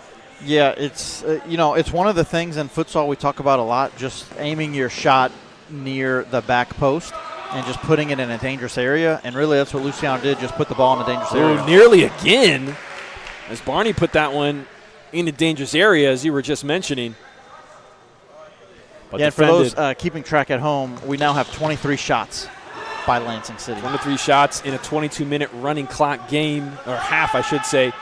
Yeah, it's it's one of the things in futsal we talk about a lot, just aiming your shot near the back post and just putting it in a dangerous area. And really that's what Luciano did, just put the ball in a dangerous area. Nearly again, as Barney put that one in a dangerous area, as you were just mentioning. But yeah, and for those keeping track at home, we now have 23 shots by Lansing City. 23 shots in a 22-minute running clock game, or half, I should say.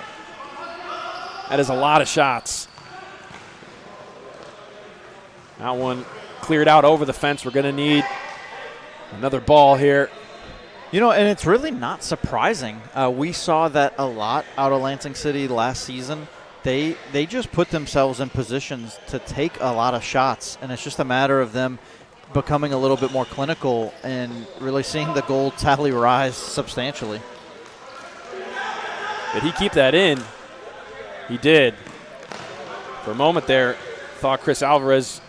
That is a lot of shots. That one cleared out over the fence. We're going to need another ball here. And it's really not surprising. We saw that a lot out of Lansing City last season. They just put themselves in positions to take a lot of shots, and it's just a matter of them becoming a little bit more clinical and really seeing the goal tally rise substantially. Did he keep that in? He did. For a moment there, thought Chris Alvarez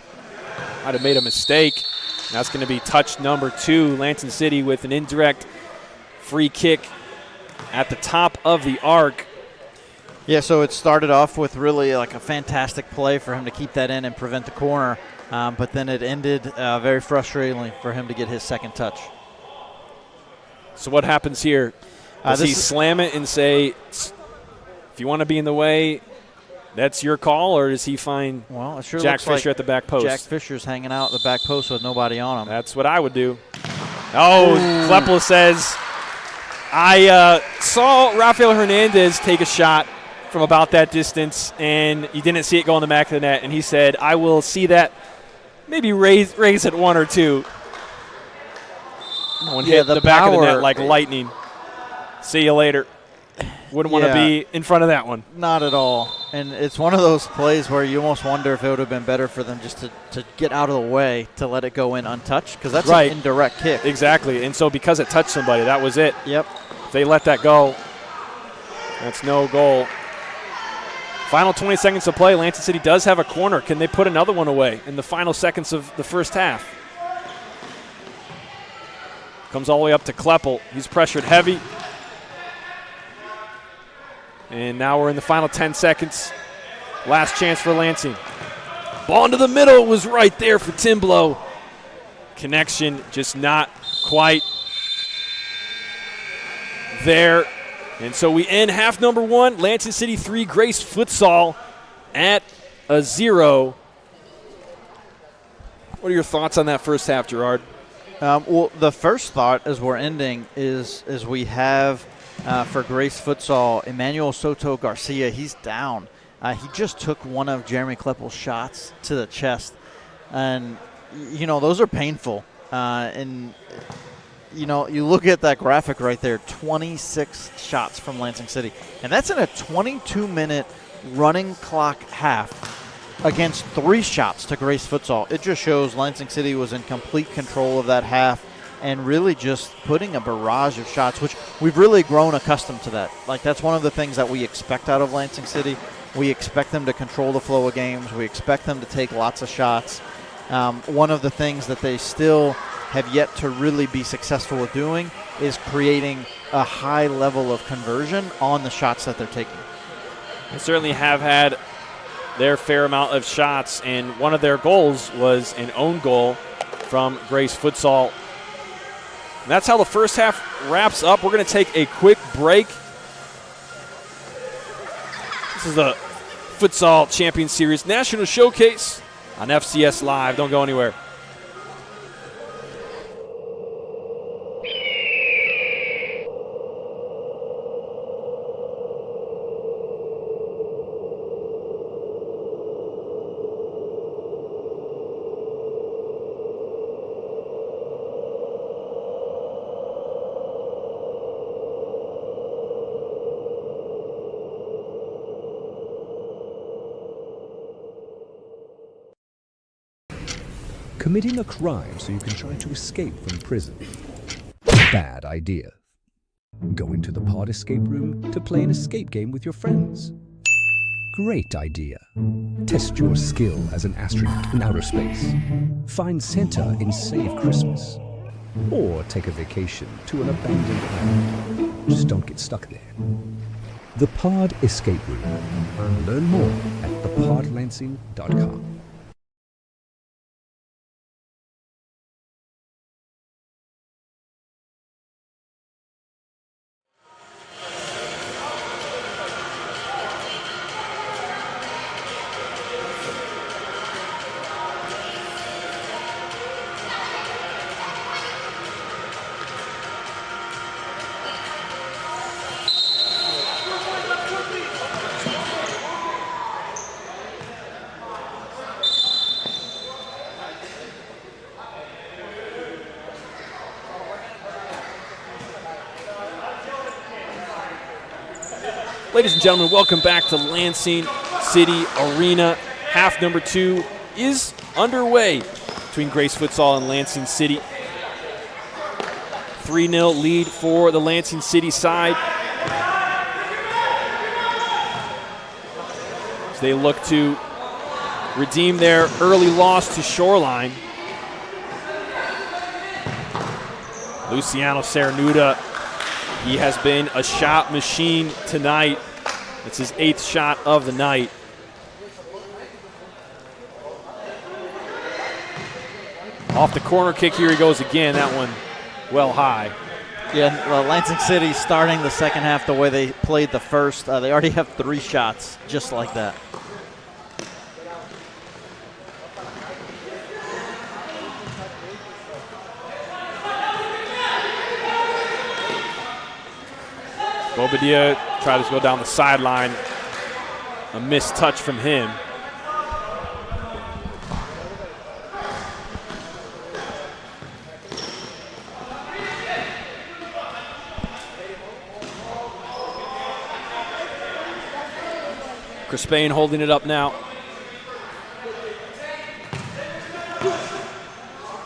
might have made a mistake. And that's going to be touch number 2, Lansing City with an indirect free kick at the top of the arc. Yeah, so it started off with really like a fantastic play for him to keep that in and prevent the corner, but then it ended very frustratingly for him to get his second touch. So what happens here? Does he slam it and say, if you want to be in the way, that's your call, or does he find Jack Fisher at the back post? Jack Fisher's hanging out at the back post with nobody on him. That's what I would do. Oh, Kleppel says, I saw Rafael Hernandez take a shot from about that distance, and you didn't see it go in the back of the net, and he said, I will see that, maybe raise it 1 or 2. One hit the back of the net like lightning. See you later. Wouldn't want to be in front of that one. Not at all. And it's one of those plays where you almost wonder if it would have been better for them just to get out of the way to let it go in untouched, because that's an indirect kick. Exactly. And so because it touched somebody, that was it. Yep. If they let that go, that's no goal. Final 20 seconds to play. Lansing City does have a corner. Can they put another one away in the final seconds of the first half? Comes all the way up to Kleppel. He's pressured heavy. And now we're in the final 10 seconds. Last chance for Lansing. Ball into the middle was right there for Timblow. Connection just not quite there. And so we end half number 1. Lansing City 3, Grace Futsal at a 0. What are your thoughts on that first half, Gerard? Well, the first thought as we're ending is we have for Grace Futsal, Emmanuel Soto Garcia. He's down. He just took one of Jeremy Kleppel's shots to the chest. And, those are painful. You look at that graphic right there, 26 shots from Lansing City. And that's in a 22-minute running clock half against 3 shots to Grace Futsal. It just shows Lansing City was in complete control of that half and really just putting a barrage of shots, which we've really grown accustomed to that. Like, that's one of the things that we expect out of Lansing City. We expect them to control the flow of games. We expect them to take lots of shots. One of the things that they still have yet to really be successful with doing is creating a high level of conversion on the shots that they're taking. They certainly have had their fair amount of shots, and one of their goals was an own goal from Grace Futsal. And that's how the first half wraps up. We're going to take a quick break. This is the Futsal Champions Series National Showcase on FCS Live. Don't go anywhere. Committing a crime so you can try to escape from prison. Bad idea. Going to the pod escape room to play an escape game with your friends. Great idea. Test your skill as an astronaut in outer space. Find Santa in Save Christmas. Or take a vacation to an abandoned island. Just don't get stuck there. The Pod Escape Room. Learn more at thepodlansing.com. Ladies and gentlemen, welcome back to Lansing City Arena. Half number 2 is underway between Grace Futsal and Lansing City. 3-0 lead for the Lansing City side. As they look to redeem their early loss to Shoreline. Luciano Cernuda, he has been a shot machine tonight. It's his 8th shot of the night. Off the corner kick, here he goes again. That one well high. Yeah, well, Lansing City starting the second half the way they played the first. They already have 3 shots just like that. Bobadilla tried to go down the sideline. A missed touch from him. Crispane holding it up now.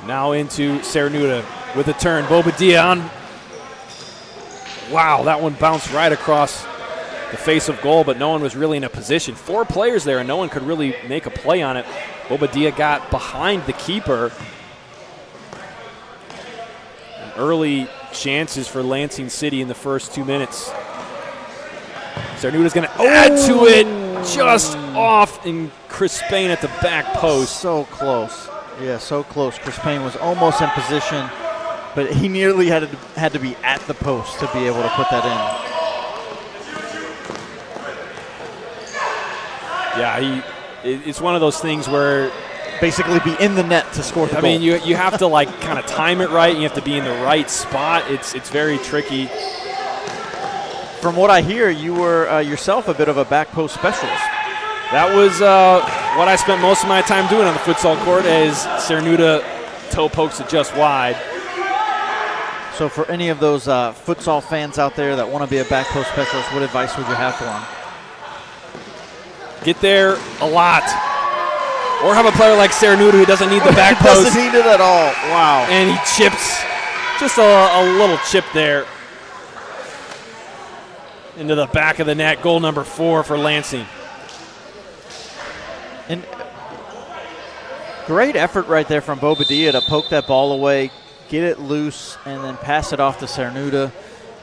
Now into Cernuda with a turn. Bobadilla on. Wow, that one bounced right across the face of goal, but no one was really in a position. 4 players there, and no one could really make a play on it. Bobadilla got behind the keeper. And early chances for Lansing City in the first 2 minutes. Cernuda's going to add to it, just off, and Crispane at the back post. So close. Yeah, so close. Crispane was almost in position, but he nearly had to be at the post to be able to put that in. Yeah, it's one of those things where basically be in the net to score the goal. I mean, you have to like kind of time it right. You have to be in the right spot. It's very tricky. From what I hear, you were yourself a bit of a back post specialist. That was what I spent most of my time doing on the futsal court, as Cernuda toe pokes it just wide. So for any of those futsal fans out there that want to be a back post specialist, what advice would you have for them? Get there a lot. Or have a player like Cernuda who doesn't need the back post. Doesn't need it at all. Wow. And he chips, just a little chip there into the back of the net. Goal number 4 for Lansing. And great effort right there from Bobadilla to poke that ball away, get it loose, and then pass it off to Cernuda.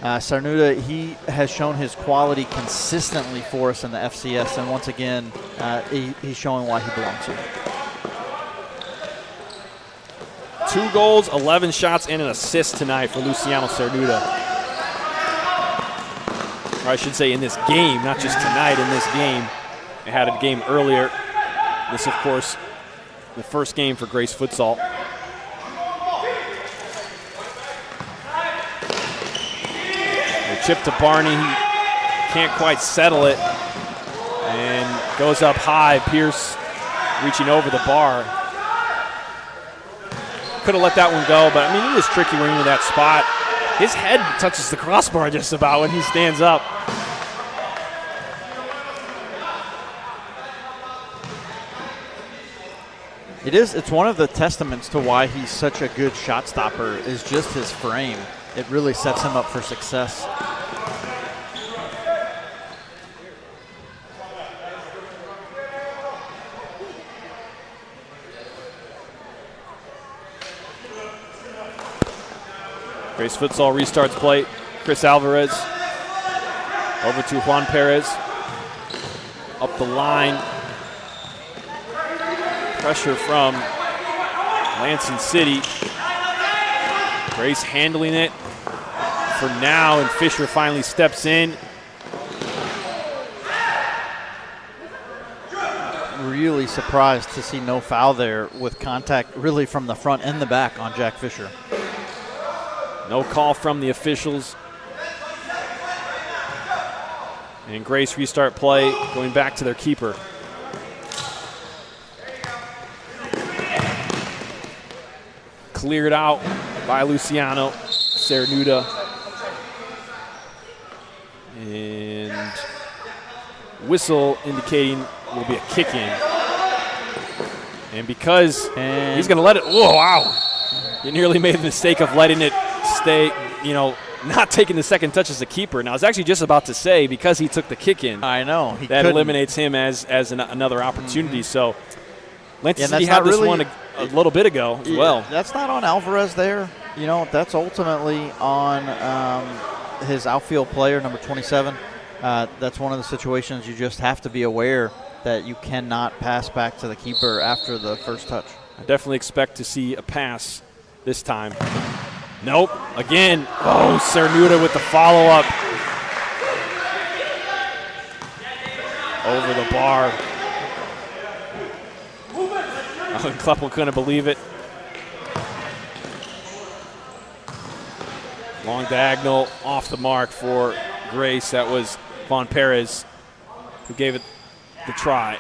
Cernuda, he has shown his quality consistently for us in the FCS, and once again, he's showing why he belongs here. 2 goals, 11 shots, and an assist tonight for Luciano Cernuda. Or I should say in this game, not just tonight, in this game. They had a game earlier. This, of course, the first game for Grace Futsal. Chip to Barney, he can't quite settle it, and goes up high. Pierce reaching over the bar. Could have let that one go, but I mean, it is tricky when you're in that spot. His head touches the crossbar just about when he stands up. It is. It's one of the testaments to why he's such a good shot stopper is just his frame. It really sets him up for success. Grace Futsal restarts play. Chris Alvarez over to Juan Perez. Up the line. Pressure from Lansing City. Grace handling it for now, and Fisher finally steps in. Really surprised to see no foul there with contact really from the front and the back on Jack Fisher. No call from the officials. And Grace restart play, going back to their keeper. Cleared out by Luciano Cernuda. And whistle indicating will be a kick in. And because he's going to let it, whoa, wow. He nearly made the mistake of letting it stay, not taking the second touch as a keeper. Now, I was actually just about to say, because he took the kick in, I know. that eliminates him as another opportunity. Mm-hmm. So, Lansing City had this one a little bit ago as well. That's not on Alvarez there. That's ultimately on his outfield player, number 27. That's one of the situations you just have to be aware that you cannot pass back to the keeper after the first touch. I definitely expect to see a pass this time. Nope. Again. Oh, Cernuda with the follow-up. Over the bar. Oh, Kleppel couldn't believe it. Long diagonal off the mark for Grace. That was Juan Perez who gave it the try.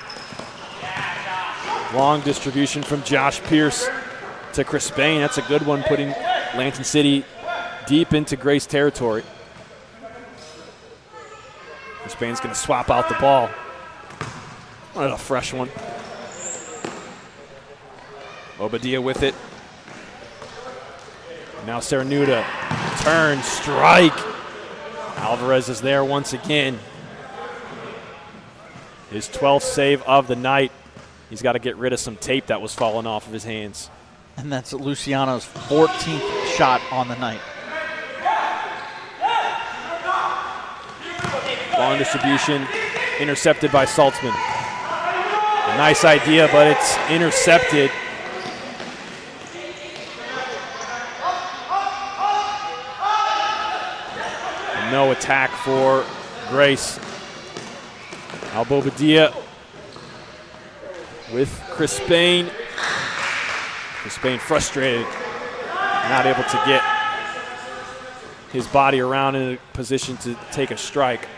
Long distribution from Josh Pierce to Chris Spain. That's a good one, putting Lansing City deep into Grace territory. Chris Spain's going to swap out the ball. What a fresh one. Obadiah with it. Now Cernuda. Turn, strike. Alvarez is there once again. His 12th save of the night. He's got to get rid of some tape that was falling off of his hands. And that's Luciano's 14th shot on the night. Long distribution, intercepted by Saltzman. A nice idea, but it's intercepted. And no attack for Grace. Albobadia with Chris Spain. Chris Spain frustrated, not able to get his body around in a position to take a strike.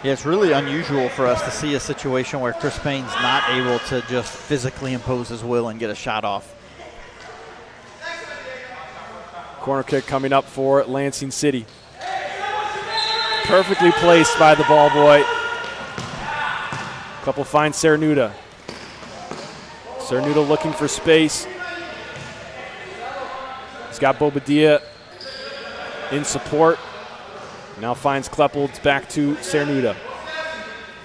Yeah, it's really unusual for us to see a situation where Chris Spain's not able to just physically impose his will and get a shot off. Corner kick coming up for Lansing City. Perfectly placed by the ball boy. Couple finds Cernuda. Cernuda looking for space. He's got Bobadilla in support. Now finds Kleppel. It's back to Cernuda.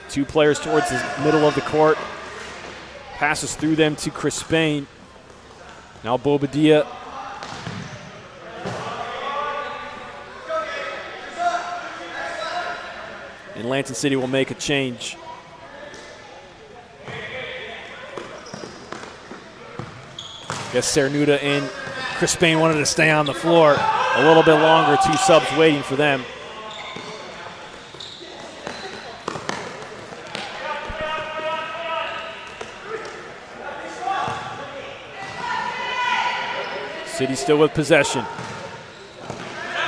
Two players towards the middle of the court. Passes through them to Chris Spain. Now Bobadilla. And Lansing City will make a change. Guess Cernuda and Chris Spain wanted to stay on the floor a little bit longer. Two subs waiting for them. City still with possession.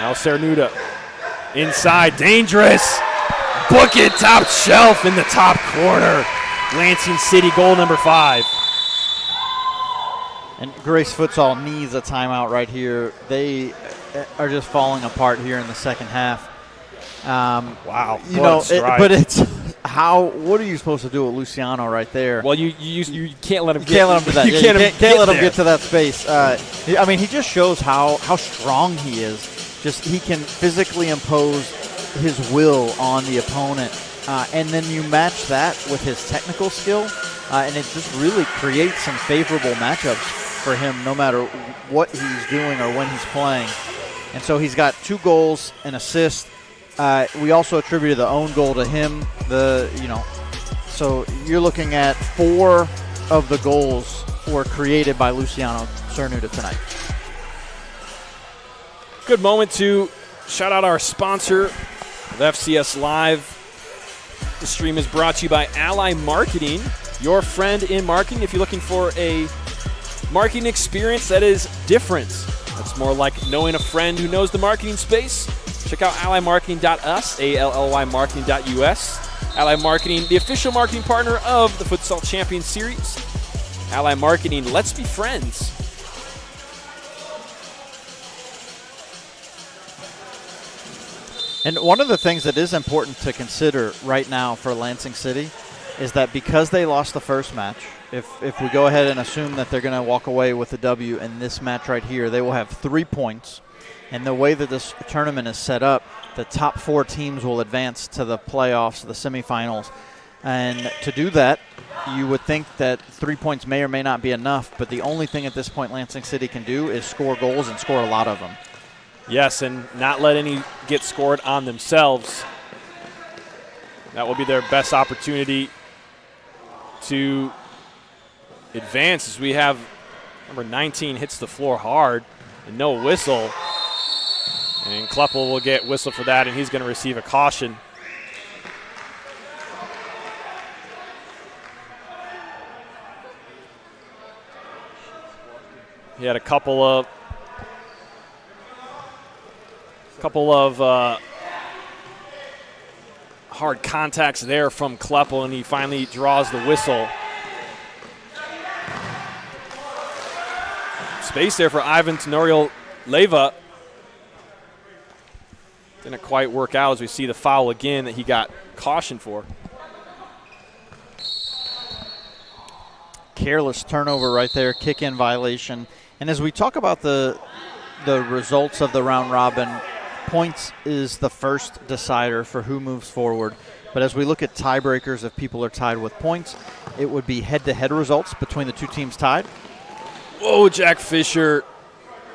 Now Cernuda inside, dangerous. Book it, top shelf in the top corner. Lansing City goal number 5. And Grace Futsal needs a timeout right here. They are just falling apart here in the second half. Wow, but it's what are you supposed to do with Luciano right there? Well, you can't let him get Can't let him do that. You Yeah, can't let him there. get to that space. I mean, he just shows how strong he is. Just he can physically impose his will on the opponent, and then you match that with his technical skill, and it just really creates some favorable matchups for him, no matter what he's doing or when he's playing. And so he's got 2 goals, an assist. We also attributed the own goal to him. So you're looking at 4 of the goals were created by Luciano Cernuda tonight. Good moment to shout out our sponsor of FCS Live. The stream is brought to you by Ally Marketing, your friend in marketing. If you're looking for a marketing experience that is different, that's more like knowing a friend who knows the marketing space, check out allymarketing.us, ALLY marketing.us. Ally Marketing, the official marketing partner of the Futsal Champions Series. Ally Marketing, let's be friends. And one of the things that is important to consider right now for Lansing City is that because they lost the first match, if we go ahead and assume that they're going to walk away with the W in this match right here, they will have 3 points. And the way that this tournament is set up, the top 4 teams will advance to the playoffs, the semifinals. And to do that, you would think that 3 points may or may not be enough, but the only thing at this point Lansing City can do is score goals and score a lot of them. Yes, and not let any get scored on themselves. That will be their best opportunity to advance, as we have number 19 hits the floor hard and no whistle. And Kleppel will get whistle for that, and he's going to receive a caution. He had a couple of hard contacts there from Kleppel, and he finally draws the whistle. Space there for Ivan Tenorio Leva. Didn't quite work out as we see the foul again that he got cautioned for. Careless turnover right there, kick-in violation. And as we talk about the results of the round robin, points is the first decider for who moves forward. But as we look at tiebreakers, if people are tied with points, it would be head-to-head results between the 2 teams tied. Whoa, Jack Fisher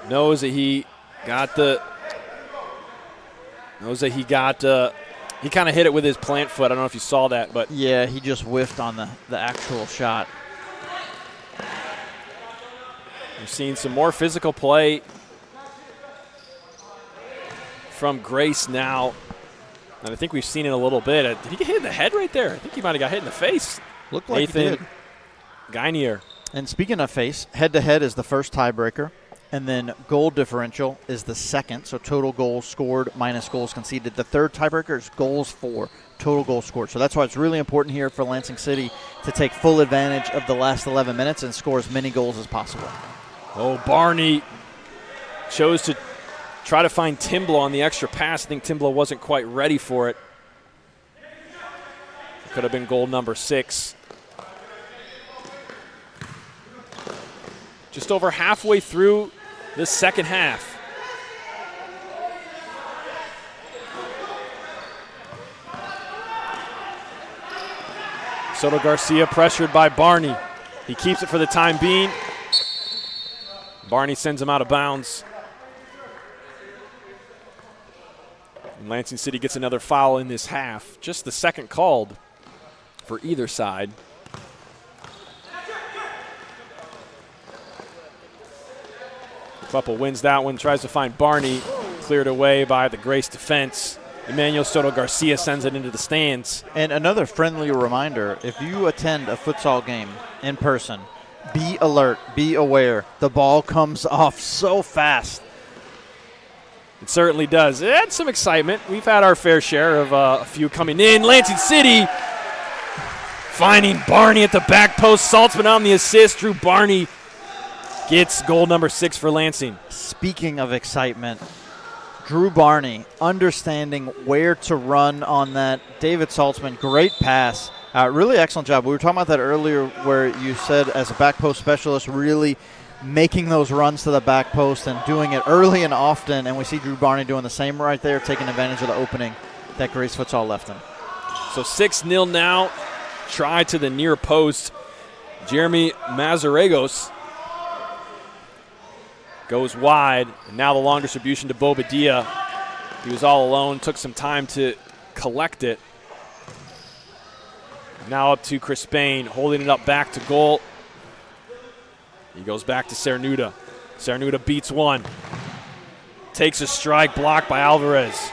knows that he got he kind of hit it with his plant foot. I don't know if you saw that, but yeah, he just whiffed on the actual shot. we've seen some more physical play from Grace now. And I think we've seen it a little bit. Did he get hit in the head right there? I think he might have got hit in the face. Looked like he did. Gainier. And speaking of face, head-to-head is the first tiebreaker, and then goal differential is the second, so total goals scored minus goals conceded. The third tiebreaker is goals for, total goals scored. So that's why it's really important here for Lansing City to take full advantage of the last 11 minutes and score as many goals as possible. Oh, Barney chose to try to find Timblow on the extra pass. I think Timblow wasn't quite ready for it. Could have been goal number 6. Just over halfway through the second half. Soto Garcia pressured by Barney. He keeps it for the time being. Barney sends him out of bounds. And Lansing City gets another foul in this half. Just the second called for either side. Kleppel wins that one, tries to find Barney, cleared away by the Grace defense. Emmanuel Soto Garcia sends it into the stands. And another friendly reminder, if you attend a futsal game in person, be alert, be aware. The ball comes off so fast. It certainly does. It had some excitement. We've had our fair share of a few coming in. Lansing City finding Barney at the back post. Saltzman on the assist. Drew Barney gets goal number 6 for Lansing. Speaking of excitement, Drew Barney understanding where to run on that. David Saltzman, great pass. Really excellent job. We were talking about that earlier where you said as a back post specialist really making those runs to the back post and doing it early and often, and we see Drew Barney doing the same right there, taking advantage of the opening that Grace Futsal left him. So 6-0 now. Try to the near post. Jeremy Mazarregos goes wide. And now the long distribution to Bobadilla. He was all alone, took some time to collect it. Now up to Chris Spain, holding it up back to goal. He goes back to Cernuda. Cernuda beats one. Takes a strike, blocked by Alvarez.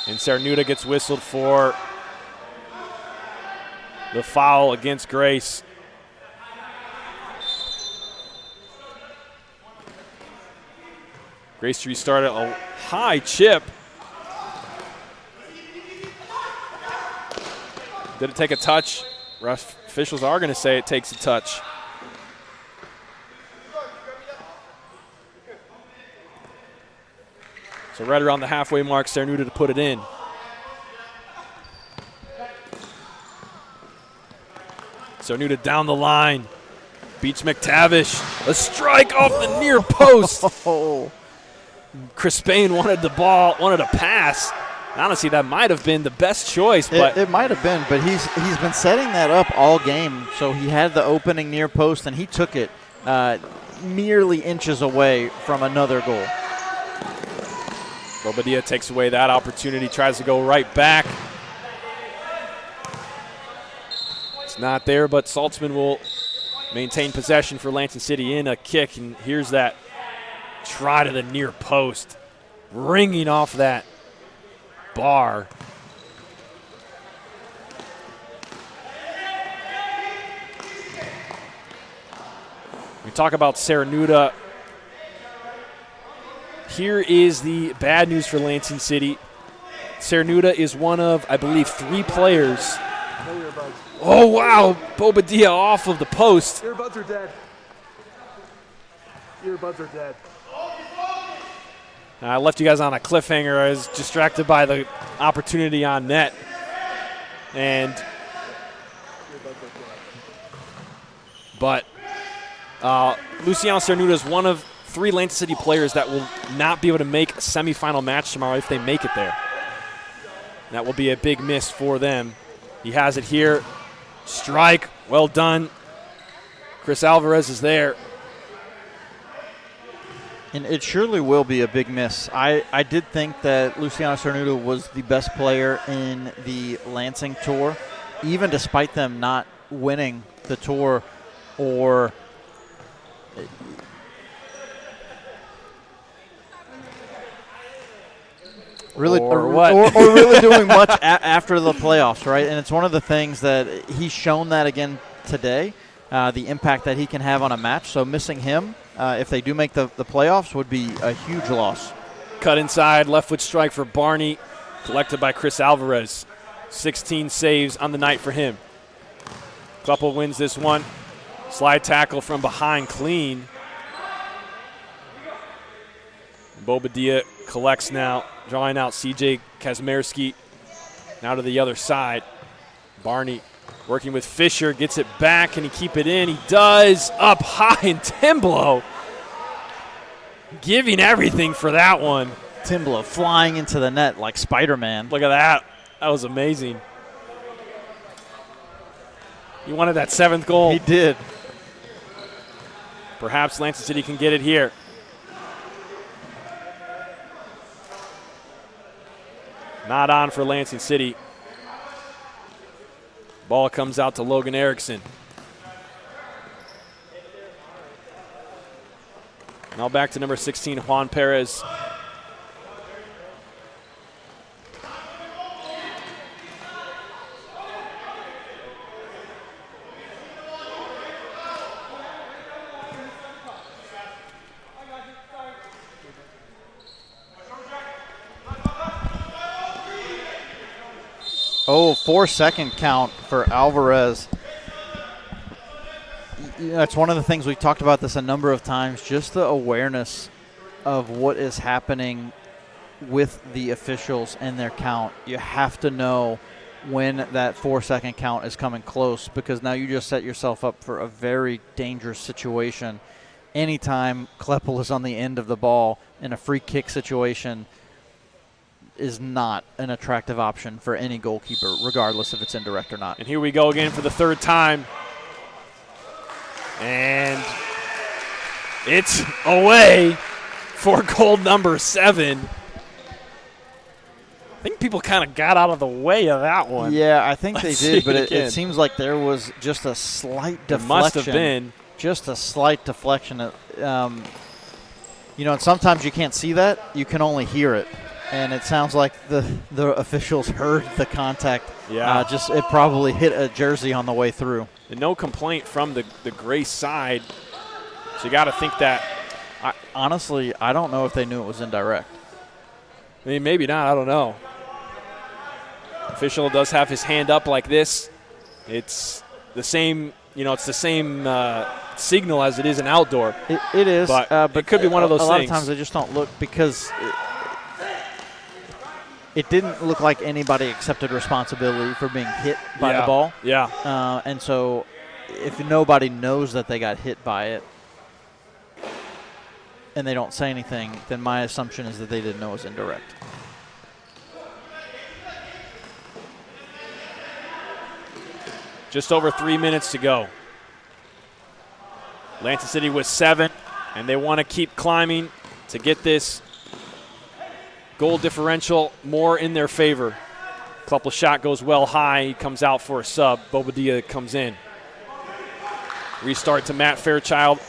And Cernuda gets whistled for the foul against Grace. Grace to restart a high chip. Did it take a touch? Ref officials are going to say it takes a touch. So right around the halfway mark, Cernuda to put it in. Cernuda down the line. Beats McTavish. A strike off the near post. Chris Spain wanted the ball, wanted a pass. Honestly, that might have been the best choice. But it might have been, but he's been setting that up all game. So he had the opening near post, and he took it merely inches away from another goal. Bobadilla takes away that opportunity, tries to go right back. It's not there, but Saltzman will maintain possession for Lansing City in a kick, and here's that try to the near post, ringing off that bar. We talk about Cernuda. Here is the bad news for Lansing City. Cernuda is one of, I believe, 3 players. No earbuds. Oh, wow. Bobadilla off of the post. Earbuds are dead. Earbuds are dead. I left you guys on a cliffhanger. I was distracted by the opportunity on net. And but Luciano Cernuda is one of 3 Lansing City players that will not be able to make a semifinal match tomorrow if they make it there. That will be a big miss for them. He has it here. Strike. Well done. Chris Alvarez is there. And it surely will be a big miss. I did think that Luciano Cernuda was the best player in the Lansing tour, even despite them not winning the tour or really really doing much after the playoffs, right? And it's one of the things that he's shown that again today, the impact that he can have on a match. So missing him, if they do make the playoffs, would be a huge loss. Cut inside, left foot strike for Barney, collected by Chris Alvarez. 16 saves on the night for him. Couple wins this one. Slide tackle from behind, clean. Bobadilla collects now, drawing out CJ Kazmierski. Now to the other side. Barney working with Fisher, gets it back. Can he keep it in? He does. Up high, and Timblow giving everything for that one. Timblow flying into the net like Spider-Man. Look at that. That was amazing. He wanted that 7th goal. He did. Perhaps Lansing City can get it here. Not on for Lansing City. Ball comes out to Logan Erickson. Now back to number 16, Juan Perez. Oh, 4-second count for Alvarez. That's one of the things we've talked about this a number of times, just the awareness of what is happening with the officials and their count. You have to know when that 4-second count is coming close, because now you just set yourself up for a very dangerous situation. Anytime Kleppel is on the end of the ball in a free kick situation is not an attractive option for any goalkeeper, regardless if it's indirect or not. And here we go again for the third time. And it's away for goal number 7. I think people kind of got out of the way of that one. Yeah, I think Let's they did, see but it it seems like there was just a slight It deflection. must have been. Just a slight deflection. And sometimes you can't see that. You can only hear it. And it sounds like the officials heard the contact. Yeah. It probably hit a jersey on the way through. And no complaint from the Grace side. So you got to think that. Honestly, I don't know if they knew it was indirect. I mean, maybe not. I don't know. Official does have his hand up like this. It's the same, it's the same signal as it is an outdoor. It is. But it could be one of those things. A lot things. of times they just don't look, because it didn't look like anybody accepted responsibility for being hit by the ball. Yeah. And so if nobody knows that they got hit by it and they don't say anything, then my assumption is that they didn't know it was indirect. Just over 3 minutes to go. Lansing City with 7, and they want to keep climbing to get this goal differential more in their favor. Kleppel's shot goes well high. He comes out for a sub. Bobadilla comes in. Restart to Matt Fairchild.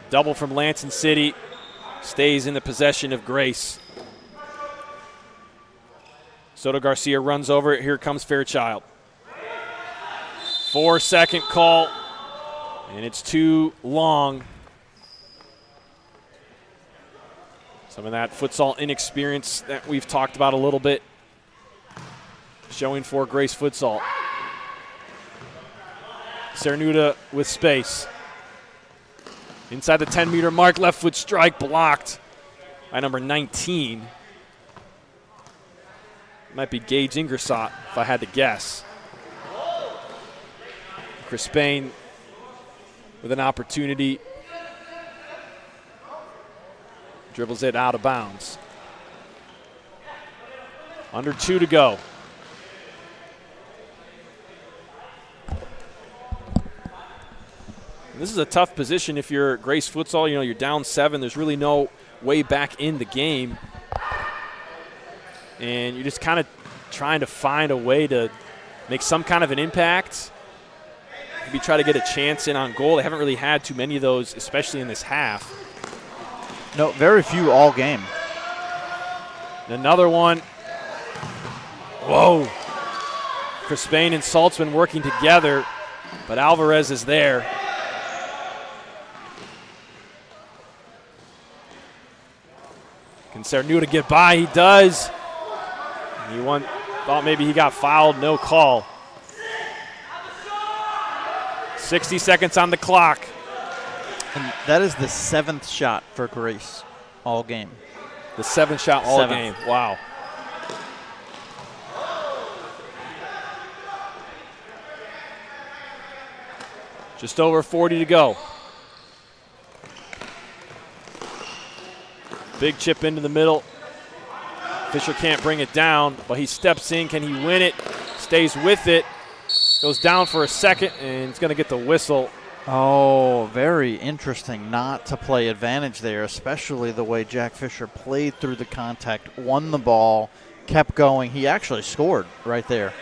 Double from Lansing City. Stays in the possession of Grace. Soto Garcia runs over it. Here comes Fairchild. 4-second call, and it's too long. Some of that futsal inexperience that we've talked about a little bit showing for Grace futsal. Cernuda with space. Inside the 10-meter mark, left foot strike blocked by number 19. Might be Gage Ingersoll, if I had to guess. Chris Spain with an opportunity. Dribbles it out of bounds. Under 2 to go. And this is a tough position if you're Grace futsal. You're down 7. There's really no way back in the game. And you're just kind of trying to find a way to make some kind of an impact. Maybe try to get a chance in on goal. They haven't really had too many of those, especially in this half. No, very few all game. Another one. Whoa. Chris Spain and Saltzman working together, but Alvarez is there. Can Cernuda get by? He does. Thought maybe he got fouled. No call. 60 seconds on the clock. And that is the 7th shot for Grace all game. The 7th shot all 7th. game. Wow. Just over 40 to go. Big chip into the middle. Fisher can't bring it down, but he steps in. Can he win it? Stays with it. Goes down for a second, and he's going to get the whistle. Oh, very interesting not to play advantage there, especially the way Jack Fisher played through the contact, won the ball, kept going. He actually scored right there.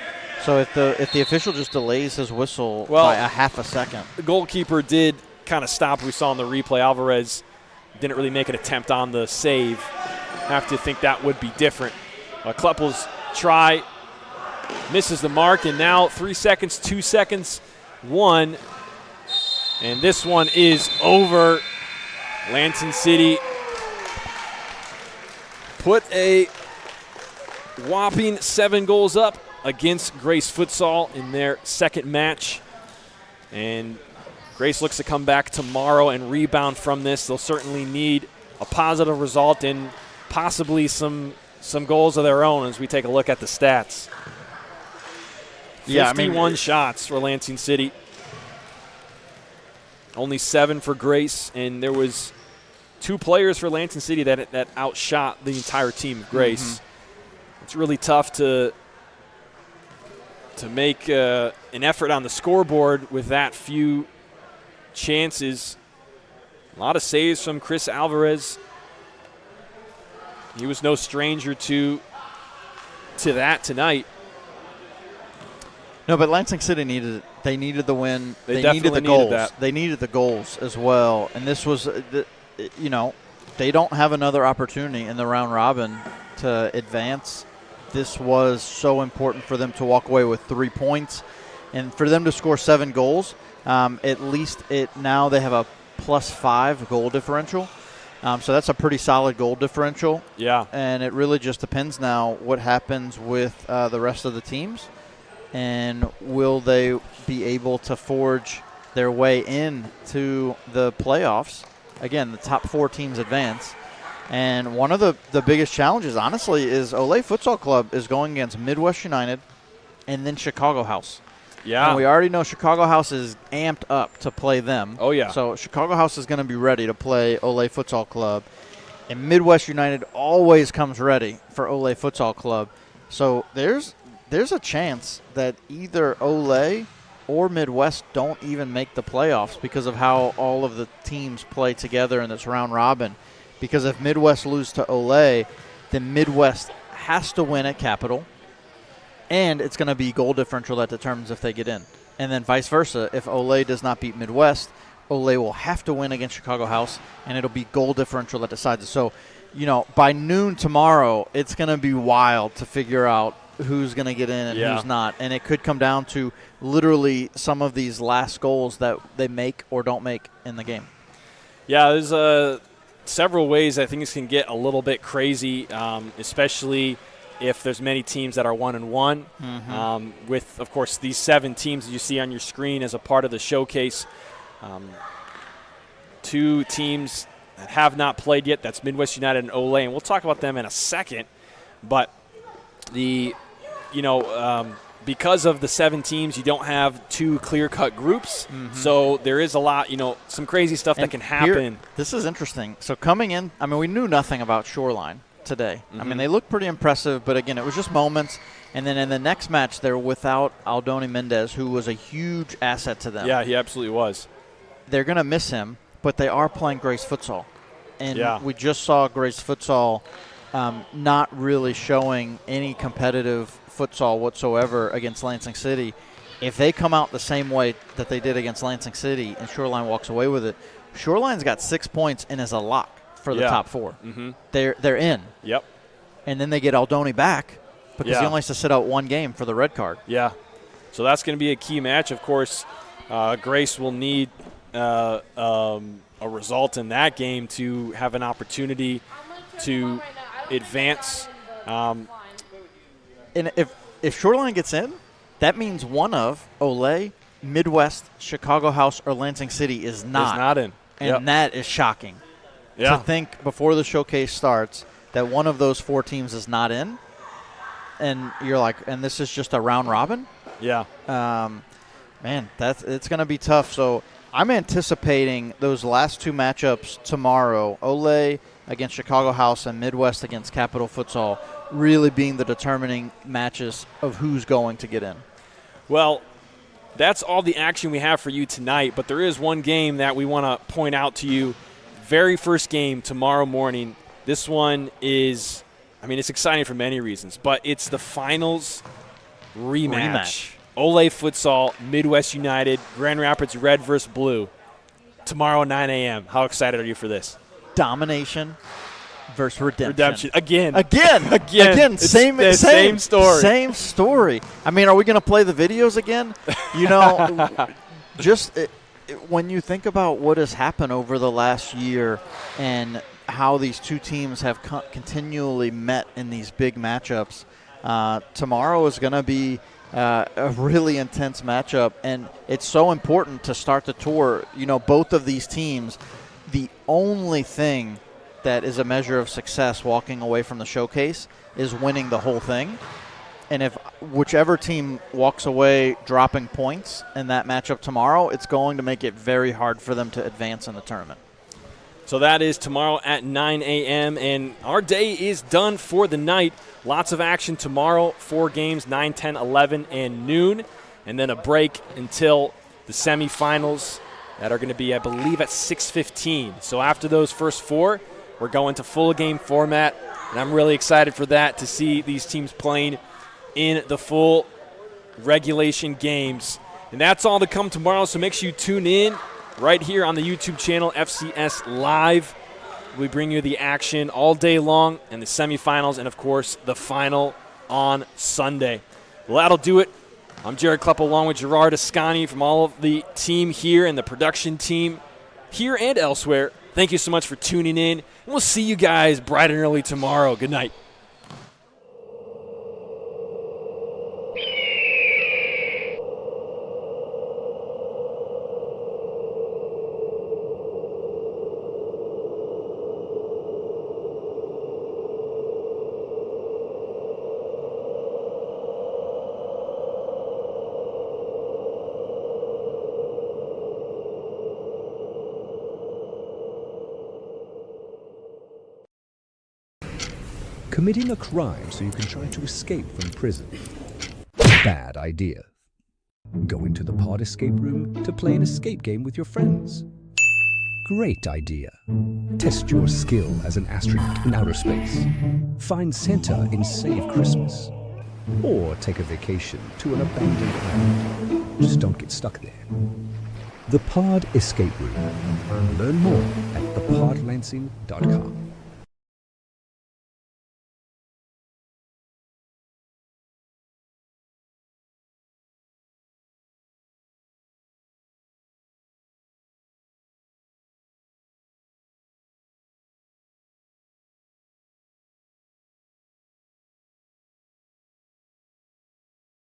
So if the official just delays his whistle by a half a second. The goalkeeper did kind of stop. We saw in the replay, Alvarez didn't really make an attempt on the save. Have to think that would be different. Kleppel's try misses the mark, and now 3 seconds, 2 seconds, 1. And this one is over. Lansing City put a whopping 7 goals up against Grace futsal in their second match. And Grace looks to come back tomorrow and rebound from this. They'll certainly need a positive result and possibly some goals of their own as we take a look at the stats. 51 shots for Lansing City. Only 7 for Grace, and there was 2 players for Lansing City that outshot the entire team of Grace. It's really tough to make an effort on the scoreboard with that few chances. A lot of saves from Chris Alvarez. He was no stranger to that tonight. No, but Lansing City needed it. They needed the win. They needed the definitely goals. needed that. They needed the goals as well. And this was, they don't have another opportunity in the round robin to advance. This was so important for them to walk away with 3 points. And for them to score 7 goals, at least now they have a +5 goal differential. So that's a pretty solid goal differential. Yeah. And it really just depends now what happens with the rest of the teams. And will they be able to forge their way into the playoffs? Again, the top 4 teams advance. And one of the biggest challenges, honestly, is Olay Futsal Club is going against Midwest United and then Chicago House. Yeah. And we already know Chicago House is amped up to play them. Oh, yeah. So Chicago House is going to be ready to play Olay Futsal Club. And Midwest United always comes ready for Olay Futsal Club. So there's a chance that either Olay or Midwest don't even make the playoffs because of how all of the teams play together in this round robin. Because if Midwest lose to Olay, then Midwest has to win at Capital, and it's going to be goal differential that determines if they get in. And then vice versa, if Olay does not beat Midwest, Olay will have to win against Chicago House, and it'll be goal differential that decides it. So, by noon tomorrow, it's going to be wild to figure out who's going to get in and who's not. And it could come down to literally some of these last goals that they make or don't make in the game. Yeah, there's several ways I think this can get a little bit crazy, especially if there's many teams that are 1-1. With, of course, these 7 teams that you see on your screen as a part of the showcase. 2 teams that have not played yet. That's Midwest United and Olay, and we'll talk about them in a second. But because of the 7 teams, you don't have 2 clear-cut groups. So there is a lot, some crazy stuff that can happen. This is interesting. So coming in, we knew nothing about Shoreline today. They looked pretty impressive, but again, it was just moments. And then in the next match, they're without Aldoni Mendez, who was a huge asset to them. Yeah, he absolutely was. They're going to miss him, but they are playing Grace Futsal. And we just saw Grace Futsal not really showing any competitive futsal whatsoever against Lansing City. If they come out the same way that they did against Lansing City and Shoreline walks away with it, Shoreline's got 6 points and is a lock for the top 4. They're in. Yep. And then they get Aldoni back because he only has to sit out 1 game for the red card. Yeah. So that's going to be a key match. Of course, Grace will need a result in that game to have an opportunity to advance. And if Shoreline gets in, that means one of Olay, Midwest, Chicago House, or Lansing City is not in. And that is shocking. Yeah. To think before the showcase starts that one of those 4 teams is not in, and you're like, and this is just a round robin? Yeah. Man, it's going to be tough. So I'm anticipating those last 2 matchups tomorrow, Olay against Chicago House and Midwest against Capital Futsal, really being the determining matches of who's going to get in. Well, that's all the action we have for you tonight, but there is one game that we want to point out to you. Very first game tomorrow morning. This one is, it's exciting for many reasons, but it's the finals rematch. Olay Futsal, Midwest United, Grand Rapids Red versus Blue. Tomorrow, 9 a.m. How excited are you for this? Domination versus redemption. Again. Same story. Same story. Are we going to play the videos again? When you think about what has happened over the last year and how these 2 teams have continually met in these big matchups, tomorrow is going to be a really intense matchup, and it's so important to start the tour. Both of these teams, the only thing that is a measure of success walking away from the showcase is winning the whole thing. And if whichever team walks away dropping points in that matchup tomorrow, it's going to make it very hard for them to advance in the tournament. So that is tomorrow at 9 a.m. And our day is done for the night. Lots of action tomorrow, 4 games, 9, 10, 11, and noon. And then a break until the semifinals that are going to be, I believe, at 6:15. So after those first 4, we're going to full game format. And I'm really excited for that, to see these teams playing in the full regulation games. And that's all to come tomorrow, so make sure you tune in right here on the YouTube channel, FCS Live. We bring you the action all day long, and the semifinals, and, of course, the final on Sunday. Well, that'll do it. I'm Jared Klepp, along with Gerard Ascani from all of the team here and the production team here and elsewhere. Thank you so much for tuning in, and we'll see you guys bright and early tomorrow. Good night. Committing a crime so you can try to escape from prison. Bad idea. Going to the pod escape room to play an escape game with your friends. Great idea. Test your skill as an astronaut in outer space. Find Santa in Save Christmas. Or take a vacation to an abandoned island. Just don't get stuck there. The Pod Escape Room. Learn more at thepodlansing.com.